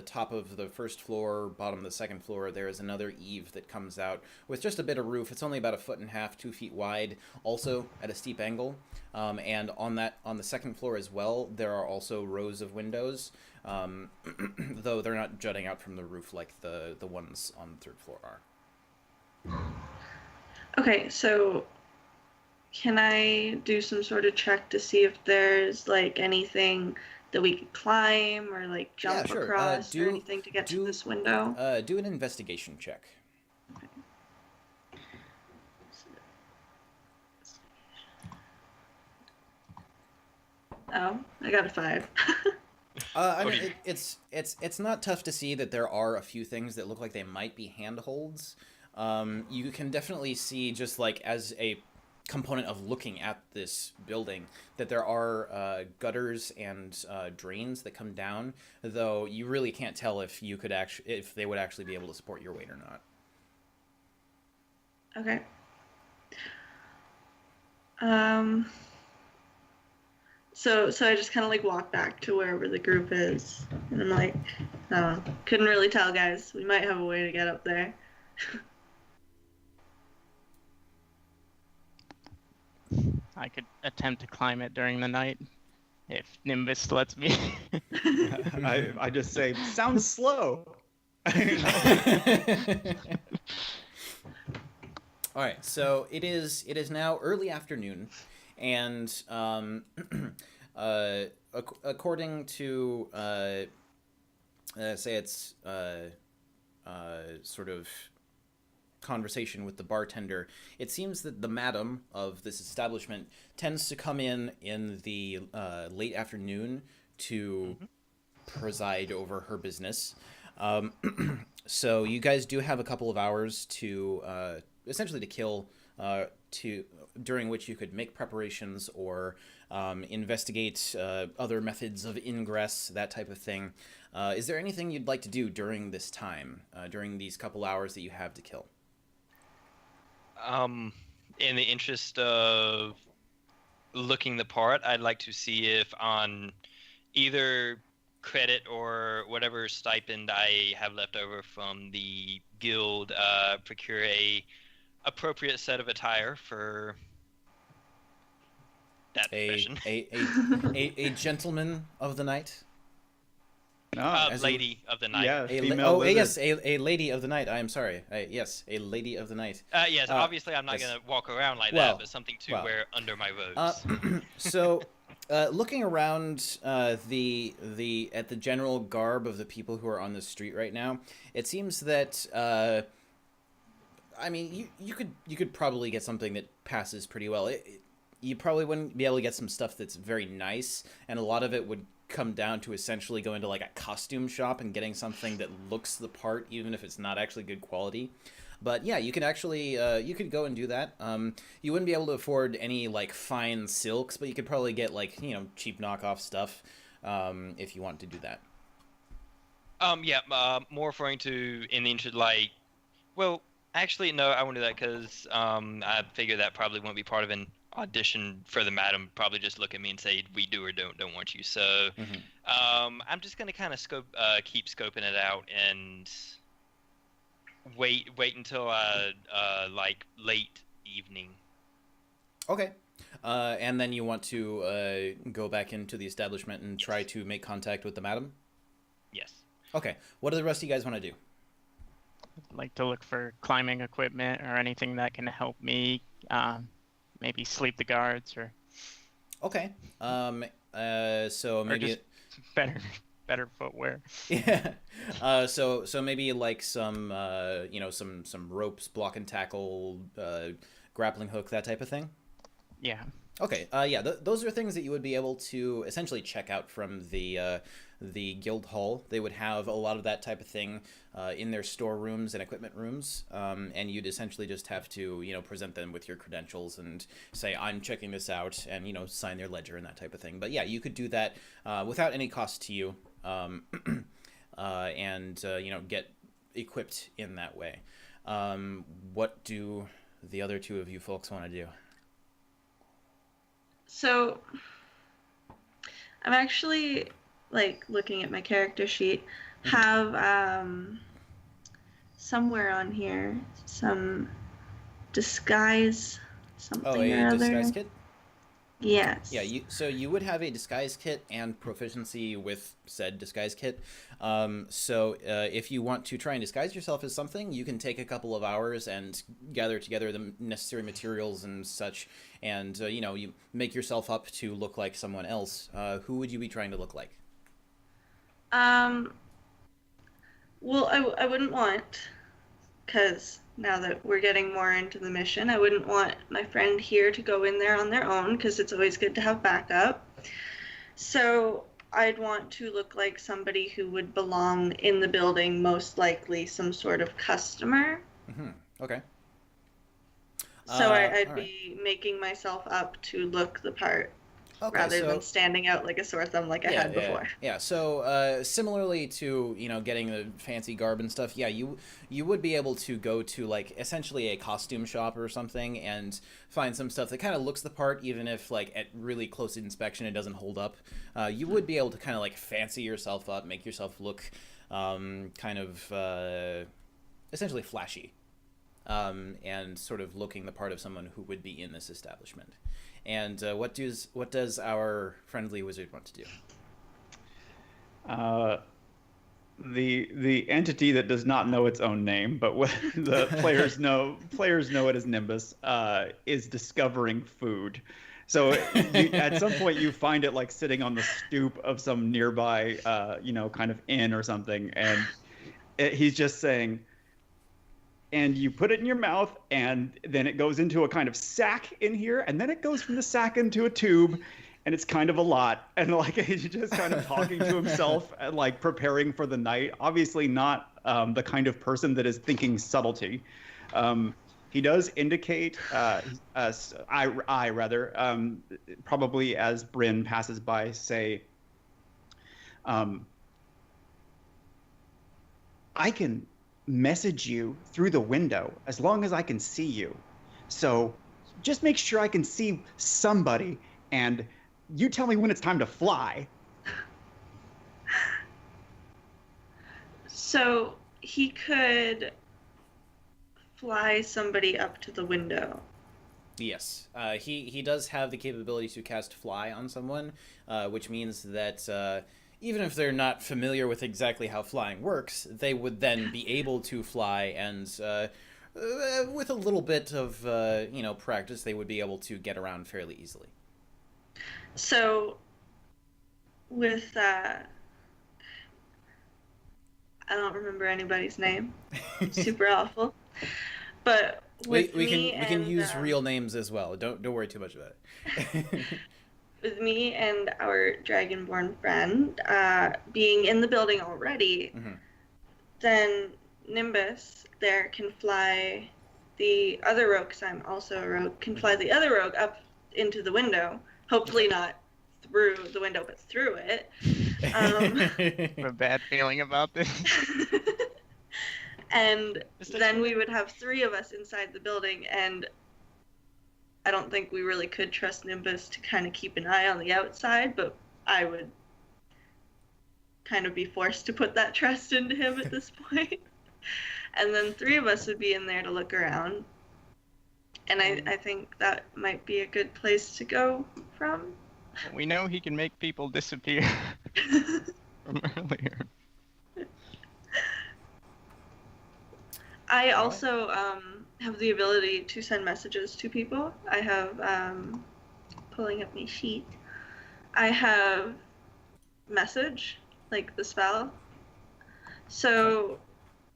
top of the first floor, bottom of the second floor, there is another eave that comes out with just a bit of roof. It's only about 1.5 feet, 2 feet wide, also at a steep angle. And on the second floor as well, there are also rows of windows, though they're not jutting out from the roof like the ones on the third floor are. Okay, so can I do some sort of check to see if there's like anything that we could climb or like jump sure. across or anything to get to this window? Do an investigation check. Okay. Oh, I got a 5. I mean, it's not tough to see that there are a few things that look like they might be handholds. You can definitely see, just like as a component of looking at this building, that there are gutters and drains that come down, though you really can't tell if they would actually be able to support your weight or not. Okay. So I just kind of like walk back to wherever the group is, and I'm like, couldn't really tell, guys. We might have a way to get up there. I could attempt to climb it during the night if Nimbus lets me. I just say, sounds slow. All right, so it is now early afternoon, and according to say it's sort of conversation with the bartender, it seems that the madam of this establishment tends to come in the late afternoon to preside over her business. So you guys do have a couple of hours to essentially to kill, during which you could make preparations or investigate other methods of ingress, that type of thing. Is there anything you'd like to do during this time, during these couple hours that you have to kill? In the interest of looking the part, I'd like to see if on either credit or whatever stipend I have left over from the guild, procure a appropriate set of attire for that profession. A gentleman of the night. Lady of the night. Yeah, yes, a lady of the night. I am sorry. Yes, a lady of the night. Yes, obviously I'm not yes. going to walk around like that, but something to wear under my robes. So, looking around at the general garb of the people who are on the street right now, it seems that I mean, you could probably get something that passes pretty well. You probably wouldn't be able to get some stuff that's very nice, and a lot of it would come down to essentially going to like a costume shop and getting something that looks the part, even if it's not actually good quality. But yeah, you could actually you could go and do that. You wouldn't be able to afford any like fine silks, but you could probably get like, you know, cheap knockoff stuff if you want to do that. More referring to in the interest, like, well, actually no, I won't do that because I figure that probably won't be part of an audition for the madam. Probably just look at me and say we do or don't want you. So I'm just gonna kind of keep scoping it out and wait until like late evening. Okay. And then you want to go back into the establishment and try to make contact with the madam? Yes. Okay. What do the rest of you guys want to do? I'd like to look for climbing equipment or anything that can help me maybe sleep the guards or... Okay. So maybe... Or just better footwear. Yeah. So maybe like some some ropes, block and tackle, grappling hook, that type of thing. Yeah. Okay. Those are things that you would be able to essentially check out from the guild hall. They would have a lot of that type of thing in their storerooms and equipment rooms, and you'd essentially just have to, present them with your credentials and say, I'm checking this out, and, sign their ledger and that type of thing. But yeah, you could do that without any cost to you, and get equipped in that way. What do the other two of you folks want to do? So I'm actually like looking at my character sheet. Have somewhere on here some disguise something Oh, or a other. disguise kit? Yes. Yeah, so you would have a disguise kit and proficiency with said disguise kit. If you want to try and disguise yourself as something, you can take a couple of hours and gather together the necessary materials and such, and you make yourself up to look like someone else. Who would you be trying to look like? Well, I wouldn't want, because now that we're getting more into the mission, I wouldn't want my friend here to go in there on their own, because it's always good to have backup. So I'd want to look like somebody who would belong in the building, most likely some sort of customer. Mm-hmm. Okay. So I'd all right. be making myself up to look the part. Okay, rather so than standing out like a sore thumb like I had before. Yeah. So similarly to getting the fancy garb and stuff, yeah, you would be able to go to like essentially a costume shop or something and find some stuff that kind of looks the part, even if like at really close inspection it doesn't hold up. You would be able to kind of like fancy yourself up, make yourself look kind of essentially flashy, and sort of looking the part of someone who would be in this establishment. And what does our friendly wizard want to do? The entity that does not know its own name, but what the players know it as Nimbus, is discovering food. So at some point you find it like sitting on the stoop of some nearby, kind of inn or something, and he's just saying. And you put it in your mouth, and then it goes into a kind of sack in here, and then it goes from the sack into a tube, and it's kind of a lot. And like he's just kind of talking to himself and like preparing for the night. Obviously not the kind of person that is thinking subtlety. He does indicate, probably as Bryn passes by, say, I can message you through the window as long as I can see you. So just make sure I can see somebody, and you tell me when it's time to fly. So he could fly somebody up to the window. Yes, he does have the capability to cast fly on someone, which means that even if they're not familiar with exactly how flying works, they would then be able to fly, and with a little bit of practice, they would be able to get around fairly easily. So with I don't remember anybody's name. Super awful. But with we can use real names as well. Don't worry too much about it. With me and our dragonborn friend being in the building already, then Nimbus there can fly the other rogue, because I'm also a rogue, can fly the other rogue up into the window. Hopefully not through the window, but through it. I have a bad feeling about this. And then we would have three of us inside the building, and I don't think we really could trust Nimbus to kind of keep an eye on the outside, but I would kind of be forced to put that trust into him at this point. And then three of us would be in there to look around. And I think that might be a good place to go from. We know he can make people disappear from earlier. I also have the ability to send messages to people. I have, pulling up my sheet, I have message, like the spell. So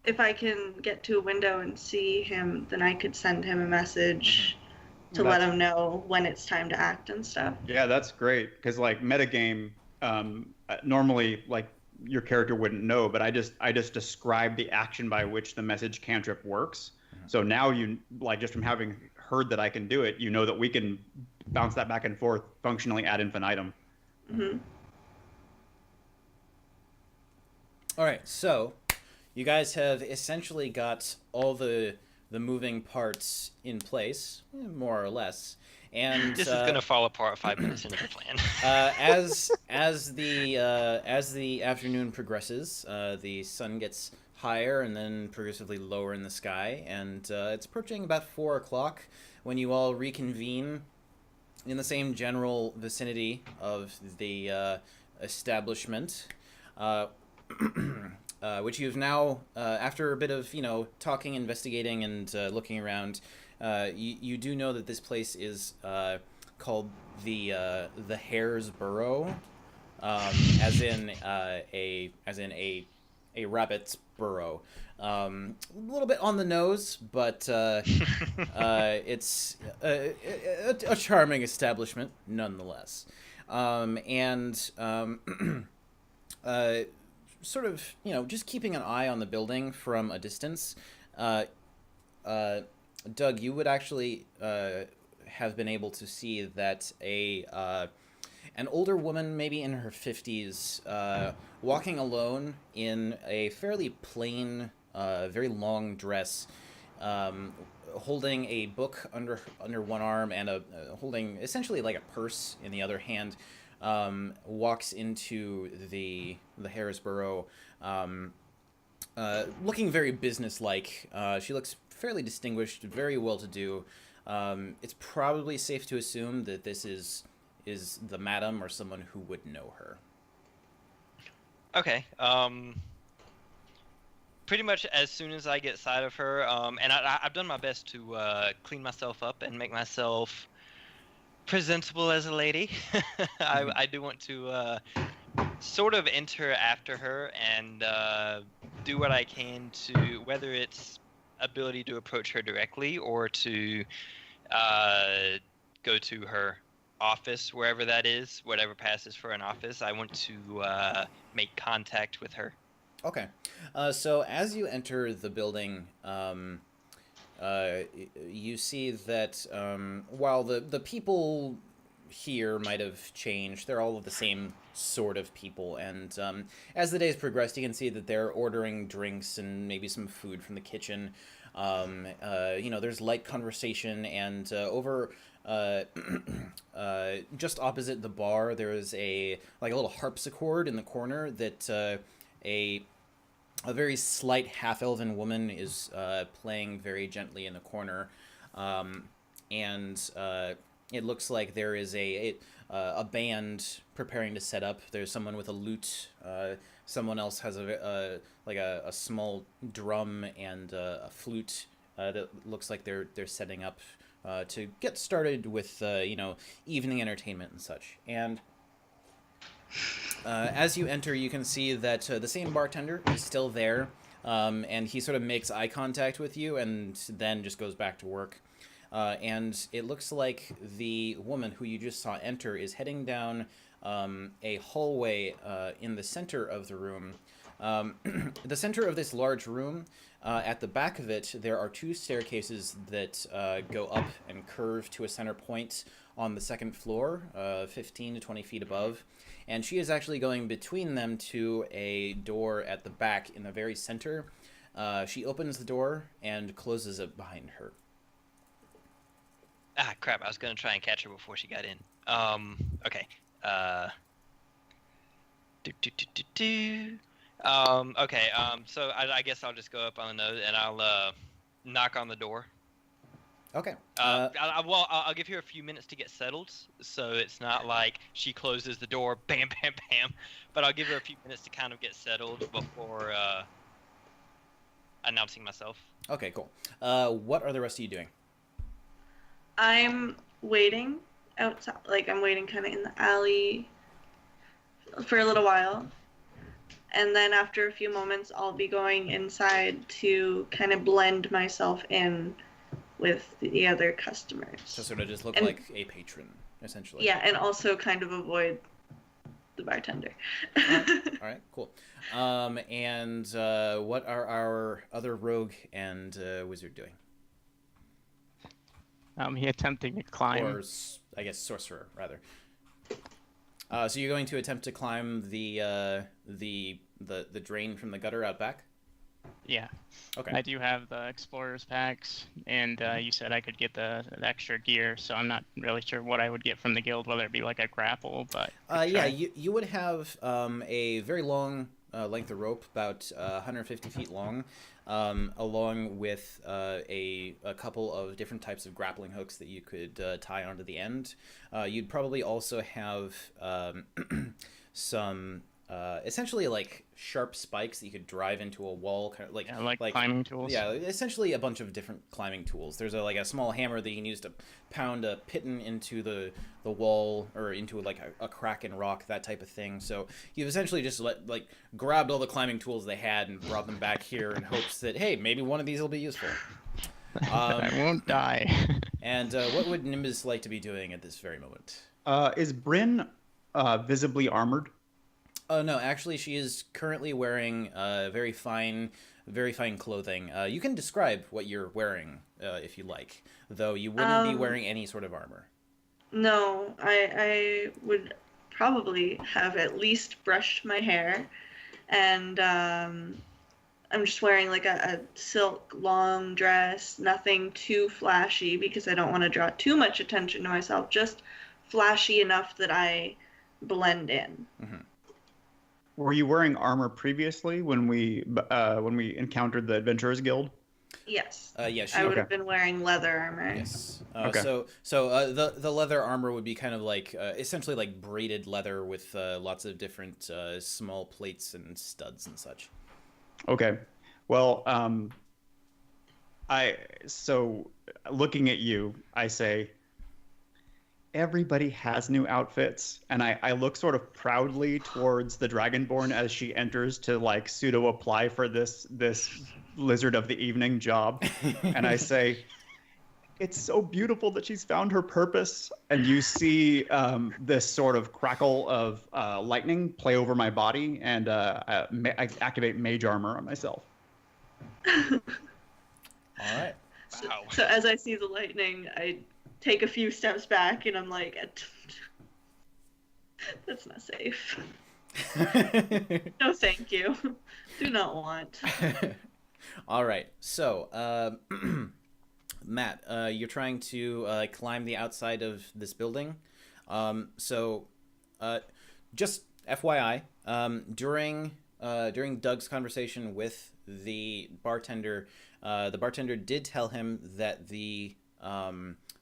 if I can get to a window and see him, then I could send him a message to let him know when it's time to act and stuff. Yeah, that's great, because like metagame, normally like your character wouldn't know, but I just describe the action by which the message cantrip works. So now you, like, just from having heard that I can do it, you know that we can bounce that back and forth functionally ad infinitum. All right, so you guys have essentially got all the moving parts in place, more or less, And This is gonna fall apart 5 minutes into the plan. as the afternoon progresses, the sun gets higher and then progressively lower in the sky, and it's approaching about 4 o'clock when you all reconvene in the same general vicinity of the establishment, which you've now, after a bit of talking, investigating, and looking around, you do know that this place is called the Hare's Burrow, as in a rabbit's burrow. A little bit on the nose, but it's a charming establishment nonetheless. Sort of, just keeping an eye on the building from a distance, Doug, you would actually have been able to see that an older woman, maybe in her 50s, walking alone in a fairly plain, very long dress, holding a book under one arm and holding essentially like a purse in the other hand, walks into the Hare's Burrow, looking very businesslike. She looks fairly distinguished, very well-to-do. It's probably safe to assume that this is the madam or someone who would know her. Okay. Pretty much as soon as I get sight of her, and I've done my best to clean myself up and make myself presentable as a lady. I do want to sort of enter after her and do what I can to, whether it's ability to approach her directly or to go to her office, wherever that is, whatever passes for an office. I want to make contact with her. Okay. So as you enter the building, you see that while the people here might have changed, they're all the same sort of people. And as the days progress, you can see that they're ordering drinks and maybe some food from the kitchen. There's light conversation, and over just opposite the bar, there is a little harpsichord in the corner that a very slight half-elven woman is playing very gently in the corner, and it looks like there is a band preparing to set up. There's someone with a lute. Someone else has a small drum and a flute that looks like they're setting up to get started with evening entertainment and such. And as you enter, you can see that the same bartender is still there, and he sort of makes eye contact with you and then just goes back to work. And it looks like the woman who you just saw enter is heading down a hallway in the center of the room. The center of this large room, at the back of it, there are two staircases that go up and curve to a center point on the second floor, 15 to 20 feet above. And she is actually going between them to a door at the back in the very center. She opens the door and closes it behind her. Ah, crap. I was going to try and catch her before she got in. Okay. So I guess I'll just go up on the nose and I'll knock on the door. Okay. I'll give her a few minutes to get settled, so it's not like she closes the door, bam, bam, bam. But I'll give her a few minutes to kind of get settled before announcing myself. Okay, cool. What are the rest of you doing? I'm waiting outside, I'm waiting kind of in the alley for a little while. And then after a few moments, I'll be going inside to kind of blend myself in with the other customers. So sort of just look like a patron, essentially. Yeah, and also kind of avoid the bartender. All right, cool. And what are our other rogue and wizard doing? He attempting to climb. Or, I guess, sorcerer, rather. So you're going to attempt to climb the drain from the gutter out back? Yeah. Okay. I do have the explorer's packs, and you said I could get the extra gear, so I'm not really sure what I would get from the guild, whether it be like a grapple, but Yeah, you would have a very long length of rope, about 150 feet long, along with a couple of different types of grappling hooks that you could tie onto the end. You'd probably also have some essentially like sharp spikes that you could drive into a wall, kind of like climbing tools. Yeah, essentially a bunch of different climbing tools. There's a small hammer that you can use to pound a piton into the wall or into like a crack in rock, that type of thing. So you've essentially just grabbed all the climbing tools they had and brought them back here in hopes that, hey, maybe one of these will be useful. I won't die. And what would Nimbus like to be doing at this very moment? Is Bryn visibly armored? Oh no, actually, she is currently wearing very fine clothing. You can describe what you're wearing if you like, though you wouldn't be wearing any sort of armor. No, I would probably have at least brushed my hair, and I'm just wearing like a silk long dress, nothing too flashy because I don't want to draw too much attention to myself, just flashy enough that I blend in. Mm-hmm. Were you wearing armor previously when we encountered the Adventurers Guild? Yes. Yes. I would have been wearing leather armor. Yes. Okay. So the leather armor would be kind of like essentially like braided leather with lots of different small plates and studs and such. Okay. Well, looking at you, I say, everybody has new outfits, and I look sort of proudly towards the Dragonborn as she enters to like pseudo apply for this Lizard of the Evening job, and I say, it's so beautiful that she's found her purpose. And you see this sort of crackle of lightning play over my body, and I activate mage armor on myself. All right. Wow. So as I see the lightning, I take a few steps back, and I'm like, that's not safe. No, thank you. Do not want. All right. So, Matt, you're trying to climb the outside of this building. Just FYI, during Doug's conversation with the bartender did tell him that the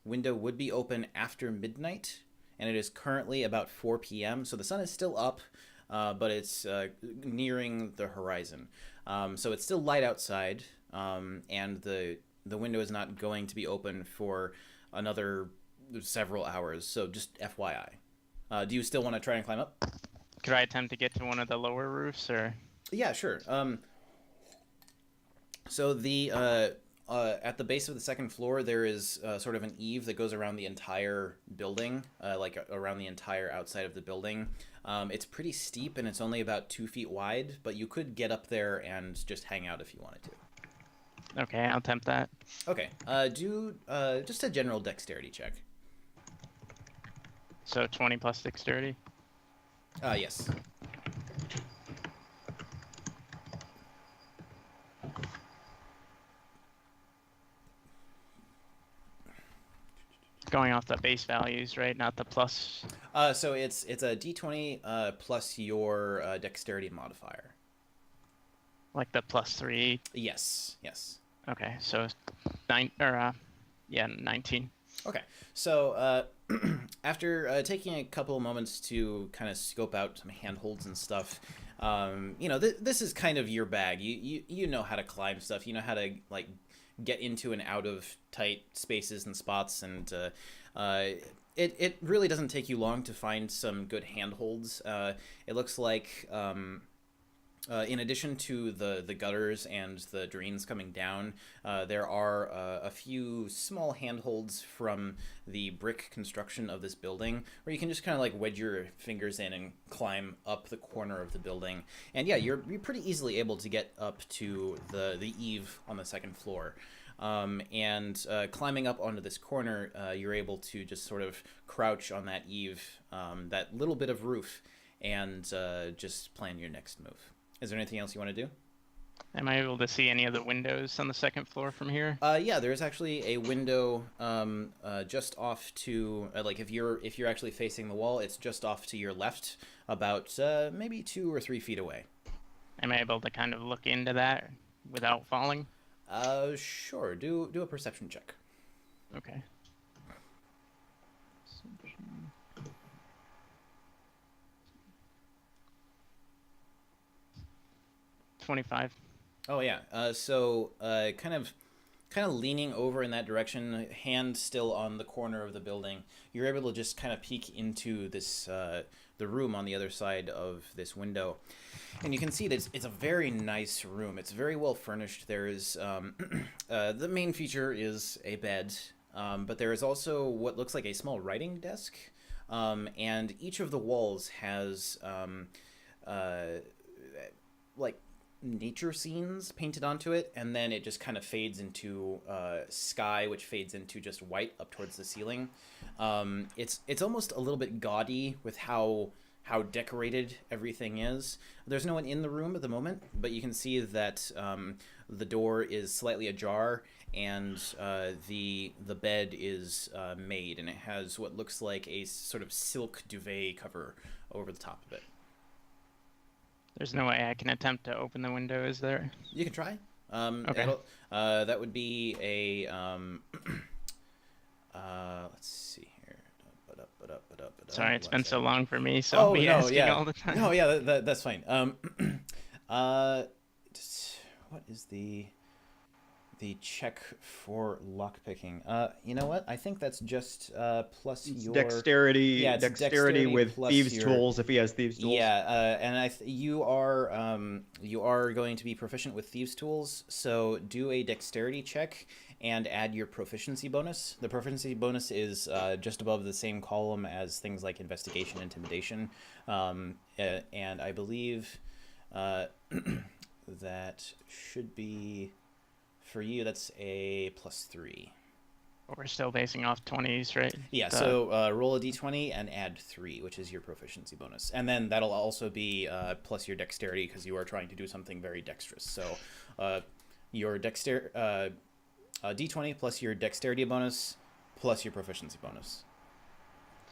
window would be open after midnight, and it is currently about 4 p.m. So the sun is still up, but it's nearing the horizon. So it's still light outside, and the window is not going to be open for another several hours. So just FYI. Do you still want to try and climb up? Could I attempt to get to one of the lower roofs, or? Yeah, sure. So the at the base of the second floor, there is sort of an eave that goes around the entire building, like around the entire outside of the building. It's pretty steep, and it's only about 2 feet wide, but you could get up there and just hang out if you wanted to. Okay, I'll attempt that. Okay. Do just a general dexterity check. So 20 plus dexterity? Yes. Going off the base values, right? Not the plus. So it's a d20 plus your dexterity modifier. Like the +3. Yes. Okay, so 19. Okay, so after taking a couple of moments to kind of scope out some handholds and stuff, this is kind of your bag. You know how to climb stuff. You know how to like get into and out of tight spaces and spots, and it really doesn't take you long to find some good handholds. It looks like in addition to the gutters and the drains coming down, there are a few small handholds from the brick construction of this building where you can just kind of like wedge your fingers in and climb up the corner of the building. And yeah, you're pretty easily able to get up to the eave on the second floor. And climbing up onto this corner, you're able to just sort of crouch on that eave, that little bit of roof, and just plan your next move. Is there anything else you want to do? Am I able to see any of the windows on the second floor from here? Yeah, there's actually a window just off to like if you're actually facing the wall, it's just off to your left, about maybe 2 or 3 feet away. Am I able to kind of look into that without falling? Sure. Do a perception check. Okay. 25. Oh yeah. So kind of leaning over in that direction, hand still on the corner of the building, you're able to just kind of peek into this the room on the other side of this window, and you can see that it's a very nice room. It's very well furnished. There is the main feature is a bed, but there is also what looks like a small writing desk, and each of the walls has like nature scenes painted onto it, and then it just kind of fades into sky, which fades into just white up towards the ceiling. It's almost a little bit gaudy with how decorated everything is. There's no one in the room at the moment, but you can see that the door is slightly ajar, and the bed is made, and it has what looks like a sort of silk duvet cover over the top of it. There's no way I can attempt to open the window, is there? You can try. Okay. That would be a let's see here. Sorry, it's been so long for me, so I'll be asking all the time. No, yeah, that's fine. What is the check for lockpicking? You know what? I think that's just plus your dexterity. Yeah, it's dexterity with plus thieves' your tools if he has thieves' tools. Yeah, and you are going to be proficient with thieves' tools. So do a dexterity check and add your proficiency bonus. The proficiency bonus is just above the same column as things like investigation, intimidation, and I believe that should be. For you, that's a +3. We're still basing off 20s, right? Yeah, so roll a d20 and add 3, which is your proficiency bonus. And then that'll also be plus your dexterity, because you are trying to do something very dexterous. So your d20 plus your dexterity bonus plus your proficiency bonus.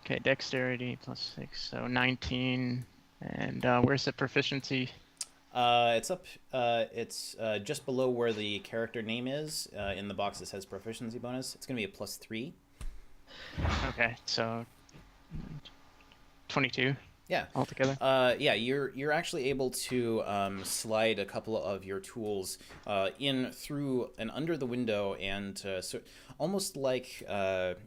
Okay, dexterity +6, so 19. And where's the proficiency? It's up. It's just below where the character name is. In the box that says proficiency bonus. It's gonna be a +3. Okay, so 22. Yeah. Altogether. Yeah, you're actually able to slide a couple of your tools in through and under the window, and so almost like the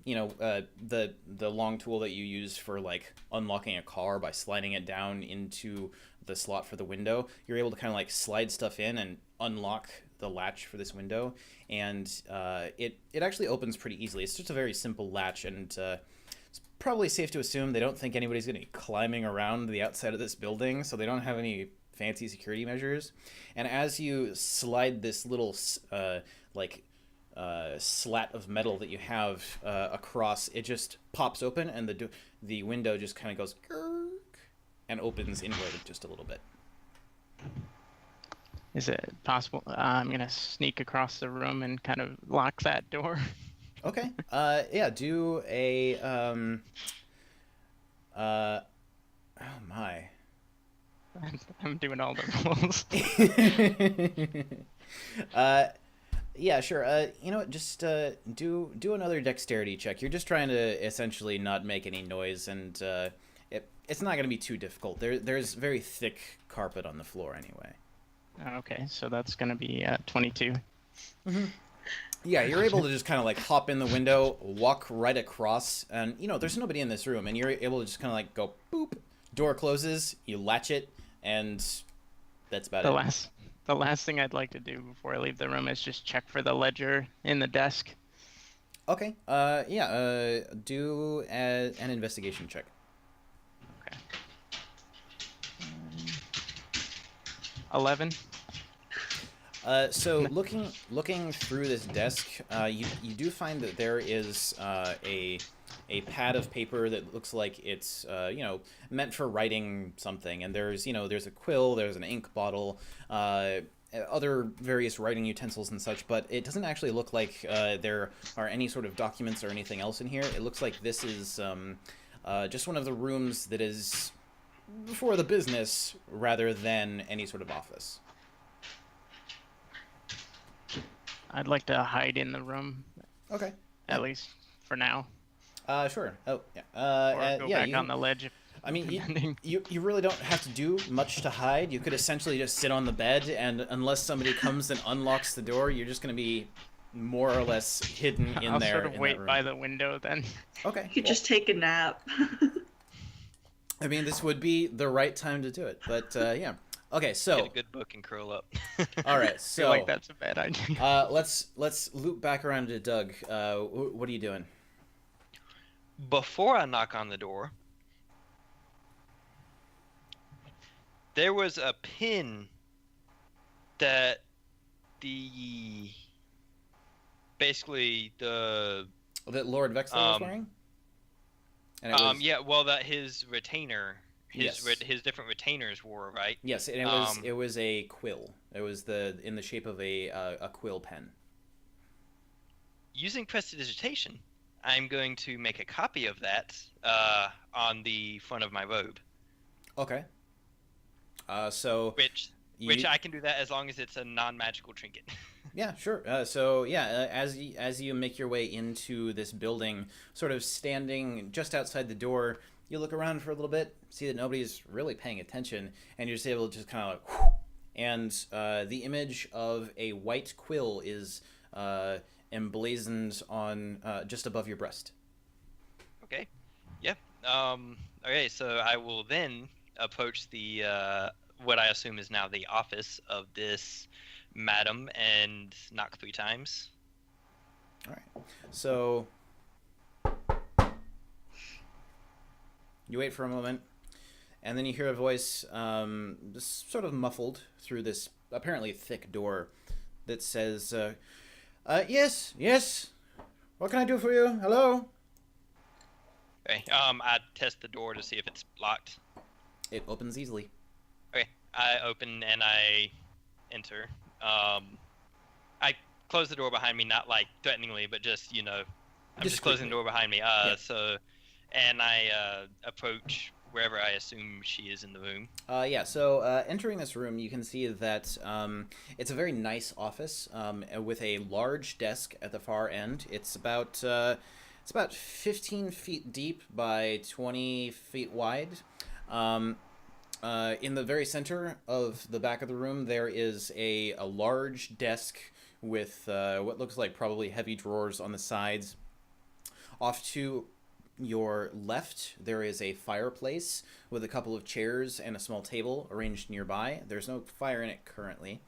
long tool that you use for like unlocking a car by sliding it down into the slot for the window. You're able to kind of like slide stuff in and unlock the latch for this window, and it actually opens pretty easily. It's just a very simple latch, and it's probably safe to assume they don't think anybody's going to be climbing around the outside of this building, so they don't have any fancy security measures. And as you slide this little slat of metal that you have across, it just pops open, and the window just kind of goes and opens inward just a little bit. Is it possible? I'm gonna sneak across the room and kind of lock that door. Okay. Yeah. Do a. Oh my. I'm doing all the rolls. Yeah, sure. You know what? Just do another dexterity check. You're just trying to essentially not make any noise, and it's not going to be too difficult. There's very thick carpet on the floor anyway. Okay, so that's going to be 22. Mm-hmm. Yeah, you're able to just kind of like hop in the window, walk right across, and there's nobody in this room, and you're able to just kind of like go boop. Door closes, you latch it, and that's about it. The last thing I'd like to do before I leave the room is just check for the ledger in the desk. Okay. Yeah. Do an investigation check. Okay. 11. So looking through this desk, you do find that there is a pad of paper that looks like it's meant for writing something, and there's a quill, there's an ink bottle, other various writing utensils and such, but it doesn't actually look like there are any sort of documents or anything else in here. It looks like this is just one of the rooms that is for the business rather than any sort of office. I'd like to hide in the room, Okay. at least for now. Sure. Oh, yeah. Or go yeah, back on the ledge. I mean, depending. you really don't have to do much to hide. You could essentially just sit on the bed, and unless somebody comes and unlocks the door, you're just going to be more or less hidden in I'll there. sort of in wait that room. by the window then. Okay. You could just take a nap. I mean, this would be the right time to do it, but yeah. Okay, so Get a good book and curl up. all right, I feel so like that's a bad idea. let's loop back around to Doug. What are you doing? Before I knock on the door, there was a pin that basically the That Lord Vexler was wearing? And it was, yeah, well, that his retainer, Yes. his different retainers wore, right? yes, and it was a quill. It was in the shape of a quill pen. Using prestidigitation, I'm going to make a copy of that on the front of my robe. Okay. So Which I can do that as long as it's a non-magical trinket. yeah, sure. So yeah, as you make your way into this building, sort of standing just outside the door, you look around for a little bit, see that nobody's really paying attention, and you're just able to just kind of like, whoo, and the image of a white quill is emblazoned on just above your breast. Okay. Yeah. Okay, so I will then approach the what I assume is now the office of this madam and knock 3 times. All right. So you wait for a moment, and then you hear a voice, just sort of muffled through this apparently thick door, that says, "Yes, yes. What can I do for you? Hello." Okay. I test the door to see if it's locked. It opens easily. Okay. I open and I enter. I close the door behind me, not like threateningly, but just, I'm just closing the door behind me. Yeah. And I approach wherever I assume she is in the room. Yeah, so entering this room, you can see that it's a very nice office with a large desk at the far end. It's about 15 feet deep by 20 feet wide. In the very center of the back of the room, there is a large desk with what looks like probably heavy drawers on the sides. Off to your left, there is a fireplace with a couple of chairs and a small table arranged nearby. There's no fire in it currently.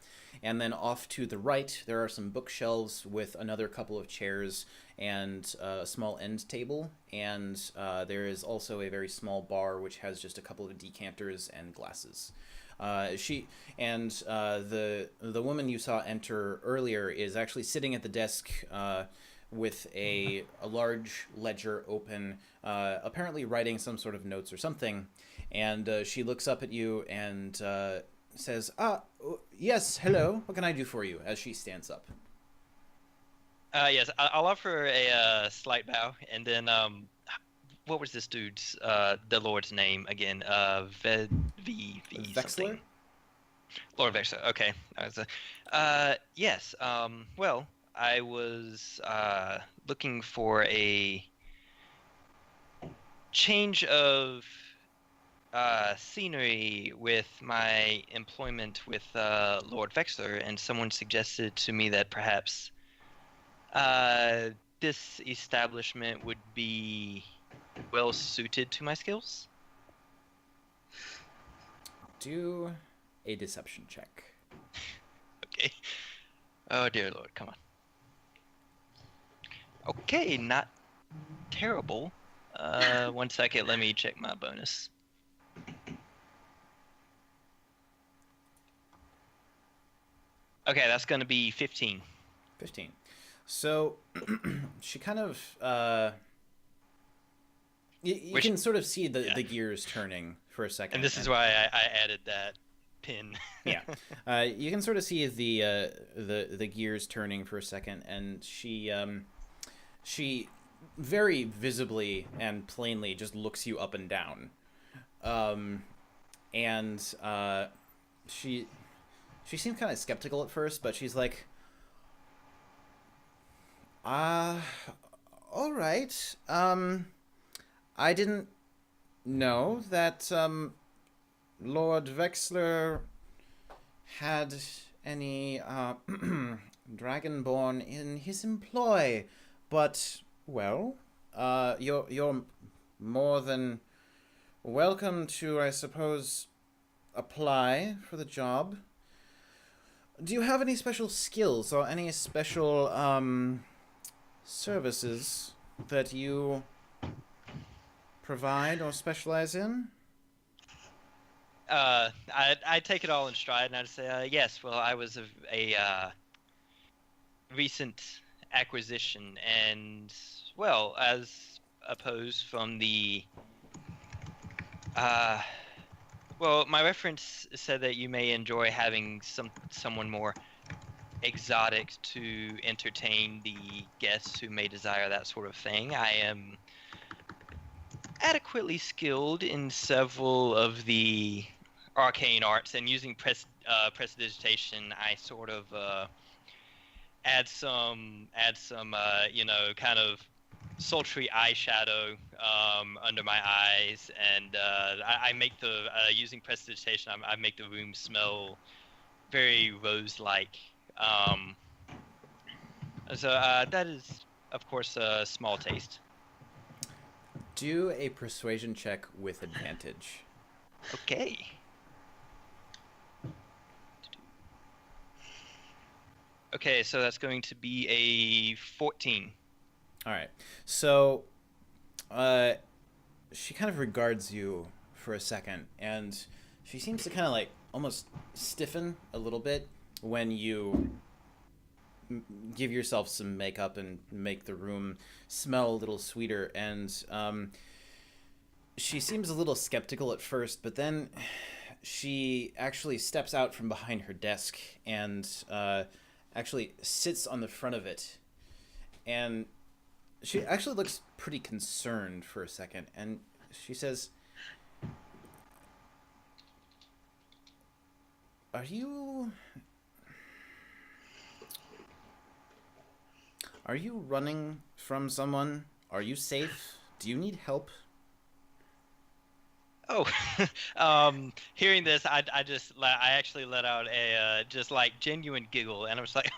And then off to the right, there are some bookshelves with another couple of chairs and a small end table. And there is also a very small bar which has just a couple of decanters and glasses. The woman you saw enter earlier is actually sitting at the desk with a large ledger open, apparently writing some sort of notes or something. And she looks up at you and says, yes, hello, what can I do for you, as she stands up. Yes, I'll offer a slight bow, and then, what was this dude's, the Lord's name again? Vexler? Lord Vexler, okay. Yes, well, I was looking for a change of scenery with my employment with Lord Vexler, and someone suggested to me that perhaps this establishment would be well suited to my skills. Do a deception check. Okay. Oh dear Lord, come on. Okay, not terrible. 1 second, let me check my bonus. Okay, that's going to be 15. 15. So she kind of you can sort of see the gears turning for a second. And this is why I added that pin. Yeah. You can sort of see the gears turning for a second, and she very visibly and plainly just looks you up and down. And she seemed kind of skeptical at first, but she's like, all right. I didn't know that Lord Vexler had any dragonborn in his employ, but well, you're more than welcome to, I suppose, apply for the job. Do you have any special skills or any special services that you provide or specialize in? I take it all in stride, and I'd say, yes. Well, I was a recent acquisition, and well, as opposed from the well, my reference said that you may enjoy having someone more exotic to entertain the guests who may desire that sort of thing. I am adequately skilled in several of the arcane arts, and using prestidigitation, I sort of add some kind of sultry eyeshadow under my eyes, and I make the using prestidigitation, I make the room smell very rose-like. So that is, of course, a small taste. Do a persuasion check with advantage. Okay. Okay, so that's going to be a 14. All right. So, she kind of regards you for a second, and she seems to kind of like almost stiffen a little bit when you give yourself some makeup and make the room smell a little sweeter. And she seems a little skeptical at first, but then she actually steps out from behind her desk and actually sits on the front of it, and she actually looks pretty concerned for a second, and she says, Are you running from someone? Are you safe? Do you need help? Oh, hearing this, I actually let out a just like genuine giggle, and I was like,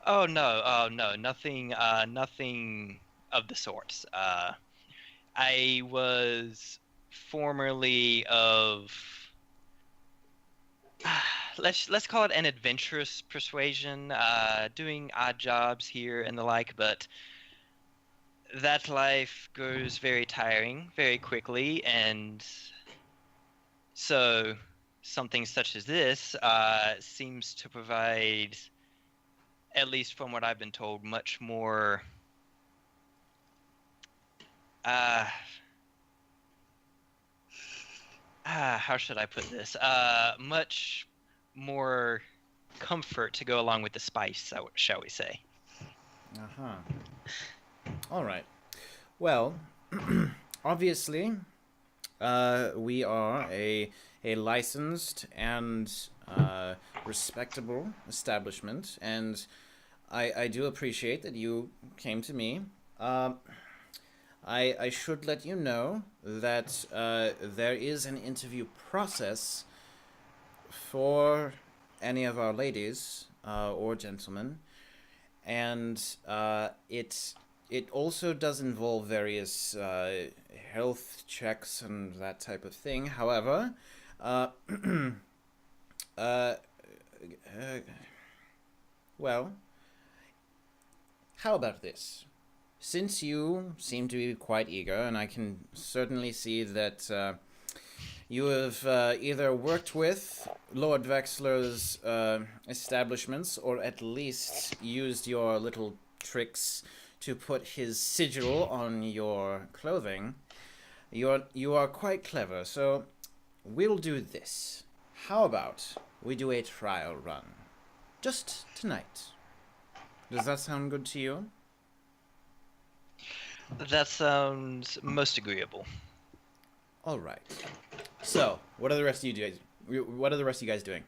oh no, nothing of the sorts. I was formerly of let's call it an adventurous persuasion, doing odd jobs here and the like, but that life grows very tiring very quickly, and so something such as this seems to provide, at least from what I've been told, much more how should I put this? Much more comfort to go along with the spice, shall we say. Uh-huh. All right. Well, obviously, we are a licensed and respectable establishment, and I do appreciate that you came to me. I should let you know that there is an interview process for any of our ladies or gentlemen, and it also does involve various health checks and that type of thing. However, well, how about this? Since you seem to be quite eager, and I can certainly see that you have either worked with Lord Vexler's establishments, or at least used your little tricks to put his sigil on your clothing, you are quite clever. So we'll do this. how about we do a trial run? Just tonight. Does that sound good to you? That sounds most agreeable. All right. So, what are the rest of you guys? What are the rest of you guys doing?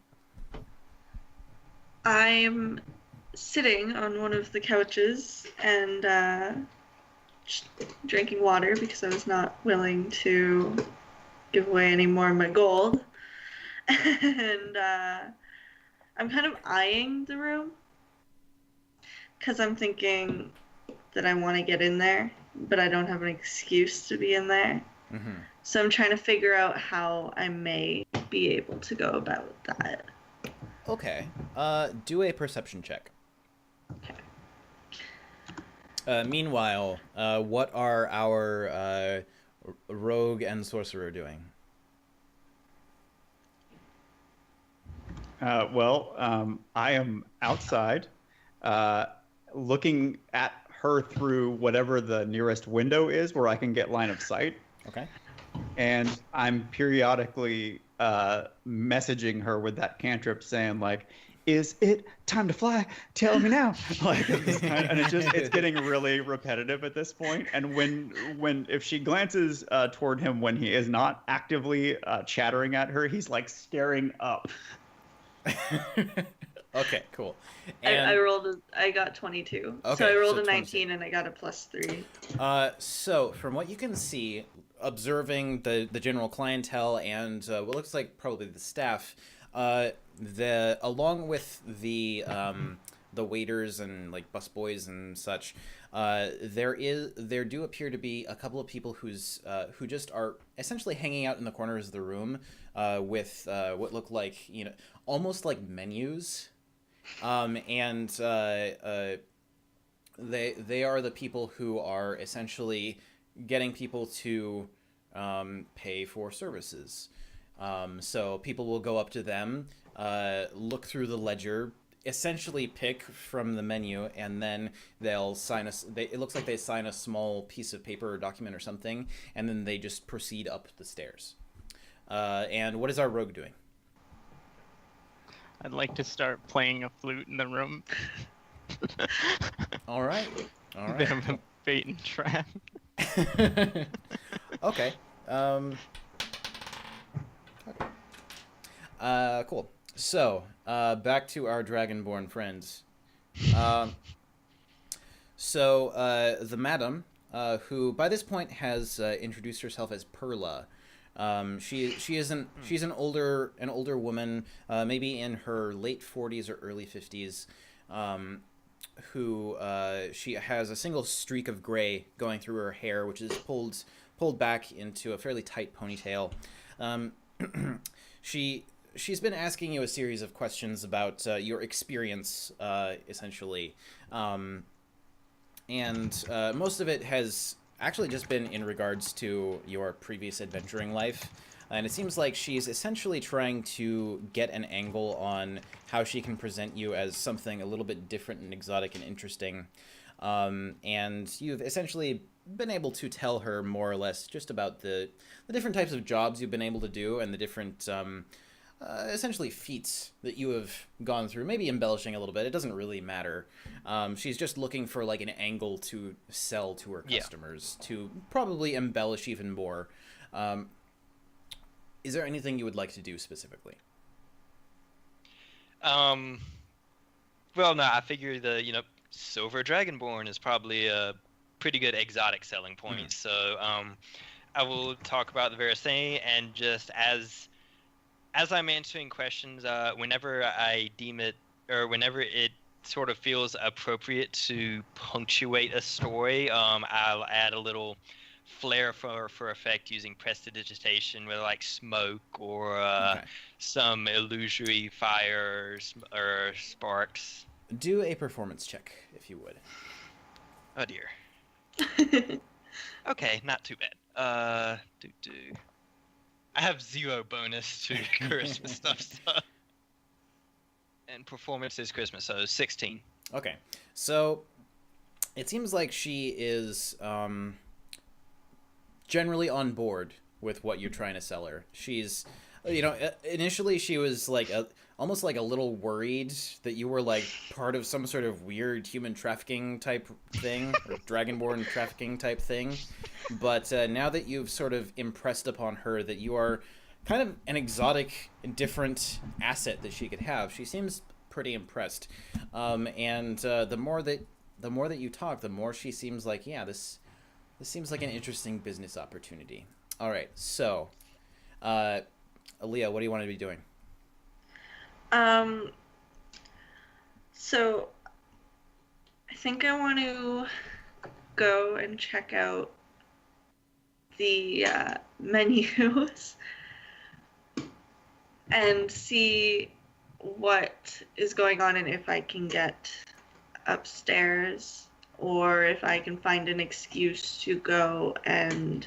I'm sitting on one of the couches and just drinking water because I was not willing to give away any more of my gold. And I'm kind of eyeing the room because I'm thinking that I want to get in there, but I don't have an excuse to be in there. Mm-hmm. So I'm trying to figure out how I may be able to go about that. Okay. Do a perception check. Okay. Meanwhile, what are our rogue and sorcerer doing? I am outside, looking at her through whatever the nearest window is where I can get line of sight. Okay. And I'm periodically messaging her with that cantrip saying, like, is it time to fly? Tell me now. Like, and it's getting really repetitive at this point. And if she glances toward him when he is not actively chattering at her, he's like staring up. Okay, cool. And I got 22. Okay, so I rolled so a 19 22. and I got a +3. So from what you can see, observing the general clientele and what looks like probably the staff, along with the waiters and like busboys and such, there do appear to be a couple of people who just are essentially hanging out in the corners of the room with what look like, almost like menus, and they are the people who are essentially getting people to pay for services. So people will go up to them, look through the ledger, essentially pick from the menu, and then they'll sign it looks like they sign a small piece of paper or document or something, and then they just proceed up the stairs. And what is our rogue doing? I'd like to start playing a flute in the room. All right. Bit of a bait and trap. Okay. Cool. So, back to our dragonborn friends. The madam, who by this point has introduced herself as Perla. She's an older woman, maybe in her late 40s or early 50s, who she has a single streak of gray going through her hair, which is pulled back into a fairly tight ponytail. She's been asking you a series of questions about your experience, essentially, and most of it has actually just been in regards to your previous adventuring life. And it seems like she's essentially trying to get an angle on how she can present you as something a little bit different and exotic and interesting. And you've essentially been able to tell her more or less just about the different types of jobs you've been able to do and the different essentially feats that you have gone through, maybe embellishing a little bit. It doesn't really matter. She's just looking for like an angle to sell to her customers, to probably embellish even more. Is there anything you would like to do specifically? Well, no, I figure the silver dragonborn is probably a pretty good exotic selling point. Mm-hmm. So I will talk about the various things, and just as I'm answering questions, whenever I deem it, or whenever it sort of feels appropriate to punctuate a story, I'll add a little flair for effect using prestidigitation with like smoke or some illusory fire or sparks. Do a performance check, if you would. Oh dear. Okay, not too bad. I have 0 bonus to charisma stuff, so. And performance is charisma, so 16. Okay, so it seems like she is generally on board with what you're trying to sell her. She's Initially she was like almost like a little worried that you were like part of some sort of weird human trafficking type thing or dragonborn trafficking type thing. But now that you've sort of impressed upon her that you are kind of an exotic and different asset that she could have, she seems pretty impressed. And the more that you talk, the more she seems like, yeah, this seems like an interesting business opportunity. All right, so, Leah, what do you want to be doing? So I think I want to go and check out the menus and see what is going on and if I can get upstairs or if I can find an excuse to go and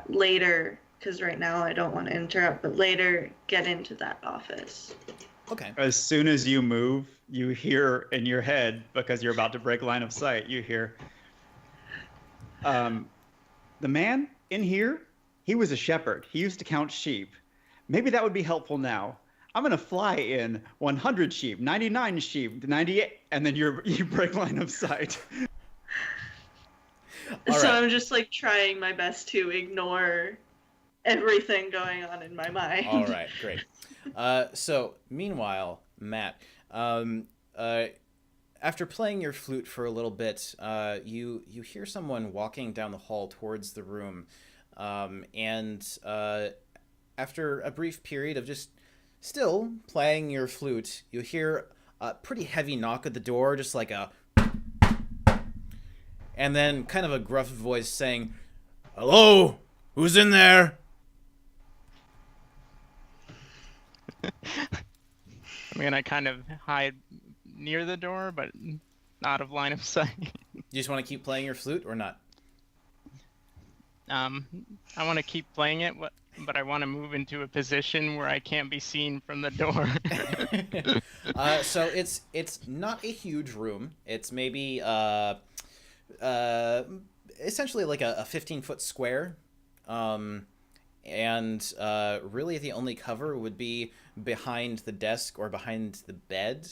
later, because right now I don't want to interrupt, but later get into that office. Okay. As soon as you move, you hear in your head, because you're about to break line of sight, you hear, the man in here, he was a shepherd. He used to count sheep. Maybe that would be helpful now. I'm going to fly in 100 sheep, 99 sheep, 98, and then you break line of sight. So I'm just like trying my best to ignore everything going on in my mind. All right, great. So meanwhile, Matt, after playing your flute for a little bit, you hear someone walking down the hall towards the room, and after a brief period of just still playing your flute, you hear a pretty heavy knock at the door, just like a, and then kind of a gruff voice saying, "Hello, who's in there?" I'm gonna kind of hide near the door, but not out of line of sight. You just want to keep playing your flute or not? I want to keep playing it, but I want to move into a position where I can't be seen from the door. So it's not a huge room. It's maybe essentially like a 15-foot square. And really the only cover would be behind the desk or behind the bed.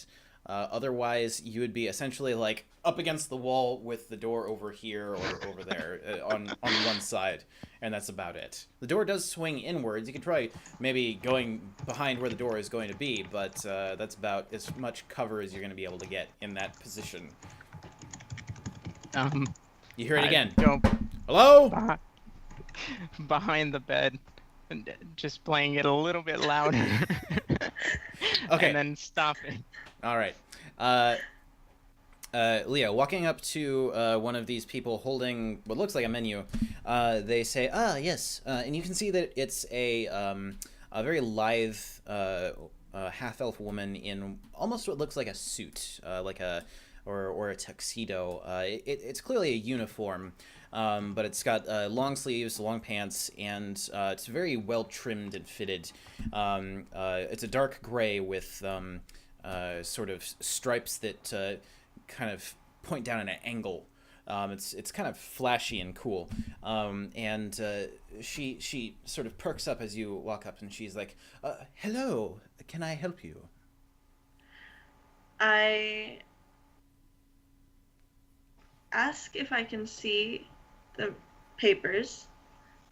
Otherwise, you would be essentially like up against the wall with the door over here or over there on one side, and that's about it. The door does swing inwards. You could try maybe going behind where the door is going to be, but that's about as much cover as you're going to be able to get in that position. You hear it again. Hello? Behind the bed, and just playing it a little bit louder. Okay. And then stopping. All right. Leah, walking up to one of these people holding what looks like a menu, they say, yes. And you can see that it's a very lithe half-elf woman in almost what looks like a suit, or a tuxedo. It's clearly a uniform, but it's got long sleeves, long pants, and it's very well trimmed and fitted. It's a dark gray with sort of stripes that kind of point down at an angle. It's kind of flashy and cool. And she sort of perks up as you walk up, and she's like, "Hello, can I help you?" I ask if I can see the papers,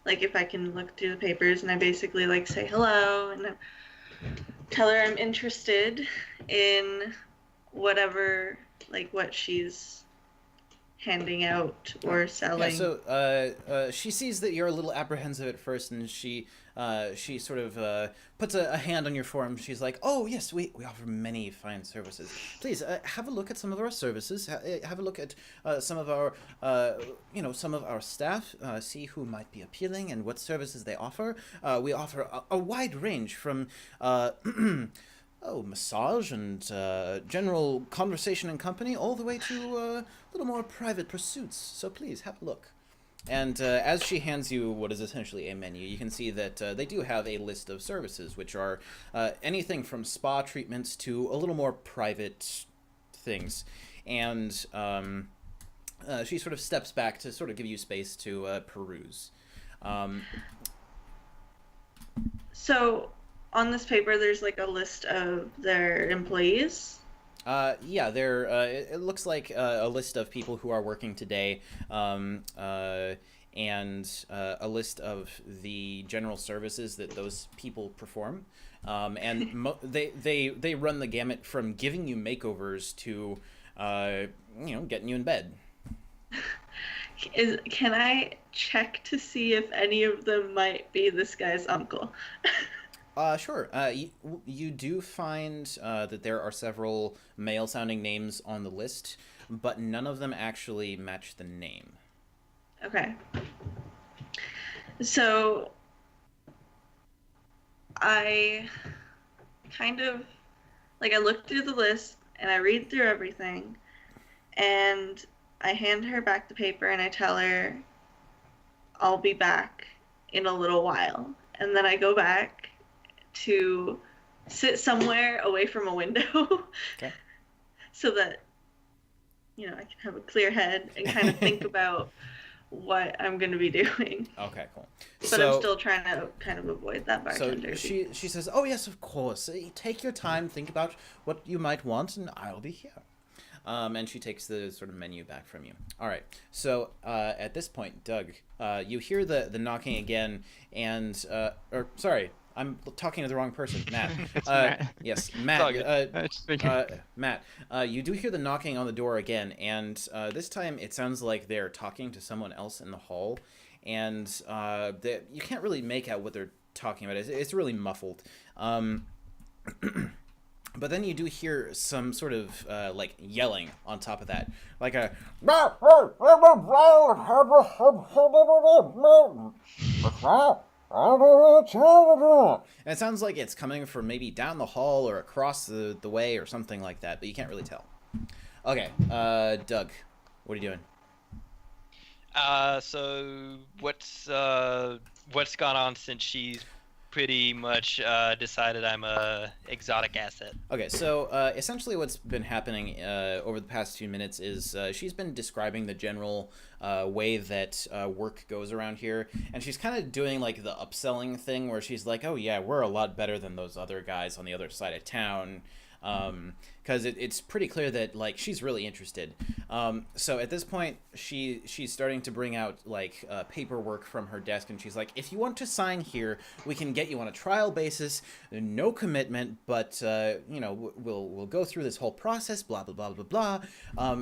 like if I can look through the papers, and I basically like say hello and tell her I'm interested in whatever, like what she's handing out or selling. Yeah, so she sees that you're a little apprehensive at first, and she sort of puts a hand on your form. She's like, "Oh yes, we offer many fine services. Please have a look at some of our services. Have a look at some of our some of our staff. See who might be appealing and what services they offer. We offer a wide range from." Massage and general conversation and company, all the way to a little more private pursuits. So please, have a look. And as she hands you what is essentially a menu, you can see that they do have a list of services, which are anything from spa treatments to a little more private things. And she sort of steps back to sort of give you space to peruse. So on this paper, there's like a list of their employees. Yeah, there. It looks like a list of people who are working today, and a list of the general services that those people perform. And they run the gamut from giving you makeovers to, getting you in bed. Can I check to see if any of them might be this guy's uncle? Sure. You do find that there are several male-sounding names on the list, but none of them actually match the name. Okay. So I kind of I look through the list and I read through everything, and I hand her back the paper and I tell her I'll be back in a little while. And then I go back to sit somewhere away from a window. Okay. So that I can have a clear head and kind of think about what I'm going to be doing. Okay, cool. But I'm still trying to kind of avoid that bartender. So she says, "Oh yes, of course. Take your time, think about what you might want, and I'll be here." And she takes the sort of menu back from you. All right. So at this point, Doug, you hear the knocking again, and sorry, I'm talking to the wrong person, Matt. Matt. Yes, Matt. Matt. You do hear the knocking on the door again, and this time it sounds like they're talking to someone else in the hall, and you can't really make out what they're talking about. It's really muffled. But then you do hear some sort of yelling on top of that, like a. And it sounds like it's coming from maybe down the hall or across the way or something like that, but you can't really tell. Okay, Doug, what are you doing? So what's gone on since she's pretty much decided I'm a exotic asset? Okay, so essentially what's been happening over the past few minutes is she's been describing the general way that work goes around here, and she's kind of doing like the upselling thing where she's like, oh yeah, we're a lot better than those other guys on the other side of town, because it's pretty clear that like she's really interested. So at this point, she's starting to bring out like paperwork from her desk, and she's like, if you want to sign here, we can get you on a trial basis, no commitment, but we'll go through this whole process, blah blah blah blah blah,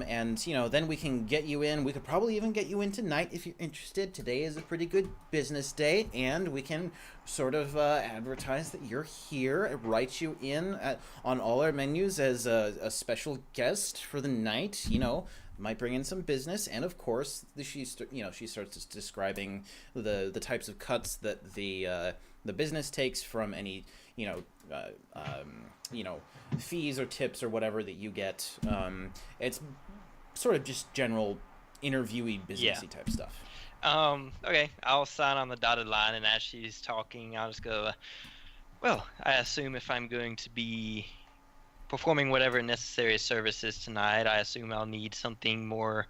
and then we can get you in. We could probably even get you in tonight if you're interested. Today is a pretty good business day, and we can sort of advertise that you're here, write you in on all our menus as a special guest for the night. Might bring in some business, and of course she starts describing the types of cuts that the business takes from any fees or tips or whatever that you get. It's sort of just general interviewee businessy type stuff. Okay, I'll sign on the dotted line, and as she's talking, I'll just go, well, I assume if I'm going to be performing whatever necessary services tonight, I assume I'll need something more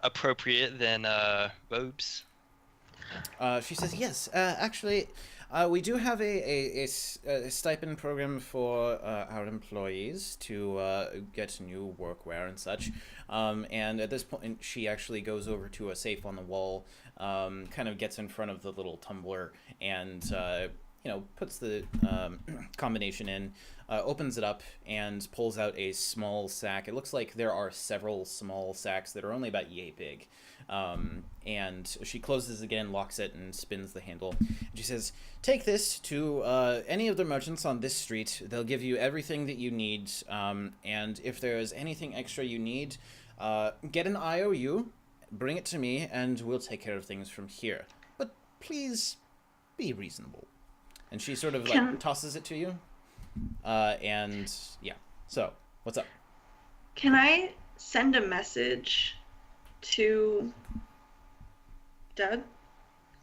appropriate than robes. She says, yes, actually, we do have a stipend program for our employees to get new workwear and such. And at this point, she actually goes over to a safe on the wall, kind of gets in front of the little tumbler, and puts the combination in, opens it up, and pulls out a small sack. It looks like there are several small sacks that are only about yay big. And she closes again, locks it, and spins the handle. And she says, take this to any of the merchants on this street. They'll give you everything that you need. And if there's anything extra you need, get an IOU, bring it to me, and we'll take care of things from here. But please be reasonable. And she sort of tosses it to you. And yeah. So, what's up? Can I send a message to Doug?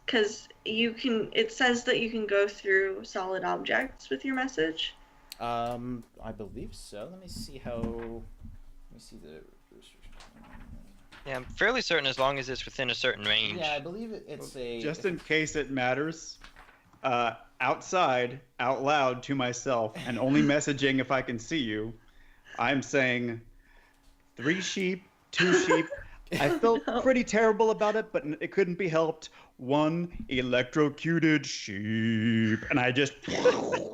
Because it says that you can go through solid objects with your message. I believe so. Let me see the restriction. Yeah, I'm fairly certain as long as it's within a certain range. Yeah, I believe it's a... Just in case it matters, outside, out loud to myself, and only messaging if I can see you, I'm saying 3 sheep, 2 sheep. I felt pretty terrible about it, but it couldn't be helped. 1 electrocuted sheep. And I just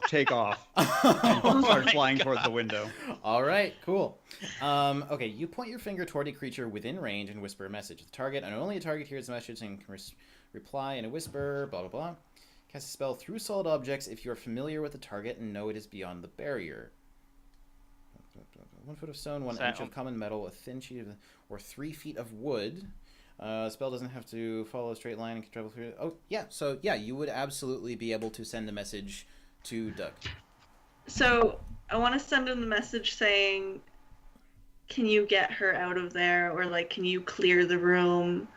take off and start flying towards the window. All right, cool. Okay, you point your finger toward a creature within range and whisper a message. The target, and only a target hears the message and can reply in a whisper, blah, blah, blah. Cast a spell through solid objects if you're familiar with the target and know it is beyond the barrier. 1 foot of stone, 1 inch of common metal, a thin sheet of, or 3 feet of wood. Spell doesn't have to follow a straight line and can travel through it. Oh, yeah. So, yeah, you would absolutely be able to send a message to Doug. So, I want to send him the message saying, can you get her out of there? Or, like, can you clear the room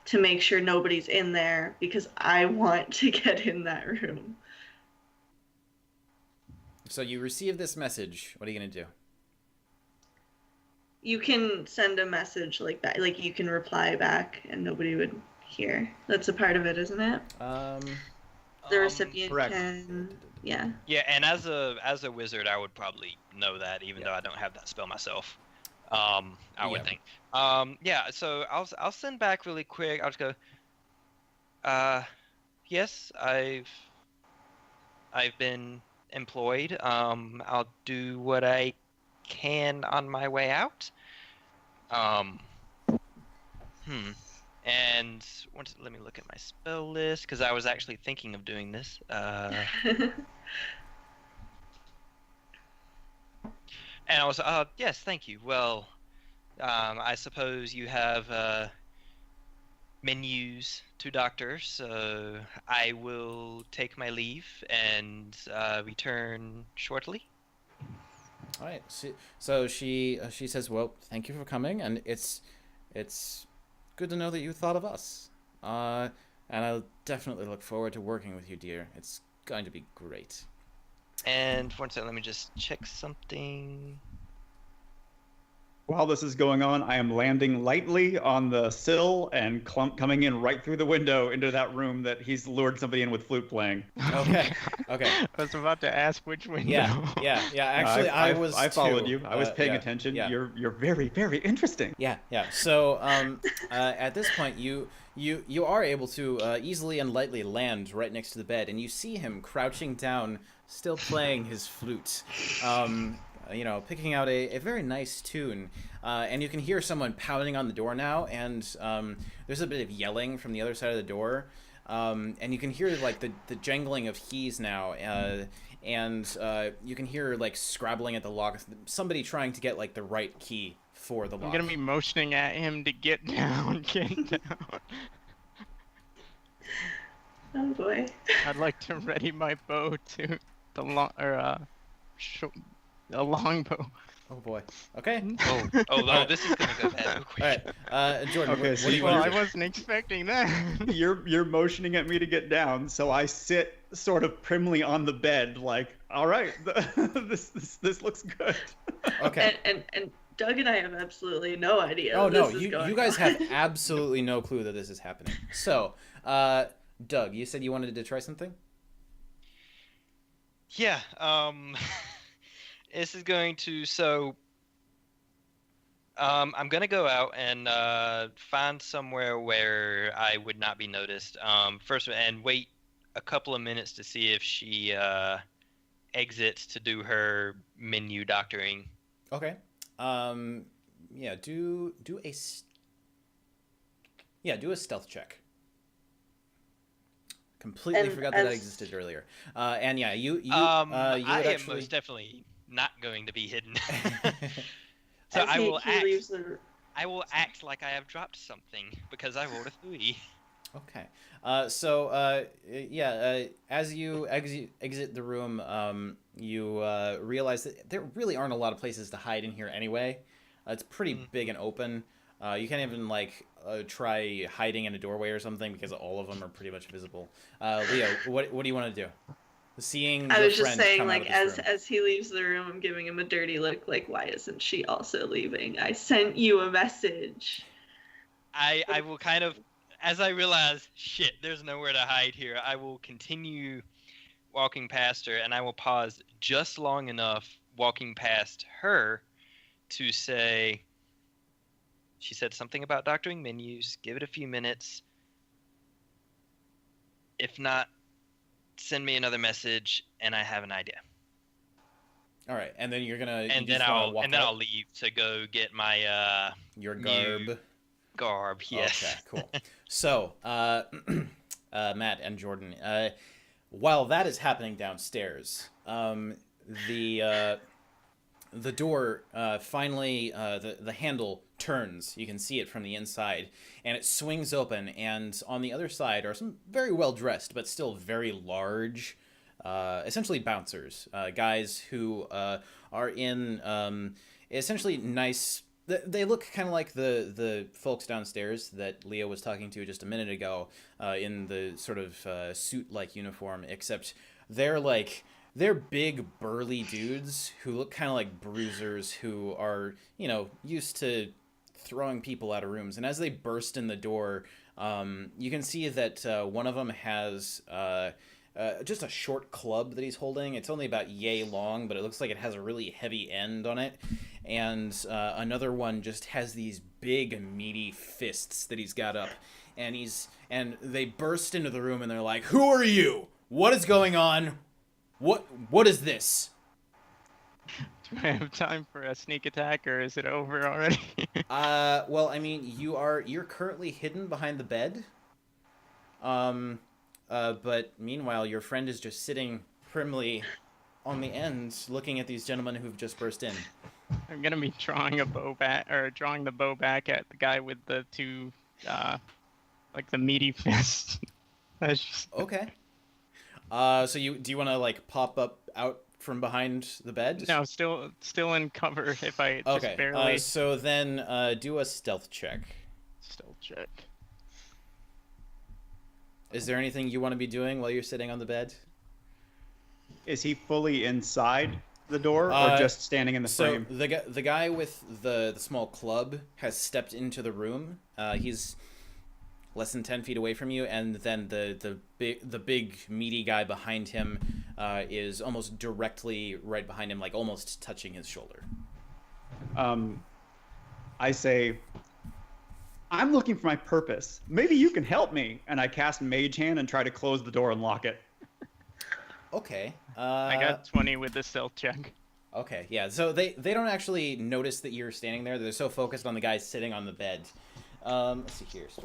to make sure nobody's in there? Because I want to get in that room. So, you receive this message. What are you going to do? You can send a message like that. Like, you can reply back and nobody would hear. That's a part of it, isn't it? The recipient correct. can... Yeah. Yeah, and as a wizard, I would probably know that, even though I don't have that spell myself. I would think. Yeah, so I'll send back really quick. I'll just go. Yes, I've been employed. I'll do what I can on my way out. And let me look at my spell list, because I was actually thinking of doing this. And I was, yes, thank you. Well, I suppose you have menus to doctor, so I will take my leave and return shortly. All right. So she says, "Well, thank you for coming, and it's good to know that you thought of us. And I'll definitely look forward to working with you, dear. It's going to be great." And one second, let me just check something. While this is going on, I am landing lightly on the sill and coming in right through the window into that room that he's lured somebody in with flute playing. Okay. Okay. I was about to ask which window. Yeah. Actually, I followed too. you. I was paying yeah, attention. yeah. You're very, very interesting. Yeah. So, at this point, you are able to easily and lightly land right next to the bed, and you see him crouching down, still playing his flute. Picking out a very nice tune. And you can hear someone pounding on the door now, and there's a bit of yelling from the other side of the door. And you can hear like the jangling of keys now, and you can hear like scrabbling at the lock. Somebody trying to get like the right key for the lock. I'm gonna be motioning at him to get down, get down. Oh boy. I'd like to ready my bow to the longbow. Oh boy. Okay. Oh, this is gonna go bad real quick. All right. Jordan. Okay, what so do you Well, want I to do? wasn't expecting that. You're motioning at me to get down, so I sit sort of primly on the bed, like, all right, this looks good. Okay. And Doug and I have absolutely no idea. Oh what no, this is you going guys on. have absolutely no clue that this is happening. So, Doug, you said you wanted to try something? Yeah. This is going to I'm gonna go out and find somewhere where I would not be noticed. First, and wait a couple of minutes to see if she exits to do her menu doctoring. Okay. Yeah. Do a stealth check. Completely And forgot that existed earlier. And yeah, you would I am actually... most definitely not going to be hidden. So As I will he act. leaves the... I will act like I have dropped something because I rolled a 3. Okay. As you exit the room, you realize that there really aren't a lot of places to hide in here anyway. It's pretty big and open. You can't even try hiding in a doorway or something because all of them are pretty much visible. Leo, what do you want to do? Seeing I your was just friend saying, come out like, of this room. as he leaves the room, I'm giving him a dirty look, like, why isn't she also leaving? I sent you a message. I will kind of, as I realize, shit, there's nowhere to hide here, I will continue walking past her, and I will pause just long enough walking past her to say, she said something about doctoring menus. Give it a few minutes. If not, send me another message, and I have an idea. All right, and then you're gonna. And then I'll leave to go get my your garb. Garb, yes. Okay, cool. So, Matt and Jordan, while that is happening downstairs, the door finally the handle turns. You can see it from the inside, and it swings open. And on the other side are some very well dressed, but still very large, essentially bouncers, guys who are in essentially nice. They look kind of like the folks downstairs that Leah was talking to just a minute ago, in the sort of suit-like uniform, except they're big, burly dudes who look kind of like bruisers who are, used to throwing people out of rooms. And as they burst in the door, you can see that one of them has just a short club that he's holding. It's only about yay long, but it looks like it has a really heavy end on it. And another one just has these big, meaty fists that he's got up. And they burst into the room and they're like, "Who are you? What is going on? What is this?" Do I have time for a sneak attack, or is it over already? Well, I mean, you're currently hidden behind the bed. But meanwhile, your friend is just sitting primly on the end, looking at these gentlemen who've just burst in. I'm gonna be drawing the bow back at the guy with the two, the meaty fists. Okay. So do you want to pop up out from behind the bed? No, still in cover. If I just barely. So then, do a stealth check. Stealth check. Is there anything you want to be doing while you're sitting on the bed? Is he fully inside the door or just standing in the frame? So the guy with the small club has stepped into the room. He's less than 10 feet away from you, and then the big meaty guy behind him is almost directly right behind him, almost touching his shoulder. I say, "I'm looking for my purpose. Maybe you can help me." And I cast Mage Hand and try to close the door and lock it. Okay. I got 20 with the stealth check. Okay, yeah. So they don't actually notice that you're standing there. They're so focused on the guy sitting on the bed. Let's see here. You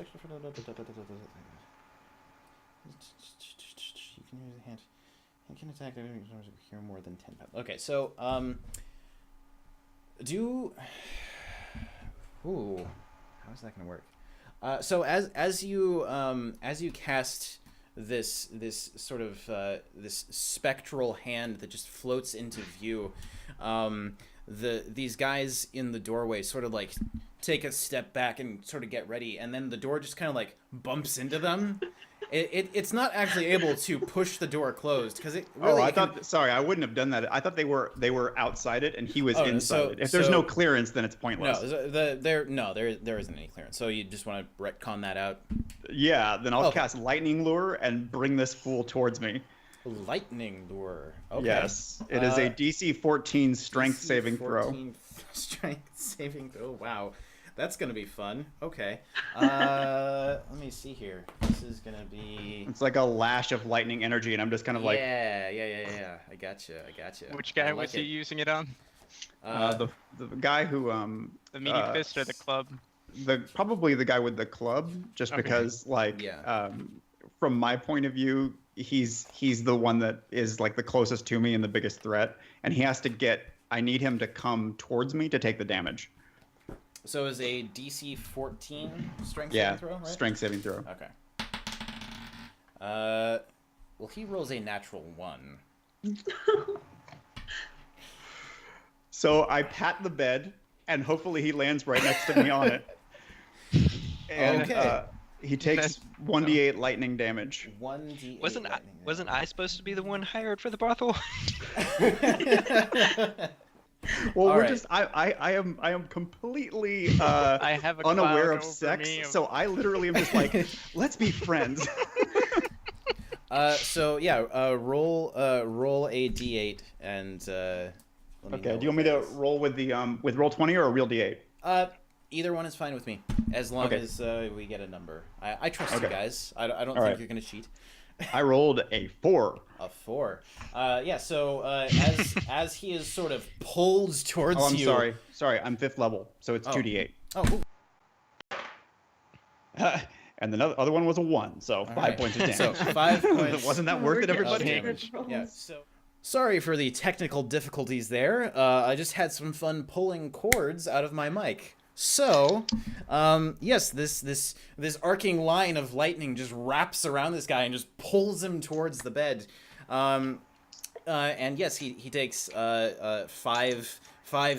can use a hand. You can attack here more than 10 pounds. Okay, so ooh, how's that gonna work? So as you cast this sort of this spectral hand that just floats into view, these guys in the doorway sort of take a step back and sort of get ready, and then the door just kind of bumps into them. It's not actually able to push the door closed because it really. Sorry, I wouldn't have done that. I thought they were outside it and he was inside it. If there's no clearance, then it's pointless. No, there isn't any clearance. So you just want to retcon that out. Yeah, then I'll cast Lightning Lure and bring this fool towards me. Lightning Lure. Okay. Yes, it is a DC 14 Strength saving throw. Strength saving throw. Wow. That's going to be fun. Okay. Let me see here. This is going to be... It's like a lash of lightning energy, and I'm just kind of Yeah. I gotcha. Which guy was he using it on? The guy who... the meaty fist or the club? Probably the guy with the club, just because, from my point of view, he's the one that is, the closest to me and the biggest threat, and he has to get... I need him to come towards me to take the damage. So is a DC 14 strength saving throw, right? Strength saving throw. Okay. Well, he rolls a natural 1. So I pat the bed, and hopefully he lands right next to me on it. And he takes 1d8 lightning damage. 1d8 Wasn't I supposed to be the one hired for the brothel? Well, I am completely I have a unaware of cloud sex, over me so I literally am just let's be friends. So yeah, roll a d8 and let me Okay. know Do you want what me that to is. roll with the with roll 20 or a real d8? Either one is fine with me, as long Okay. as we get a number. I trust you Okay. guys. I don't All think right. you're gonna cheat. I rolled a 4. A 4. Yeah. So as he is sort of pulled towards Oh, I'm you. sorry. I'm 5th level, so it's Oh. 2d8. Oh. Ooh. And the other one was a 1, so 5 right. points of damage. So 5 points. Wasn't that worth it, We're everybody? getting Damage. good Yeah. rolls. So sorry for the technical difficulties there. I just had some fun pulling cords out of my mic. So, yes, this arcing line of lightning just wraps around this guy and just pulls him towards the bed. And yes, he takes 5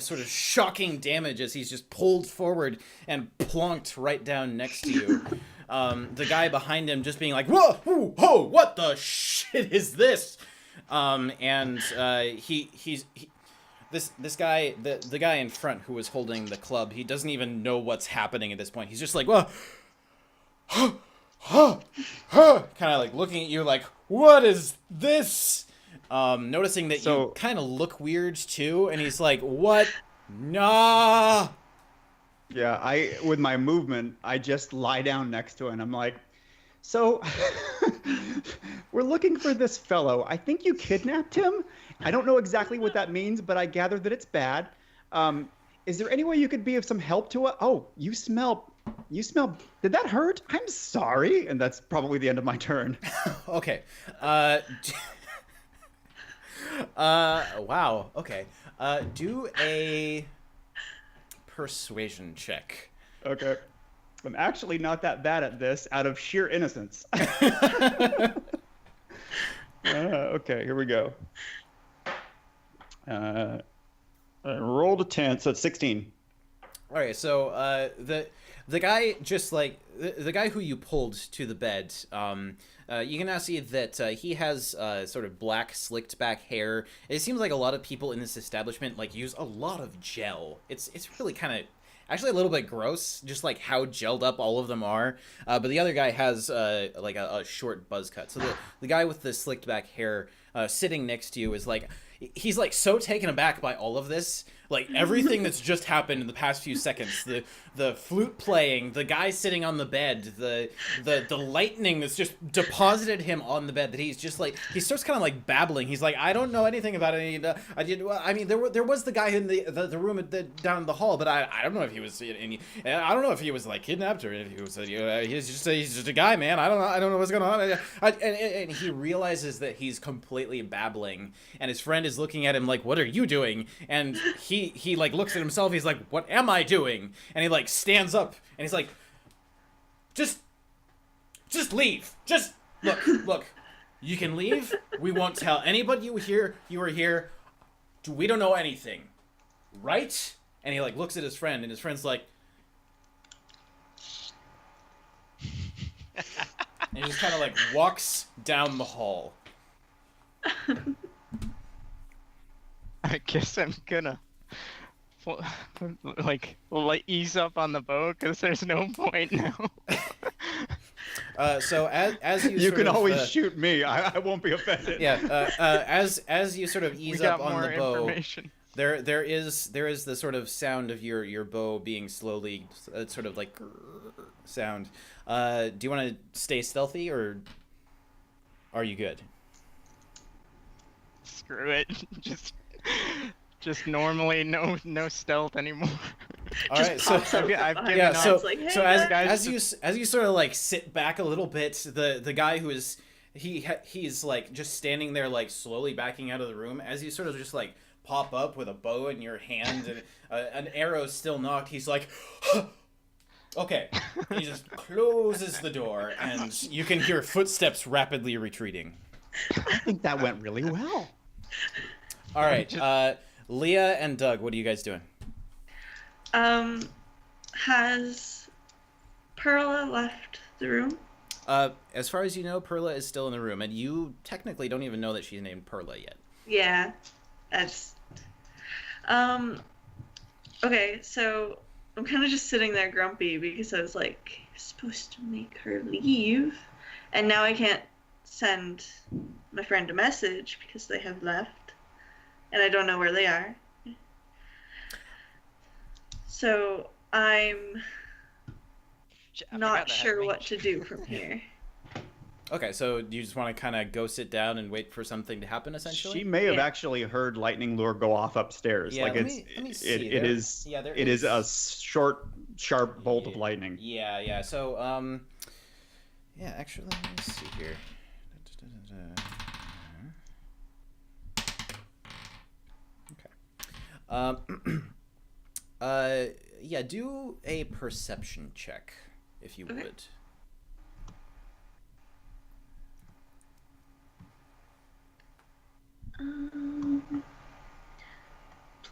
sort of shocking damage as he's just pulled forward and plonked right down next to you. The guy behind him just being like, "Whoa, whoa, whoa, what the shit is this?" This guy, the guy in front who was holding the club, he doesn't even know what's happening at this point. He's just like, "Well," kind of like looking at you like, "What is this?" Noticing that you kind of look weird too, and he's like, "What? Nah." Yeah, with my movement, I just lie down next to it, and I'm like, so, we're looking for this fellow. I think you kidnapped him. I don't know exactly what that means, but I gather that it's bad. Is there any way you could be of some help to us? Oh, you smell, did that hurt? I'm sorry. And that's probably the end of my turn. Okay. Wow. Okay. Do a persuasion check. Okay. I'm actually not that bad at this out of sheer innocence. Okay, here we go. I rolled a 10, so it's 16. All right, so the guy just like the guy who you pulled to the bed, you can now see that he has sort of black slicked back hair. It seems like a lot of people in this establishment like use a lot of gel. It's really kind of actually a little bit gross, just like how gelled up all of them are. But the other guy has like a short buzz cut. So the guy with the slicked back hair sitting next to you is like, he's like so taken aback by all of this, like everything that's just happened in the past few seconds, the flute playing, the guy sitting on the bed, the lightning that's just deposited him on the bed, that he's just like, he starts kind of like babbling. He's like, I don't know anything about any. I mean, there was the guy in the room down the hall, but I don't know if he was I don't know if he was like kidnapped or if he was he's just a guy, man. I don't know what's going on. And he realizes that he's completely babbling, and his friend is looking at him like, what are you doing? And he like looks at himself. He's like, what am I doing? And he like stands up and he's like, just leave. Just look. You can leave. We won't tell anybody you were here. We don't know anything, right? And he like looks at his friend, and his friend's like, and he just kind of like walks down the hall. I guess I'm gonna like ease up on the boat because there's no point now. So as you You sort can of, always shoot me. I won't be offended. Yeah. As you sort of We ease got up on more the bow, information. there is the sort of sound of your bow being slowly sort of like sound. Do you want to stay stealthy or are you good? Screw it. Just normally no stealth anymore. All right, so I've given yeah, up. so It's like, hey, so guys. as you sort of like sit back a little bit, the guy who is he's like just standing there like slowly backing out of the room as you sort of just like pop up with a bow in your hand and an arrow still knocked. He's like, okay. He just closes the door and you can hear footsteps rapidly retreating. I think that went really well. All right, Leah and Doug, what are you guys doing? Has Perla left the room? As far as you know, Perla is still in the room, and you technically don't even know that she's named Perla yet. Yeah, that's. Okay, so I'm kind of just sitting there grumpy because I was like, you're supposed to make her leave, and now I can't send my friend a message because they have left, and I don't know where they are. So I'm not sure what to do from here. Okay, so you just want to kind of go sit down and wait for something to happen, essentially? She may have actually heard lightning lure go off upstairs. Yeah, like let me see. it is a short, sharp bolt of lightning. Yeah. So yeah, actually, let me see here. Okay. Yeah, do a perception check if you would.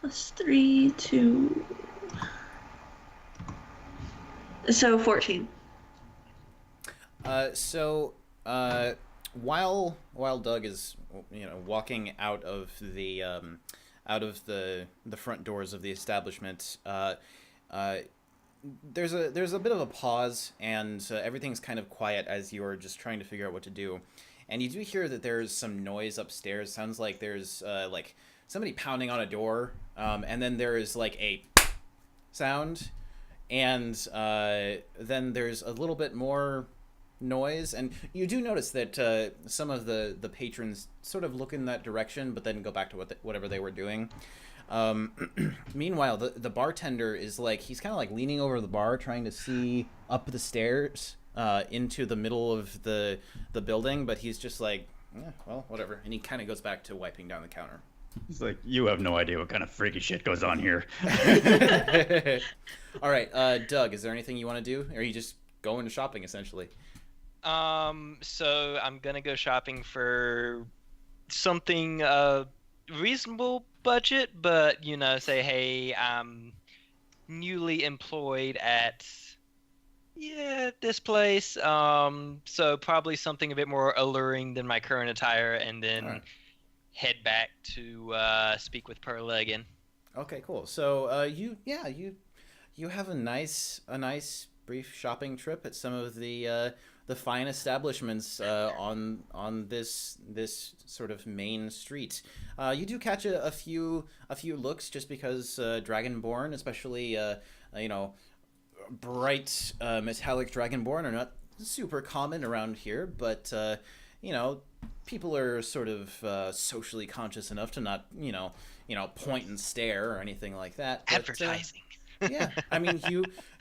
+3 to... So 14. While Doug is walking out of the front doors of the establishment, there's a bit of a pause, and everything's kind of quiet as you're just trying to figure out what to do. And you do hear that there's some noise upstairs. Sounds like there's like somebody pounding on a door, and then there is like a sound, and then there's a little bit more noise, and you do notice that some of the patrons sort of look in that direction, but then go back to whatever they were doing. Meanwhile, the bartender is like, he's kind of like leaning over the bar, trying to see up the stairs into the middle of the building, but he's just like, yeah, well, whatever, and he kind of goes back to wiping down the counter. He's like, you have no idea what kind of freaky shit goes on here. All right, Doug, is there anything you want to do, or are you just going shopping essentially? So I'm gonna go shopping for something reasonable budget, but say, hey, I'm newly employed at this place, so probably something a bit more alluring than my current attire, and then head back to speak with Perla again. Okay, cool. So you have a nice brief shopping trip at some of the fine establishments on this sort of main street. You do catch a few looks, just because Dragonborn, especially bright metallic Dragonborn, are not super common around here, but people are sort of socially conscious enough to not point and stare or anything like that. But, advertising. Yeah, I mean,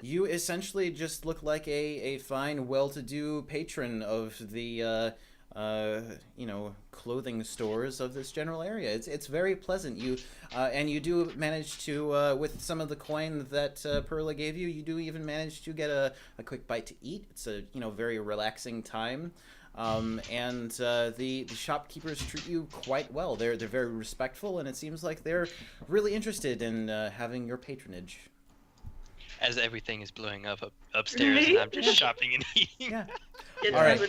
you essentially just look like a fine, well-to-do patron of the clothing stores of this general area. It's very pleasant. And you do manage to, with some of the coin that Perla gave you, you do even manage to get a quick bite to eat. It's a very relaxing time. And the shopkeepers treat you quite well. They're very respectful, and it seems like they're really interested in having your patronage. As everything is blowing up upstairs, and I'm just shopping and eating. Yeah. All right.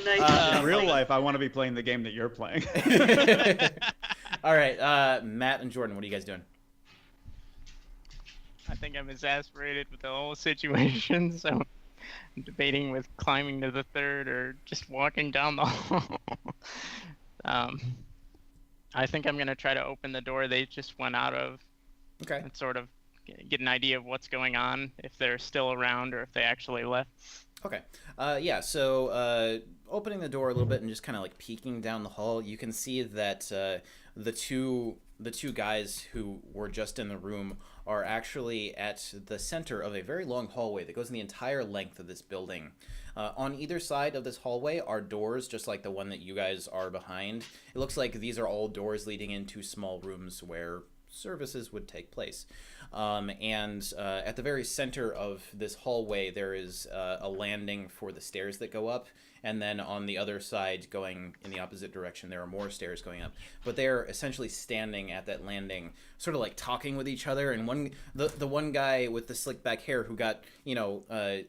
In real life, I want to be playing the game that you're playing. All right, Matt and Jordan, what are you guys doing? I think I'm exasperated with the whole situation, so I'm debating with climbing to the third or just walking down the hall. I think I'm going to try to open the door they just went out of. Okay. And sort of get an idea of what's going on, if they're still around or if they actually left. Okay. So opening the door a little bit and just kind of like peeking down the hall, you can see that the two guys who were just in the room are actually at the center of a very long hallway that goes in the entire length of this building. On either side of this hallway are doors, just like the one that you guys are behind. It looks like these are all doors leading into small rooms where services would take place. And at the very center of this hallway, there is a landing for the stairs that go up. And then on the other side, going in the opposite direction, there are more stairs going up. But they're essentially standing at that landing, sort of like talking with each other. And the one guy with the slick back hair who got, the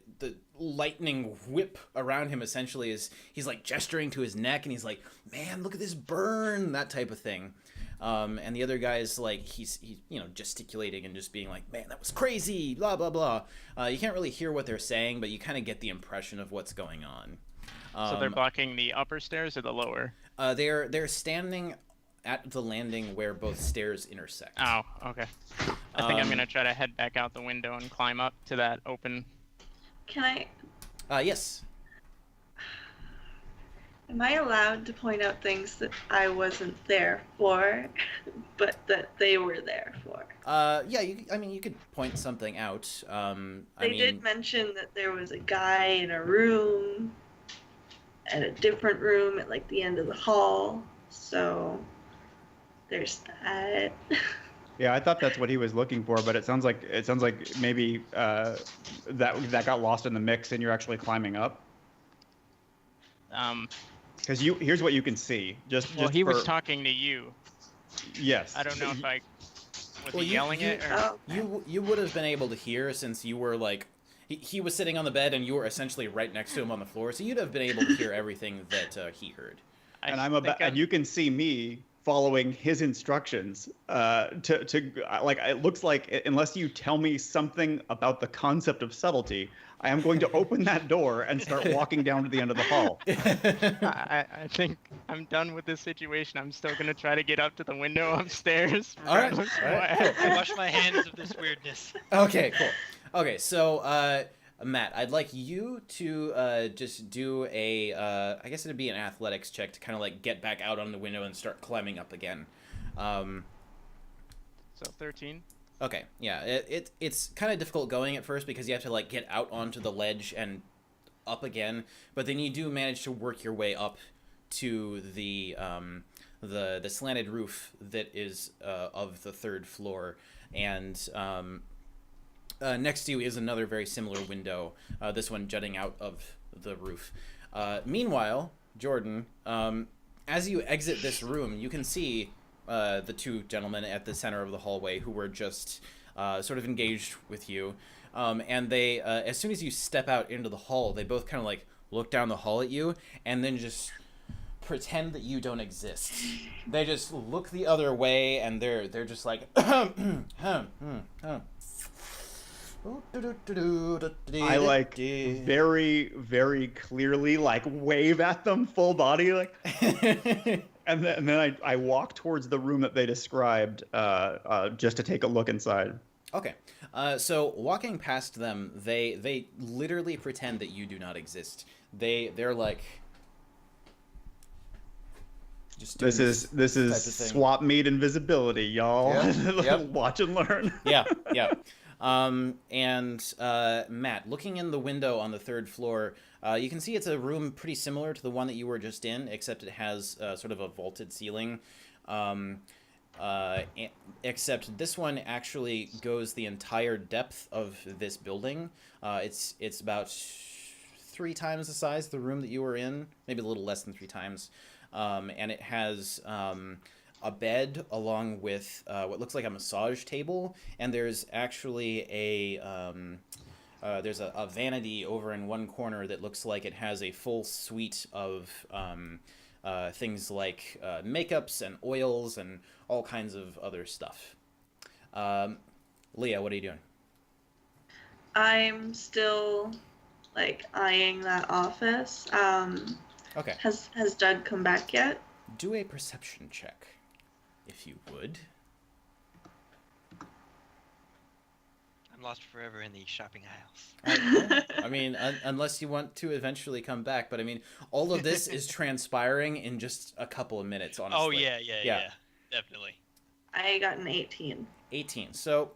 lightning whip around him, essentially, he's like gesturing to his neck, and he's like, man, look at this burn, that type of thing. And the other guy's like he's gesticulating and just being like, man, that was crazy, blah blah blah. You can't really hear what they're saying, but you kind of get the impression of what's going on. So they're blocking the upper stairs or the lower? They're standing at the landing where both stairs intersect. Oh, okay. I think I'm gonna try to head back out the window and climb up to that open. Can I? Yes. Am I allowed to point out things that I wasn't there for, but that they were there for? Yeah. You could point something out. They did mention that there was a guy in a room, at a different room at like the end of the hall. So there's that. Yeah, I thought that's what he was looking for, but it sounds like maybe that got lost in the mix, and you're actually climbing up. Because here's what you can see. He was talking to you. Yes. I don't know if I was Well, he yelling it or you would have been able to hear, since you were like he was sitting on the bed and you were essentially right next to him on the floor, so you'd have been able to hear everything that he heard. And you can see me following his instructions it looks like, unless you tell me something about the concept of subtlety, I am going to open that door and start walking down to the end of the hall. I think I'm done with this situation. I'm still gonna try to get up to the window upstairs. All right. I wash my hands of this weirdness. Okay, cool. Okay, so Matt, I'd like you to just do a, I guess it'd be an athletics check to kind of like get back out on the window and start climbing up again. So 13. Okay, yeah, it's kind of difficult going at first because you have to like get out onto the ledge and up again, but then you do manage to work your way up to the slanted roof that is of the third floor, and next to you is another very similar window, this one jutting out of the roof. Meanwhile, Jordan, as you exit this room, you can see the two gentlemen at the center of the hallway who were just sort of engaged with you. And they, as soon as you step out into the hall, they both kind of like look down the hall at you and then just pretend that you don't exist. They just look the other way and they're just like, I like very, very clearly like wave at them full body like, and then I walk towards the room that they described just to take a look inside. Okay, so walking past them, they literally pretend that you do not exist. They're like, just this is swap meet invisibility, y'all. Yep. Watch and learn. Yeah. And Matt, looking in the window on the third floor, you can see it's a room pretty similar to the one that you were just in, except it has sort of a vaulted ceiling. Except this one actually goes the entire depth of this building. It's about 3 times the size of the room that you were in, maybe a little less than 3 times. And it has a bed along with what looks like a massage table, and there's actually there's a vanity over in one corner that looks like it has a full suite of things like makeups and oils and all kinds of other stuff. Leah, what are you doing? I'm still like eyeing that office. Okay. Has Doug come back yet? Do a perception check, if you would. I'm lost forever in the shopping aisles. I mean, unless you want to eventually come back, but I mean, all of this is transpiring in just a couple of minutes, honestly. Oh, yeah, definitely. I got an 18. 18. So,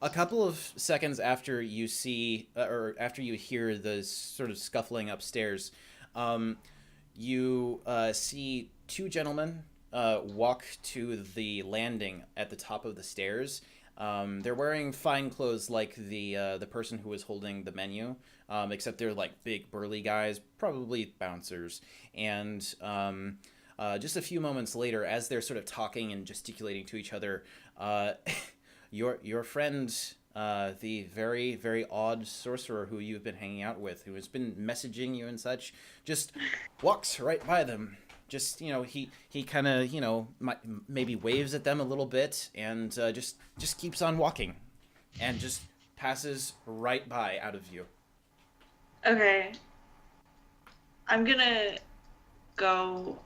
a couple of seconds after you see, or after you hear the sort of scuffling upstairs, you see 2 gentlemen walk to the landing at the top of the stairs. They're wearing fine clothes like the person who was holding the menu, except they're like big burly guys, probably bouncers. And just a few moments later, as they're sort of talking and gesticulating to each other, your friend, the very, very odd sorcerer who you've been hanging out with, who has been messaging you and such, just walks right by them just he kind of maybe waves at them a little bit and just keeps on walking, and just passes right by out of view. Okay. I'm gonna go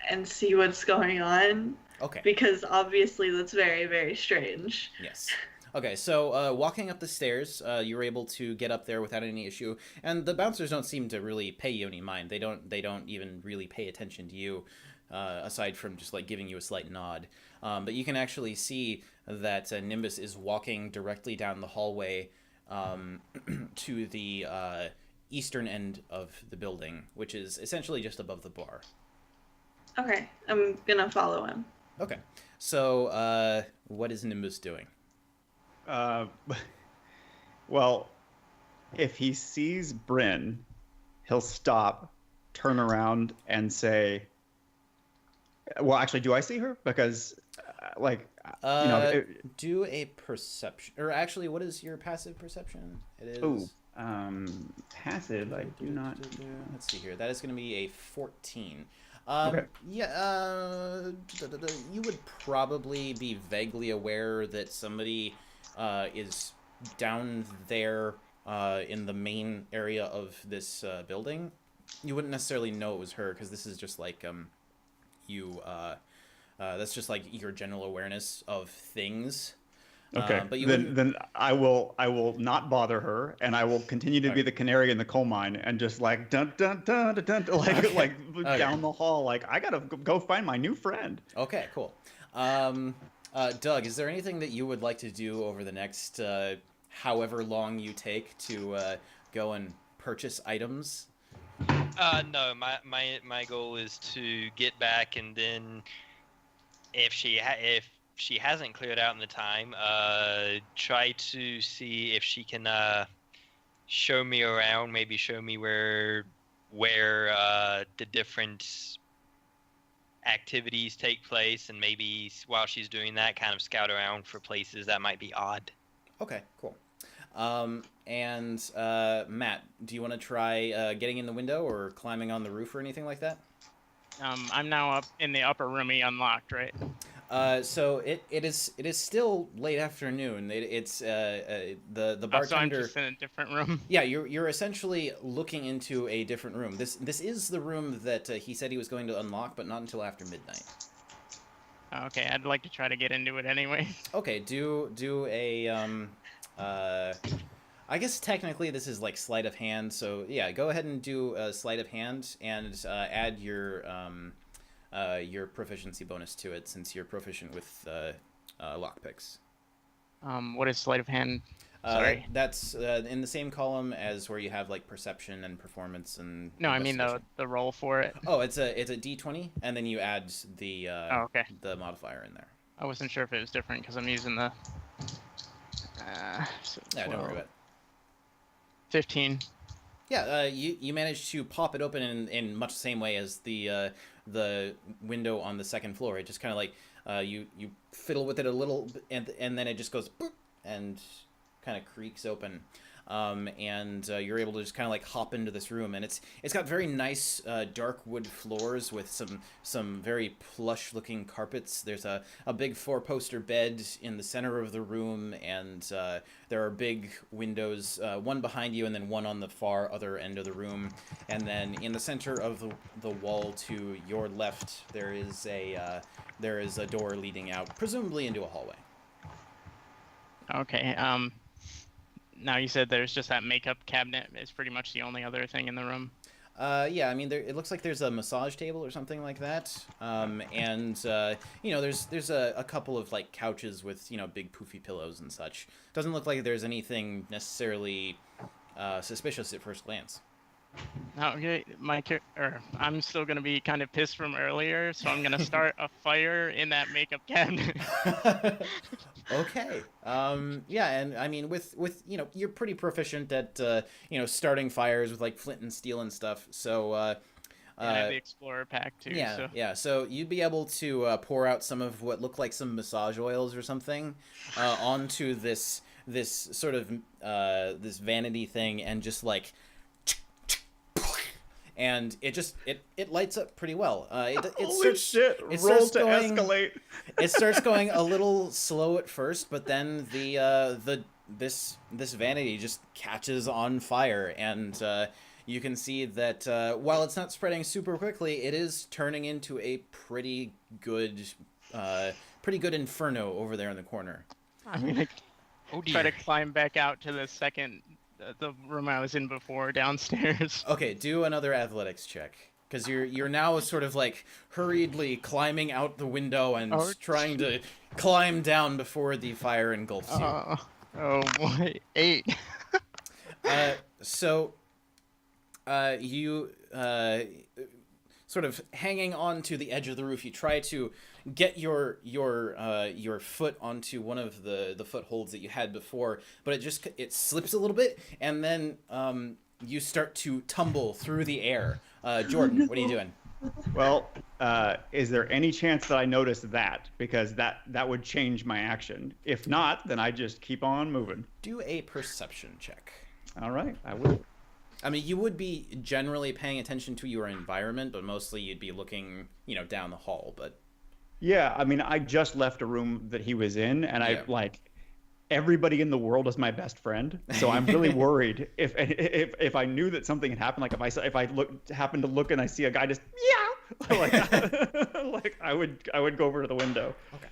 and see what's going on. Okay. Because obviously that's very, very strange. Yes. Okay, so walking up the stairs, you were able to get up there without any issue, and the bouncers don't seem to really pay you any mind. They don't even really pay attention to you, aside from just like giving you a slight nod. But you can actually see that Nimbus is walking directly down the hallway to the eastern end of the building, which is essentially just above the bar. Okay, I'm gonna follow him. Okay, so what is Nimbus doing? Well, if he sees Bryn, he'll stop, turn around, and say, well, actually, do I see her? Because, do a perception. Or actually, what is your passive perception? It is... Ooh, passive, I do not... Let's see here. That is going to be a 14. Okay. Yeah, you would probably be vaguely aware that somebody is down there in the main area of this building. You wouldn't necessarily know it was her, because this is just like that's just like your general awareness of things. Okay, but you then I will not bother her, and I will continue to be the canary in the coal mine, and just like dun dun dun dun, dun like down the hall, like I gotta go find my new friend. Okay, cool. Doug, is there anything that you would like to do over the next however long you take to go and purchase items? No, my goal is to get back, and then if she hasn't cleared out in the time, try to see if she can show me around, maybe show me where the different activities take place, and maybe while she's doing that, kind of scout around for places that might be odd. Okay, cool. And Matt, do you want to try getting in the window or climbing on the roof or anything like that? I'm now up in the upper room. He unlocked, right? So it is still late afternoon. It's the bartender. So I'm just in a different room. Yeah, you're essentially looking into a different room. This is the room that he said he was going to unlock, but not until after midnight. Okay, I'd like to try to get into it anyway. Okay, do a I guess technically this is like sleight of hand. So yeah, go ahead and do a sleight of hand and add your proficiency bonus to it, since you're proficient with lockpicks. What is sleight of hand? Sorry. That's in the same column as where you have like perception and performance and. No, I mean the roll for it. Oh, it's a D20, and then you add the the modifier in there. I wasn't sure if it was different because I'm using the. Yeah, don't worry about it. 15. Yeah, you managed to pop it open in much the same way as the window on the second floor. It just kind of like you fiddle with it a little, and then it just goes boop, and kind of creaks open, and you're able to just kind of like hop into this room, and it's got very nice dark wood floors with some very plush looking carpets. There's a big 4-poster bed in the center of the room, and there are big windows, one behind you and then one on the far other end of the room, and then in the center of the wall to your left there is a door leading out, presumably into a hallway. Okay. Now you said there's just that makeup cabinet is pretty much the only other thing in the room. Yeah, I mean, it looks like there's a massage table or something like that, and there's a couple of like couches with big poofy pillows and such. Doesn't look like there's anything necessarily suspicious at first glance. Okay, I'm still gonna be kind of pissed from earlier, so I'm gonna start a fire in that makeup cabinet. Okay. Yeah, and I mean, with you're pretty proficient at starting fires with like flint and steel and stuff. So. And I have the Explorer pack too. Yeah, so. yeah. So you'd be able to pour out some of what look like some massage oils or something onto this sort of this vanity thing, and just like. and it lights up pretty well. It Holy starts, shit! it Roll starts to going, escalate. It starts going a little slow at first, but then this vanity just catches on fire, and you can see that while it's not spreading super quickly, it is turning into a pretty good inferno over there in the corner. I'm gonna Oh try to dear. climb back out to the room I was in before downstairs. Okay, do another athletics check. Because you're now sort of like hurriedly climbing out the window and Oh, trying to climb down before the fire engulfs you. Oh boy, 8. So you sort of hanging on to the edge of the roof, you try to get your foot onto one of the footholds that you had before, but it slips a little bit, and then you start to tumble through the air. Jordan, what are you doing? Well, is there any chance that I notice that? Because that would change my action. If not, then I just keep on moving. Do a perception check. All right, I will. I mean, you would be generally paying attention to your environment, but mostly you'd be looking, down the hall. But Yeah, I mean, I just left a room that he was in, and Yeah. everybody in the world is my best friend. So I'm really worried if I knew that something had happened, like if I happen to look and I see a guy just like I would go over to the window. Okay.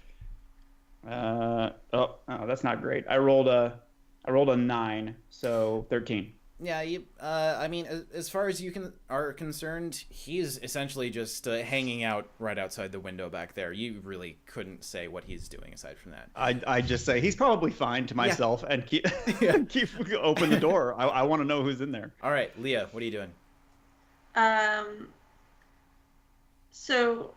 That's not great. I rolled a 9, so 13. yeah, I mean, as far as you are concerned, he's essentially just hanging out right outside the window back there. You really couldn't say what he's doing aside from that. I just say he's probably fine to myself and keep open the door. I want to know who's in there. All right, Leah, what are you doing? So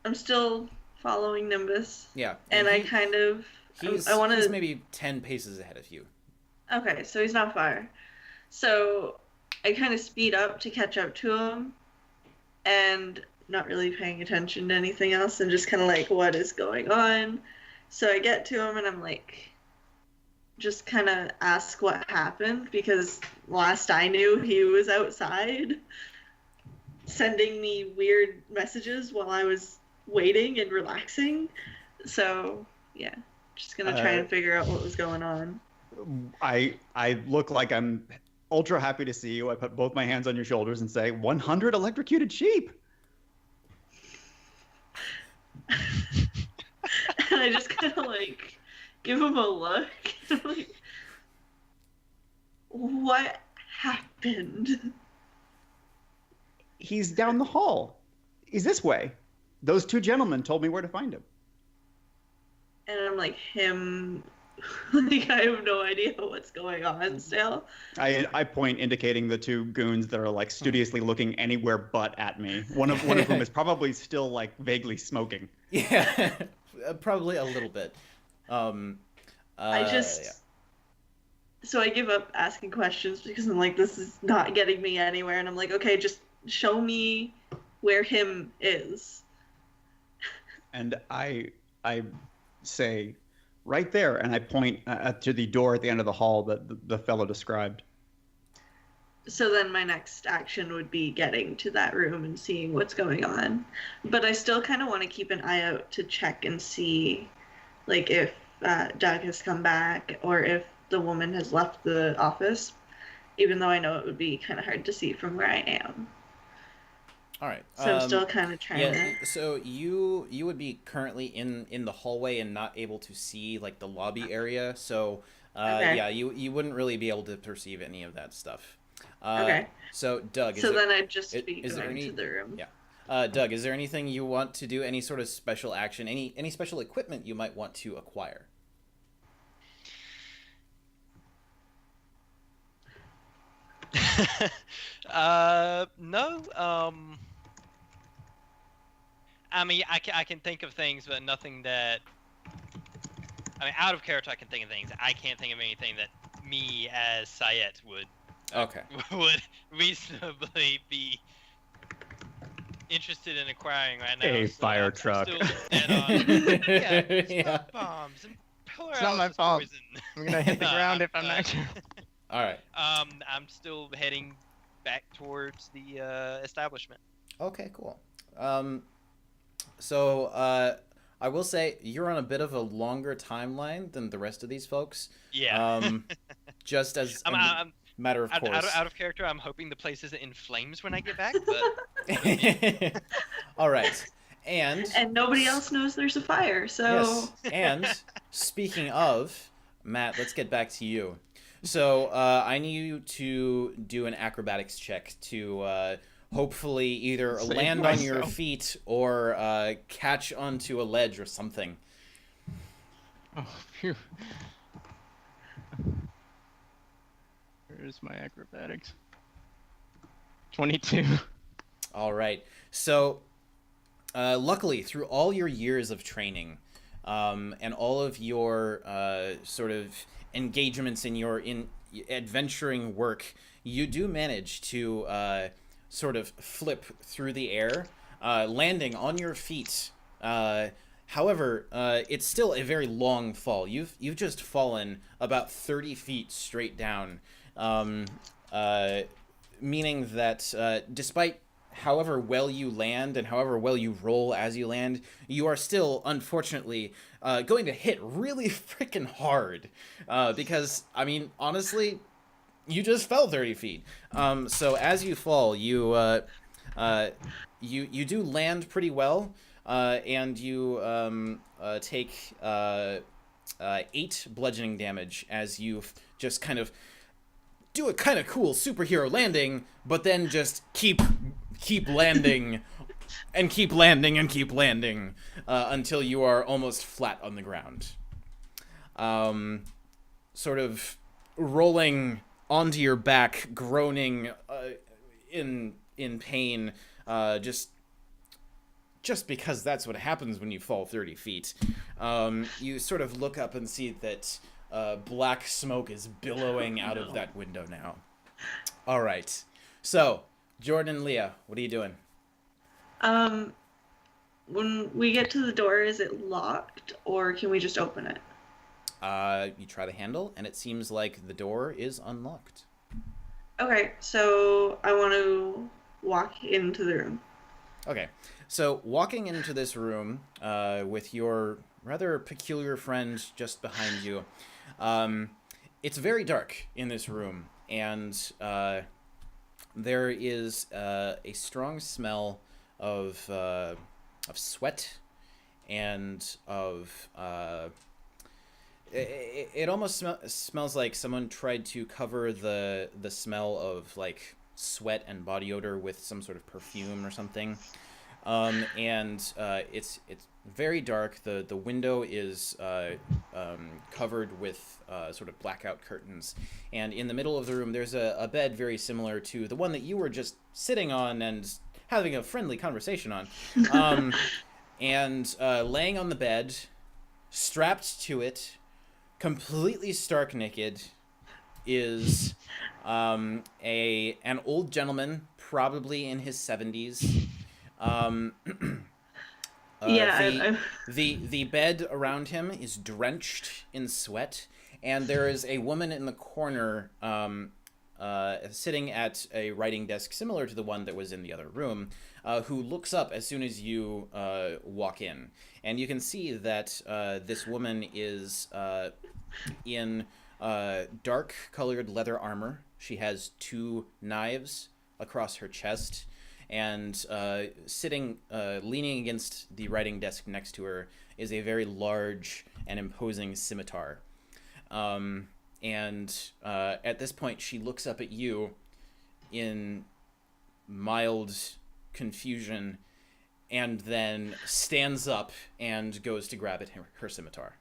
I'm still following Nimbus, Yeah, and I kind of he's I want he's to. maybe 10 paces ahead of you. Okay, so he's not far. So I kind of speed up to catch up to him, and not really paying attention to anything else, and just kind of like, what is going on? So I get to him, and I'm like, just kind of ask what happened, because last I knew he was outside sending me weird messages while I was waiting and relaxing. So yeah, just gonna try and figure out what was going on. I look like I'm ultra happy to see you. I put both my hands on your shoulders and say, 100 electrocuted sheep. And I just kind of like give him a look. I'm like, what happened? He's down the hall. He's this way. Those 2 gentlemen told me where to find him. And I'm like, him? Like, I have no idea what's going on still. I point, indicating the 2 goons that are like studiously looking anywhere but at me. One of whom is probably still like vaguely smoking. Yeah, probably a little bit. Yeah. So I give up asking questions because I'm like, this is not getting me anywhere. And I'm like, okay, just show me where him is. And I say, right there, and I point to the door at the end of the hall that the fellow described. So then my next action would be getting to that room and seeing what's going on. But I still kind of want to keep an eye out to check and see, like, if Doug has come back or if the woman has left the office, even though I know it would be kind of hard to see from where I am. All right. So I'm still kind of trying to... So you would be currently in the hallway and not able to see like the lobby area. So Okay. yeah, you wouldn't really be able to perceive any of that stuff. Okay. So Doug, So then I'd just be is there going any- to the room. Yeah. Doug, is there anything you want to do? Any sort of special action? Any special equipment you might want to acquire? No. I mean, I can think of things, but nothing that. I mean, out of character, I can think of things. I can't think of anything that me as Sayet would Okay. reasonably be interested in acquiring right now. A so fire I'm truck. still dead on. Yeah, Yeah. smoke bombs and It's not my fault. poison. I'm gonna hit the ground if I'm not. All right. I'm still heading back towards the establishment. Okay, cool. So I will say you're on a bit of a longer timeline than the rest of these folks. Yeah. Just as I'm matter of course. out of character. I'm hoping the place isn't in flames when I get back. But All right, and nobody else knows there's a fire. So yes, and speaking of Matt, let's get back to you. So I need you to do an acrobatics check to hopefully either Save land on your myself. feet or catch onto a ledge or something. Oh, phew. Where's my acrobatics? 22. All right. So, luckily, through all your years of training, and all of your sort of engagements in your adventuring work, you do manage to sort of flip through the air, landing on your feet. However, it's still a very long fall. You've just fallen about 30 feet straight down, meaning that despite however well you land and however well you roll as you land, you are still, unfortunately, going to hit really freaking hard. Because, I mean, honestly, you just fell 30 feet. So as you fall, you do land pretty well, and you take 8 bludgeoning damage as you just kind of do a kind of cool superhero landing, but then just keep landing and keep landing and keep landing until you are almost flat on the ground. Sort of rolling onto your back, groaning in pain, just because that's what happens when you fall 30 feet. You sort of look up and see that black smoke is billowing out of that window now. All right. So, Jordan and Leah, what are you doing? When we get to the door, is it locked or can we just open it? You try the handle, and it seems like the door is unlocked. Okay, so I want to walk into the room. Okay, so walking into this room with your rather peculiar friend just behind you, it's very dark in this room, and there is a strong smell of sweat and of it almost smells like someone tried to cover the smell of like sweat and body odor with some sort of perfume or something. And it's very dark. The window is covered with sort of blackout curtains, and in the middle of the room there's a bed very similar to the one that you were just sitting on and having a friendly conversation on. And laying on the bed, strapped to it, completely stark naked, is an old gentleman, probably in his 70s. The bed around him is drenched in sweat, and there is a woman in the corner sitting at a writing desk similar to the one that was in the other room, who looks up as soon as you walk in. And you can see that this woman is in dark-colored leather armor. She has 2 knives across her chest, and leaning against the writing desk next to her is a very large and imposing scimitar. And at this point, she looks up at you in mild confusion, and then stands up and goes to grab at her scimitar.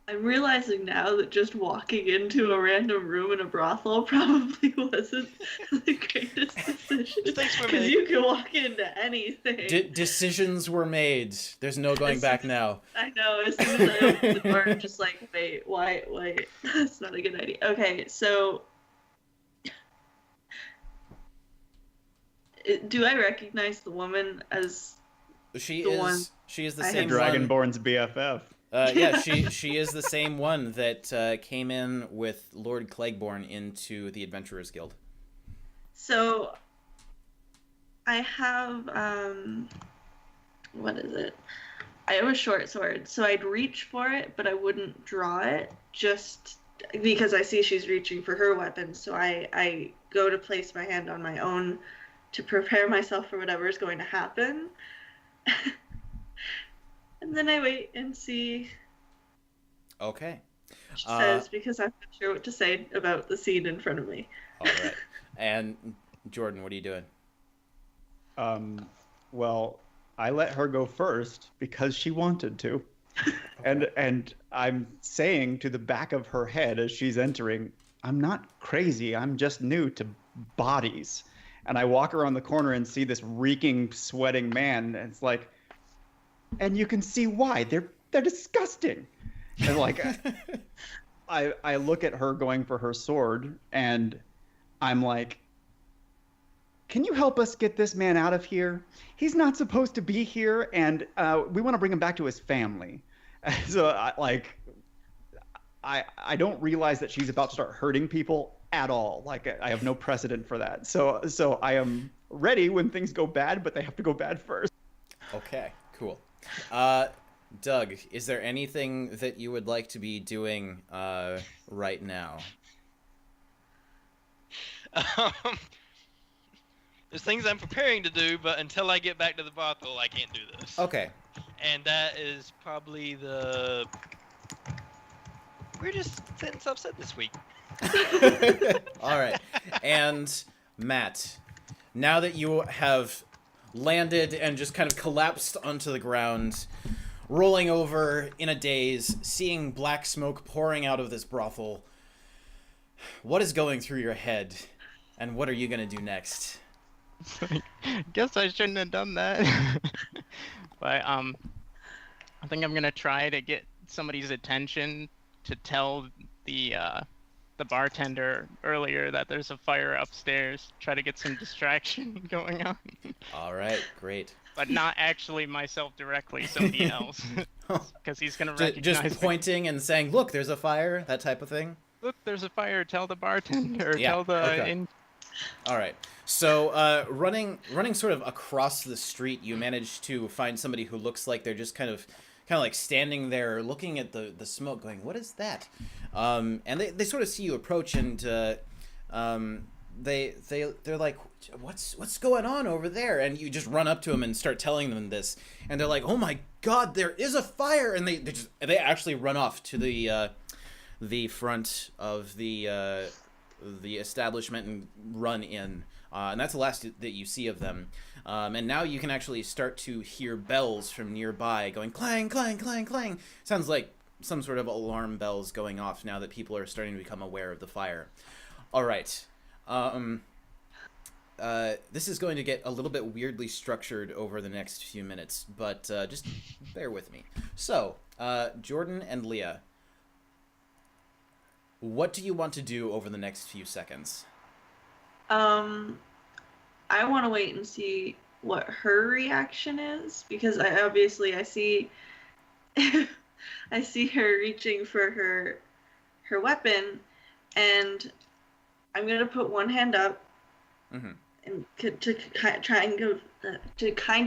I'm realizing now that just walking into a random room in a brothel probably wasn't the greatest decision. Because you can walk into anything. Decisions were made. There's no going back now. I know. As soon as I opened the door, I'm just like, wait, that's not a good idea. Okay, so do I recognize the woman as She the is. one She is the I same had one. Dragonborn's BFF. Yeah, she is the same one that came in with Lord Cleggborn into the Adventurers Guild. So I have what is it? I have a short sword, so I'd reach for it, but I wouldn't draw it just because I see she's reaching for her weapon. So I go to place my hand on my own to prepare myself for whatever is going to happen. And then I wait and see Okay. what she says, because I'm not sure what to say about the scene in front of me. All right. And Jordan, what are you doing? Well, I let her go first because she wanted to. And I'm saying to the back of her head as she's entering, I'm not crazy, I'm just new to bodies. And I walk around the corner and see this reeking, sweating man, and it's like, and you can see why. They're disgusting. And like I look at her going for her sword, and I'm like, can you help us get this man out of here? He's not supposed to be here, and we want to bring him back to his family. So I don't realize that she's about to start hurting people at all. Like, I have no precedent for that. So I am ready when things go bad, but they have to go bad first. Okay, cool. Doug, is there anything that you would like to be doing right now? There's things I'm preparing to do, but until I get back to the brothel, I can't do this. Okay. And that is probably the... We're just sitting upset this week. All right. And Matt, now that you have landed and just kind of collapsed onto the ground, rolling over in a daze, seeing black smoke pouring out of this brothel, what is going through your head, and what are you going to do next? Guess I shouldn't have done that. But I think I'm gonna try to get somebody's attention to tell the bartender earlier that there's a fire upstairs. Try to get some distraction going on. All right, great. But not actually myself directly, somebody else, because he's gonna recognize just pointing and saying, "Look, there's a fire," that type of thing. Look, there's a fire. Tell the bartender. Yeah, Tell the okay. All right. So, running sort of across the street, you manage to find somebody who looks like they're just kind of like standing there, looking at the smoke, going, "What is that?" And they sort of see you approach, and they're like, "What's going on over there?" And you just run up to them and start telling them this, and they're like, "Oh my God, there is a fire!" And they actually run off to the front of the establishment and run in. And that's the last that you see of them. And now you can actually start to hear bells from nearby going clang, clang, clang, clang. Sounds like some sort of alarm bells going off now that people are starting to become aware of the fire. All right. This is going to get a little bit weirdly structured over the next few minutes, but just bear with me. So, Jordan and Leah, what do you want to do over the next few seconds? I want to wait and see what her reaction is, because I see I see her reaching for her weapon, and I'm gonna put one hand up and to kind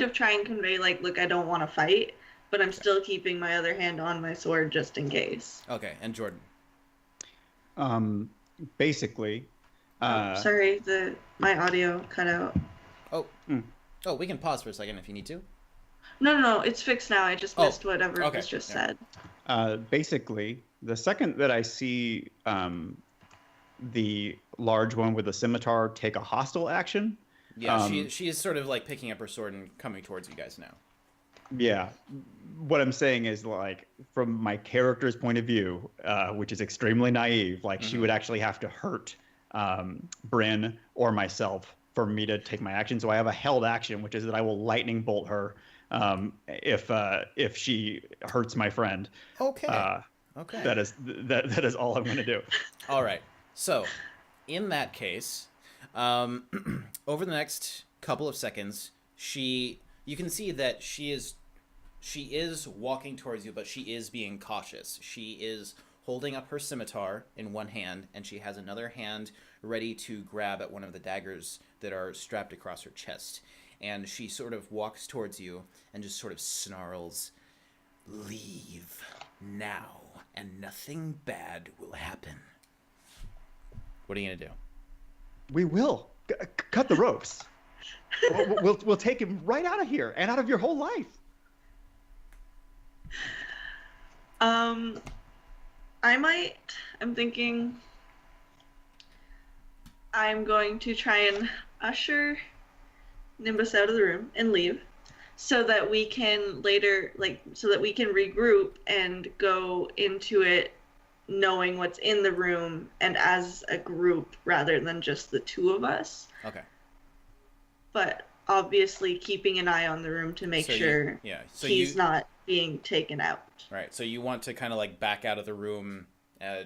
of try and convey, like, look, I don't want to fight, but I'm still keeping my other hand on my sword just in case. Okay, and Jordan? Basically, sorry, my audio cut out. Oh, we can pause for a second if you need to. No, it's fixed now. I just missed whatever was just said. Basically, the second that I see the large one with the scimitar take a hostile action. Yeah, she is sort of like picking up her sword and coming towards you guys now. Yeah. What I'm saying is, like, from my character's point of view, which is extremely naive, like, she would actually have to hurt Bryn or myself for me to take my action. So I have a held action, which is that I will lightning bolt her if she hurts my friend. Okay. Okay. That is all I'm going to do. All right. So, in that case, over the next couple of seconds, you can see that she is walking towards you, but she is being cautious. She is holding up her scimitar in one hand, and she has another hand ready to grab at one of the daggers that are strapped across her chest. And she sort of walks towards you and just sort of snarls, "Leave now, and nothing bad will happen." What are you going to do? We will. Cut the ropes. We'll take him right out of here and out of your whole life. I'm thinking I'm going to try and usher Nimbus out of the room and leave so that we can later, so that we can regroup and go into it knowing what's in the room and as a group rather than just the two of us. Okay. But obviously keeping an eye on the room to make sure he's not being taken out. Right. So you want to kind of like back out of the room,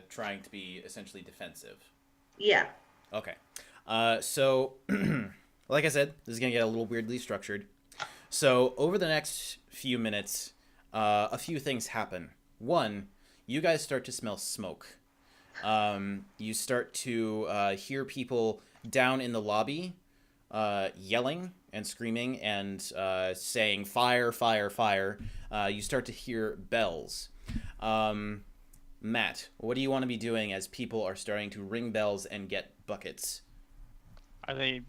trying to be essentially defensive. Yeah. Okay. So, like I said, this is going to get a little weirdly structured. So over the next few minutes, a few things happen. One, you guys start to smell smoke. You start to hear people down in the lobby yelling and screaming and saying, "Fire, fire, fire." You start to hear bells. Matt, what do you want to be doing as people are starting to ring bells and get buckets? Are they,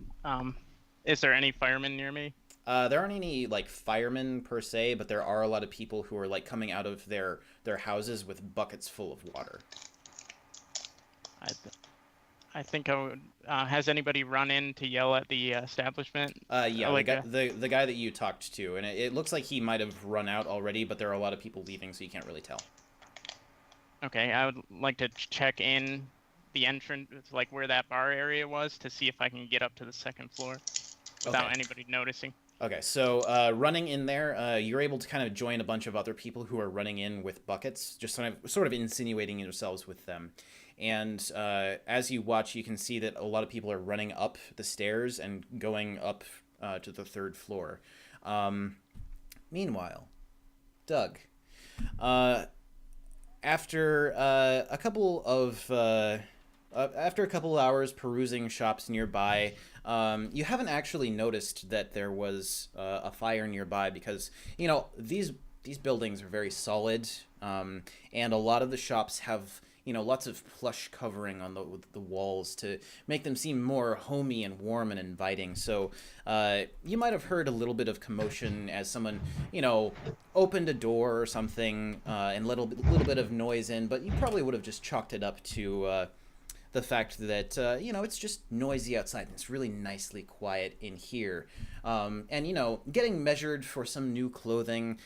is there any firemen near me? There aren't any like firemen per se, but there are a lot of people who are like coming out of their houses with buckets full of water. I think I would. Has anybody run in to yell at the establishment? Yeah, the guy that you talked to, and it looks like he might have run out already, but there are a lot of people leaving, so you can't really tell. Okay, I would like to check in the entrance, like where that bar area was, to see if I can get up to the second floor without anybody noticing. Okay, so running in there, you're able to kind of join a bunch of other people who are running in with buckets, just sort of insinuating yourselves with them. And as you watch, you can see that a lot of people are running up the stairs and going up to the third floor. Meanwhile, Doug, after a couple of hours perusing shops nearby, you haven't actually noticed that there was a fire nearby because, you know, these buildings are very solid, and a lot of the shops have, you know, lots of plush covering on the walls to make them seem more homey and warm and inviting. So you might have heard a little bit of commotion as someone, you know, opened a door or something and little bit of noise in, but you probably would have just chalked it up to the fact that, you know, it's just noisy outside and it's really nicely quiet in here. And, you know, getting measured for some new clothing,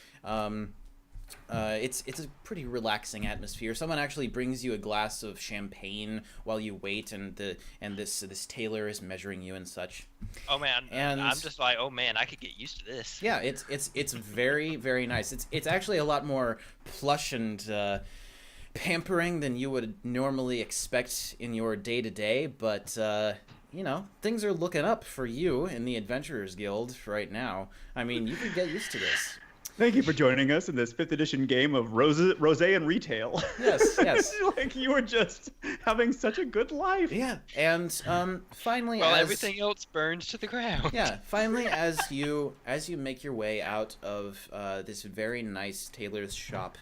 it's a pretty relaxing atmosphere. Someone actually brings you a glass of champagne while you wait, and this tailor is measuring you and such. Oh man, and I'm just like, oh man, I could get used to this. Yeah, it's very, very nice. It's actually a lot more plush and pampering than you would normally expect in your day-to-day, but you know, things are looking up for you in the Adventurers Guild right now. I mean, you could get used to this. Thank you for joining us in this 5th edition game of Rosé and Retail. Yes. Like you were just having such a good life. Yeah, and finally, well, everything else burns to the ground. Yeah, finally, as you make your way out of this very nice tailor's shop,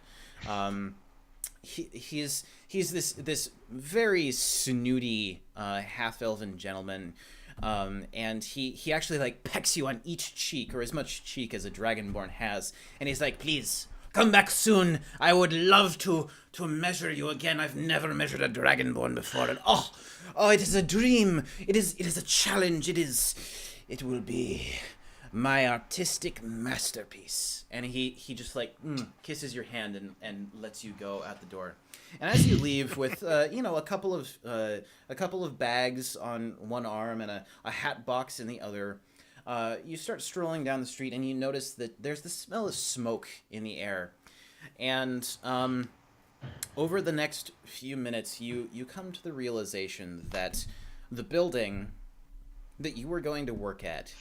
he's this very snooty half-elven gentleman. And he actually like pecks you on each cheek, or as much cheek as a dragonborn has, and he's like, "Please come back soon. I would love to measure you again. I've never measured a dragonborn before, and oh, it is a dream. It is a challenge. It will be my artistic masterpiece." And he just like kisses your hand and lets you go out the door. And as you leave with you know, a couple of bags on one arm and a hat box in the other, you start strolling down the street and you notice that there's the smell of smoke in the air. And over the next few minutes, you come to the realization that the building that you were going to work at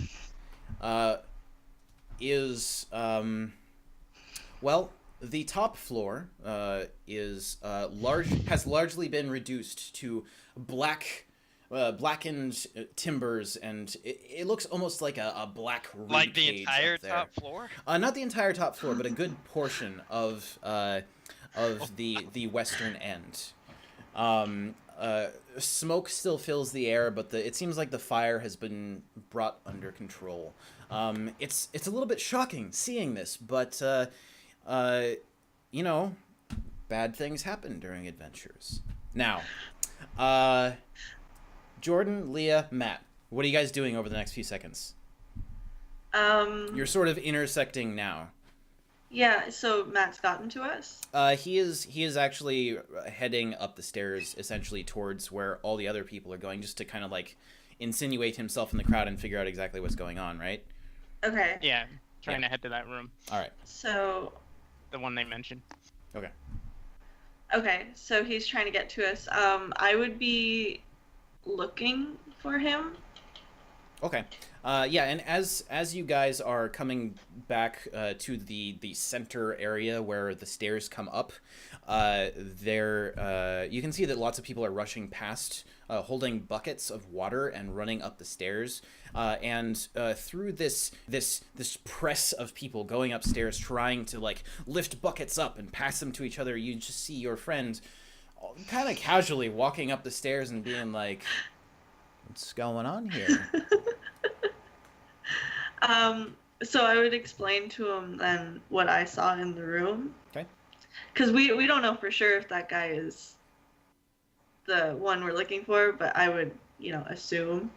is well, the top floor is has largely been reduced to blackened timbers, and it looks almost like a black rib Like the cage entire up there. top floor? Not the entire top floor, but a good portion of the western end. Smoke still fills the air, but it seems like the fire has been brought under control. It's a little bit shocking seeing this, but you know, bad things happen during adventures. Now, Jordan, Leah, Matt, what are you guys doing over the next few seconds? You're sort of intersecting now. Yeah, so Matt's gotten to us? He is actually heading up the stairs, essentially towards where all the other people are going, just to kind of like insinuate himself in the crowd and figure out exactly what's going on, right? Okay. Yeah, trying to head to that room. All right. So... The one they mentioned. Okay. Okay, so he's trying to get to us. I would be looking for him. Okay. Yeah, and as you guys are coming back to the center area where the stairs come up, you can see that lots of people are rushing past, holding buckets of water and running up the stairs. And through this press of people going upstairs, trying to like lift buckets up and pass them to each other, you just see your friend kind of casually walking up the stairs and being like, "What's going on here?" So I would explain to him then what I saw in the room. Okay. Because we don't know for sure if that guy is the one we're looking for, but I would, assume.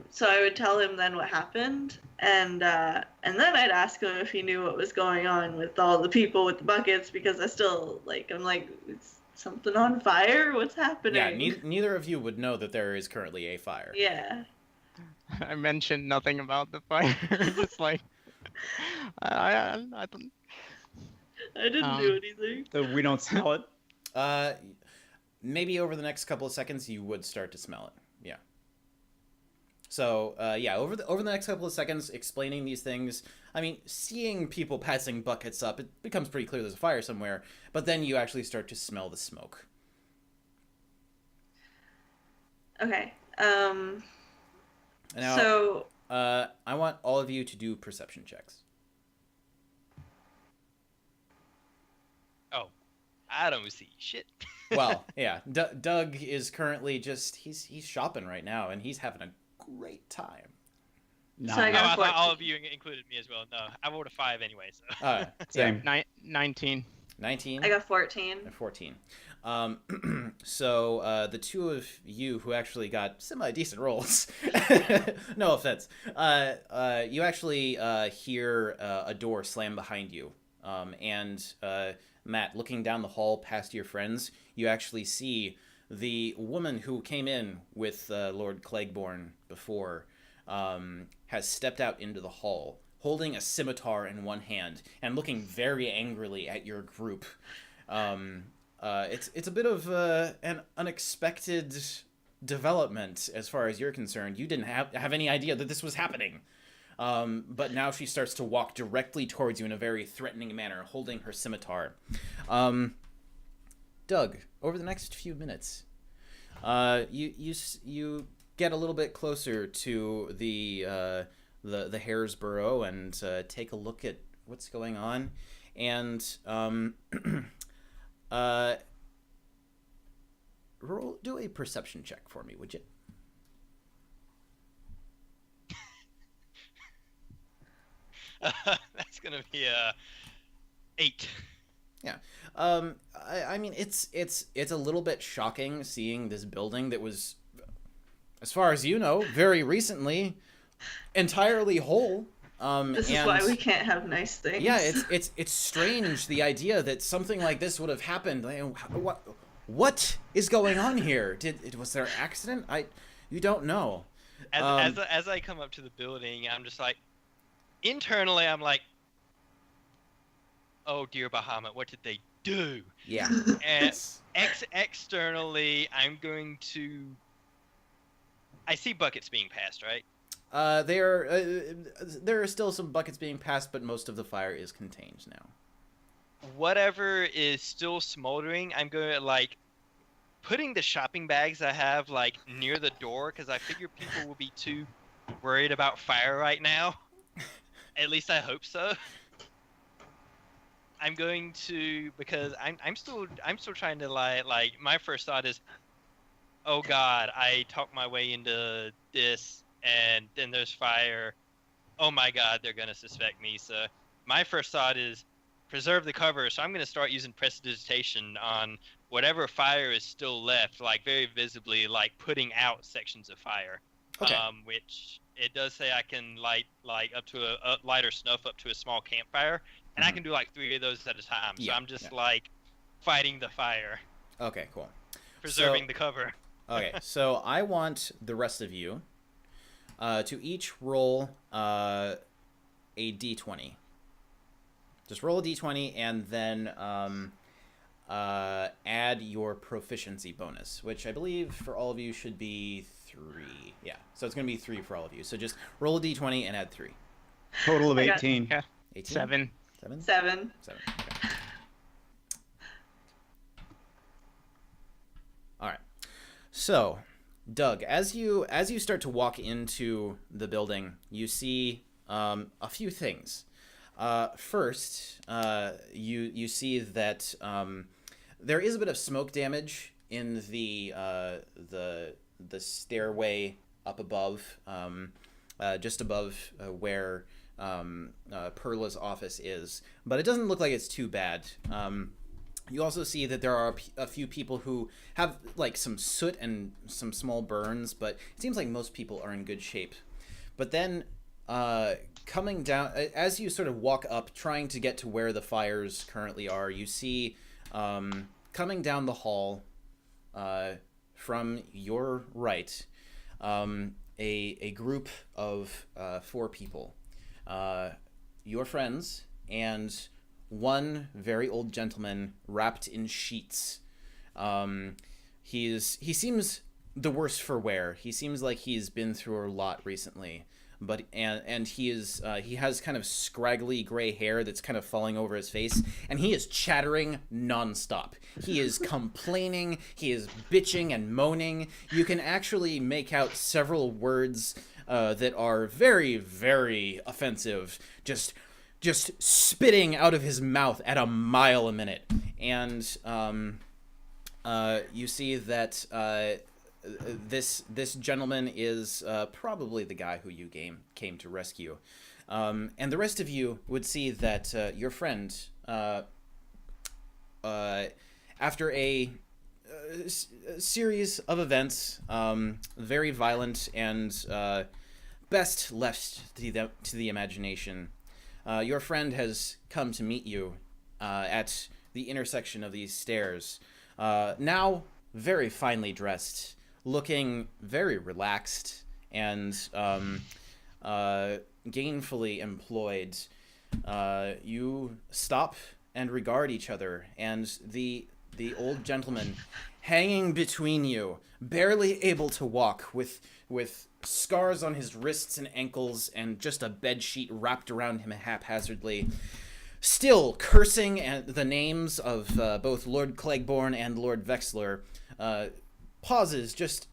So I would tell him then what happened, and then I'd ask him if he knew what was going on with all the people with the buckets, because I'm like, is something on fire? What's happening? Yeah, neither of you would know that there is currently a fire. Yeah. I mentioned nothing about the fire. Just like I didn't do anything. So we don't smell it. Maybe over the next couple of seconds you would start to smell it. Yeah. So over the next couple of seconds, explaining these things. I mean, seeing people passing buckets up, it becomes pretty clear there's a fire somewhere. But then you actually start to smell the smoke. Okay. Now, so I want all of you to do perception checks. Oh, I don't see shit. Well, yeah, Doug is currently he's shopping right now, and he's having a great time. No. So I got I thought 14. all of you included me as well. No, I rolled a 5 anyway. So. Same. 19. 19. I got 14. 14. So the two of you who actually got semi-decent rolls, no offense, you actually hear a door slam behind you. And Matt, looking down the hall past your friends, you actually see the woman who came in with Lord Cleggborn before has stepped out into the hall, holding a scimitar in one hand and looking very angrily at your group. It's a bit of an unexpected development as far as you're concerned. You didn't have any idea that this was happening. But now she starts to walk directly towards you in a very threatening manner, holding her scimitar. Doug, over the next few minutes, you get a little bit closer to the Hare's Burrow and take a look at what's going on, and do a perception check for me, would you? That's gonna be a 8. Yeah. I mean, it's a little bit shocking seeing this building that was, as far as you know, very recently entirely whole. This is why we can't have nice things. Yeah, it's strange, the idea that something like this would have happened. What is going on here? Was there an accident? You don't know. As I come up to the building, I'm just like, internally, I'm like, oh dear Bahamut, what did they do? Yeah. And externally, I'm going to. I see buckets being passed, right? There are still some buckets being passed, but most of the fire is contained now. Whatever is still smoldering, I'm going to like putting the shopping bags I have like near the door because I figure people will be too worried about fire right now. At least I hope so. I'm going to because I'm still trying to like my first thought is, oh God, I talked my way into this and then there's fire. Oh my God, they're gonna suspect me. So my first thought is preserve the cover. So I'm gonna start using prestidigitation on whatever fire is still left, like very visibly, like putting out sections of fire. Okay. Which it does say I can light like up to a lighter snuff up to a small campfire, and I can do like 3 of those at a time. So I'm just like fighting the fire. Okay, cool. Preserving the cover. Okay, so I want the rest of you to each roll a d20. Just roll a d20 and then add your proficiency bonus, which I believe for all of you should be 3. Yeah, so it's going to be 3 for all of you. So just roll a d20 and add 3. Total of 18. Yeah. 18? 7. 7? 7. 7. Okay. All right. So, Doug, as you start to walk into the building, you see a few things. First, you see that there is a bit of smoke damage in the stairway up above, just above where Perla's office is, but it doesn't look like it's too bad. You also see that there are a few people who have like some soot and some small burns, but it seems like most people are in good shape. But then coming down, as you sort of walk up, trying to get to where the fires currently are, you see coming down the hall from your right a group of 4 people. Your friends and one very old gentleman wrapped in sheets. He seems the worse for wear. He seems like he's been through a lot recently, but he has kind of scraggly gray hair that's kind of falling over his face, and he is chattering nonstop. He is complaining. He is bitching and moaning. You can actually make out several words that are very, very offensive. Just spitting out of his mouth at a mile a minute. And you see that this gentleman is probably the guy who you came to rescue. And the rest of you would see that your friend, after a series of events, very violent and best left to the imagination, your friend has come to meet you at the intersection of these stairs, now very finely dressed, looking very relaxed and gainfully employed. You stop and regard each other, and the old gentleman hanging between you, barely able to walk, with scars on his wrists and ankles and just a bedsheet wrapped around him haphazardly, still cursing at the names of both Lord Cleghborn and Lord Vexler, pauses just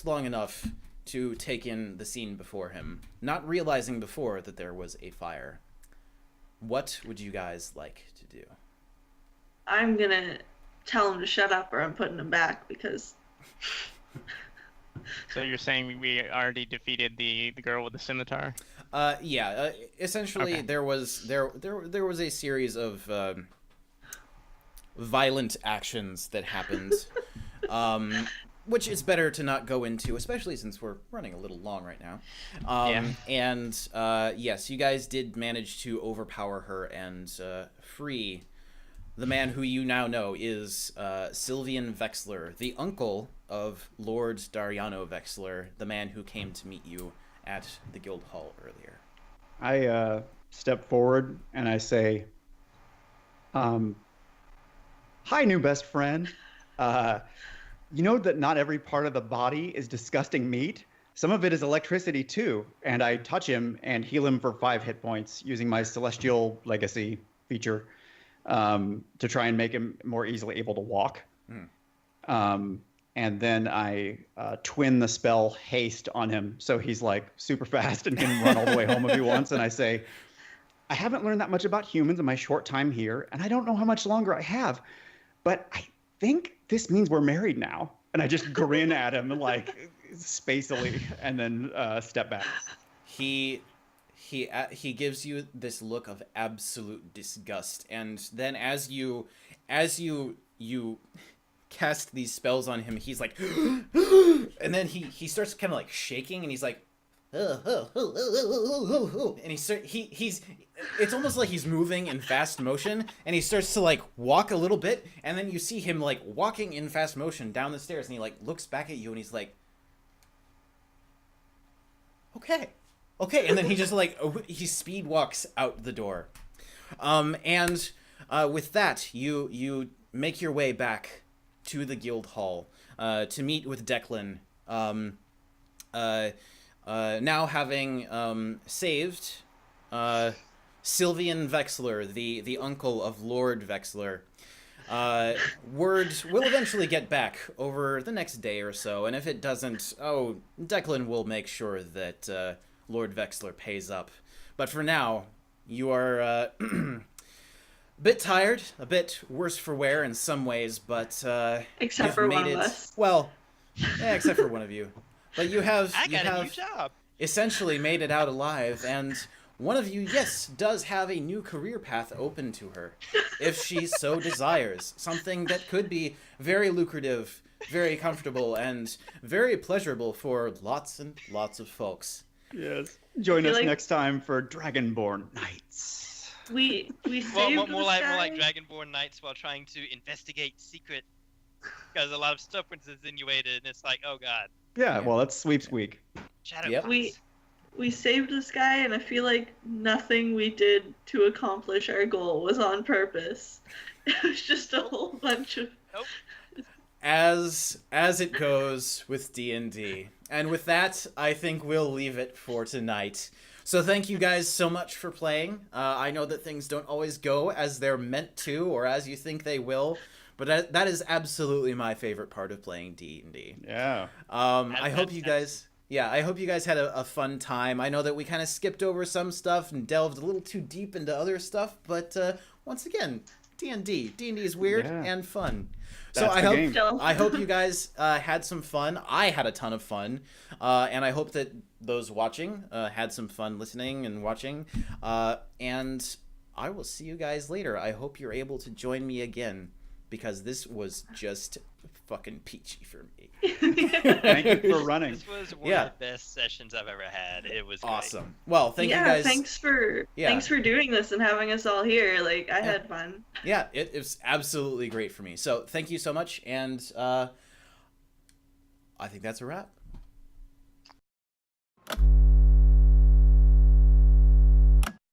long enough to take in the scene before him, not realizing before that there was a fire. What would you guys like to do? I'm gonna tell him to shut up or I'm putting him back because... So you're saying we already defeated the girl with the scimitar? Essentially, Okay. there was a series of violent actions that happened, which is better to not go into, especially since we're running a little long right now. And yes, you guys did manage to overpower her and free the man who you now know is Sylvian Vexler, the uncle of Lord Dariano Vexler, the man who came to meet you at the guild hall earlier. I step forward and I say, "Hi, new best friend. You know that not every part of the body is disgusting meat. Some of it is electricity too, and I touch him and heal him for 5 hit points using my Celestial Legacy feature to try and make him more easily able to walk. And then I twin the spell Haste on him, so he's like super fast and can run all the way home if he wants. And I say, I haven't learned that much about humans in my short time here, and I don't know how much longer I have, but I think this means we're married now. And I just grin at him like spacily, and then step back. He gives you this look of absolute disgust, and then as you cast these spells on him, he's like, and then he starts kind of like shaking, and he's like, and he's it's almost like he's moving in fast motion, and he starts to like walk a little bit, and then you see him like walking in fast motion down the stairs, and he like looks back at you, and he's like, okay, and then he just like he speed walks out the door, and with that you make your way back to the guild hall to meet with Declan, now having saved Sylvian Vexler, the uncle of Lord Vexler. Word will eventually get back over the next day or so, and if it doesn't, Declan will make sure that Lord Vexler pays up. But for now, you are a bit tired, a bit worse for wear in some ways, but except for one of us. Well, yeah, except for one of you. But you have I got a new job. Essentially made it out alive, and one of you, yes, does have a new career path open to her, if she so desires. Something that could be very lucrative, very comfortable, and very pleasurable for lots and lots of folks. Yes. Join us next time for Dragonborn Nights. We saved more this like guy. Dragonborn Nights while trying to investigate secret, because a lot of stuff was insinuated, and it's like, oh god. Yeah, well, that's Sweeps Week. Shadow Yep. Box. We saved this guy, and I feel like nothing we did to accomplish our goal was on purpose. It was just a whole bunch of... Nope. As it goes with D&D. And with that, I think we'll leave it for tonight. So thank you guys so much for playing. I know that things don't always go as they're meant to, or as you think they will, but that is absolutely my favorite part of playing D&D. Yeah. I hope you guys... Yeah, I hope you guys had a fun time. I know that we kind of skipped over some stuff and delved a little too deep into other stuff, but once again, D&D. D&D is weird and fun. So I hope you guys had some fun. I had a ton of fun, and I hope that those watching had some fun listening and watching. And I will see you guys later. I hope you're able to join me again, because this was just fucking peachy for me. Thank you for running. This was one of the best sessions I've ever had. It was awesome. Great. Well, thank you guys. Thanks for doing this and having us all here. Like, I had fun. Yeah, it was absolutely great for me. So thank you so much, and I think that's a wrap.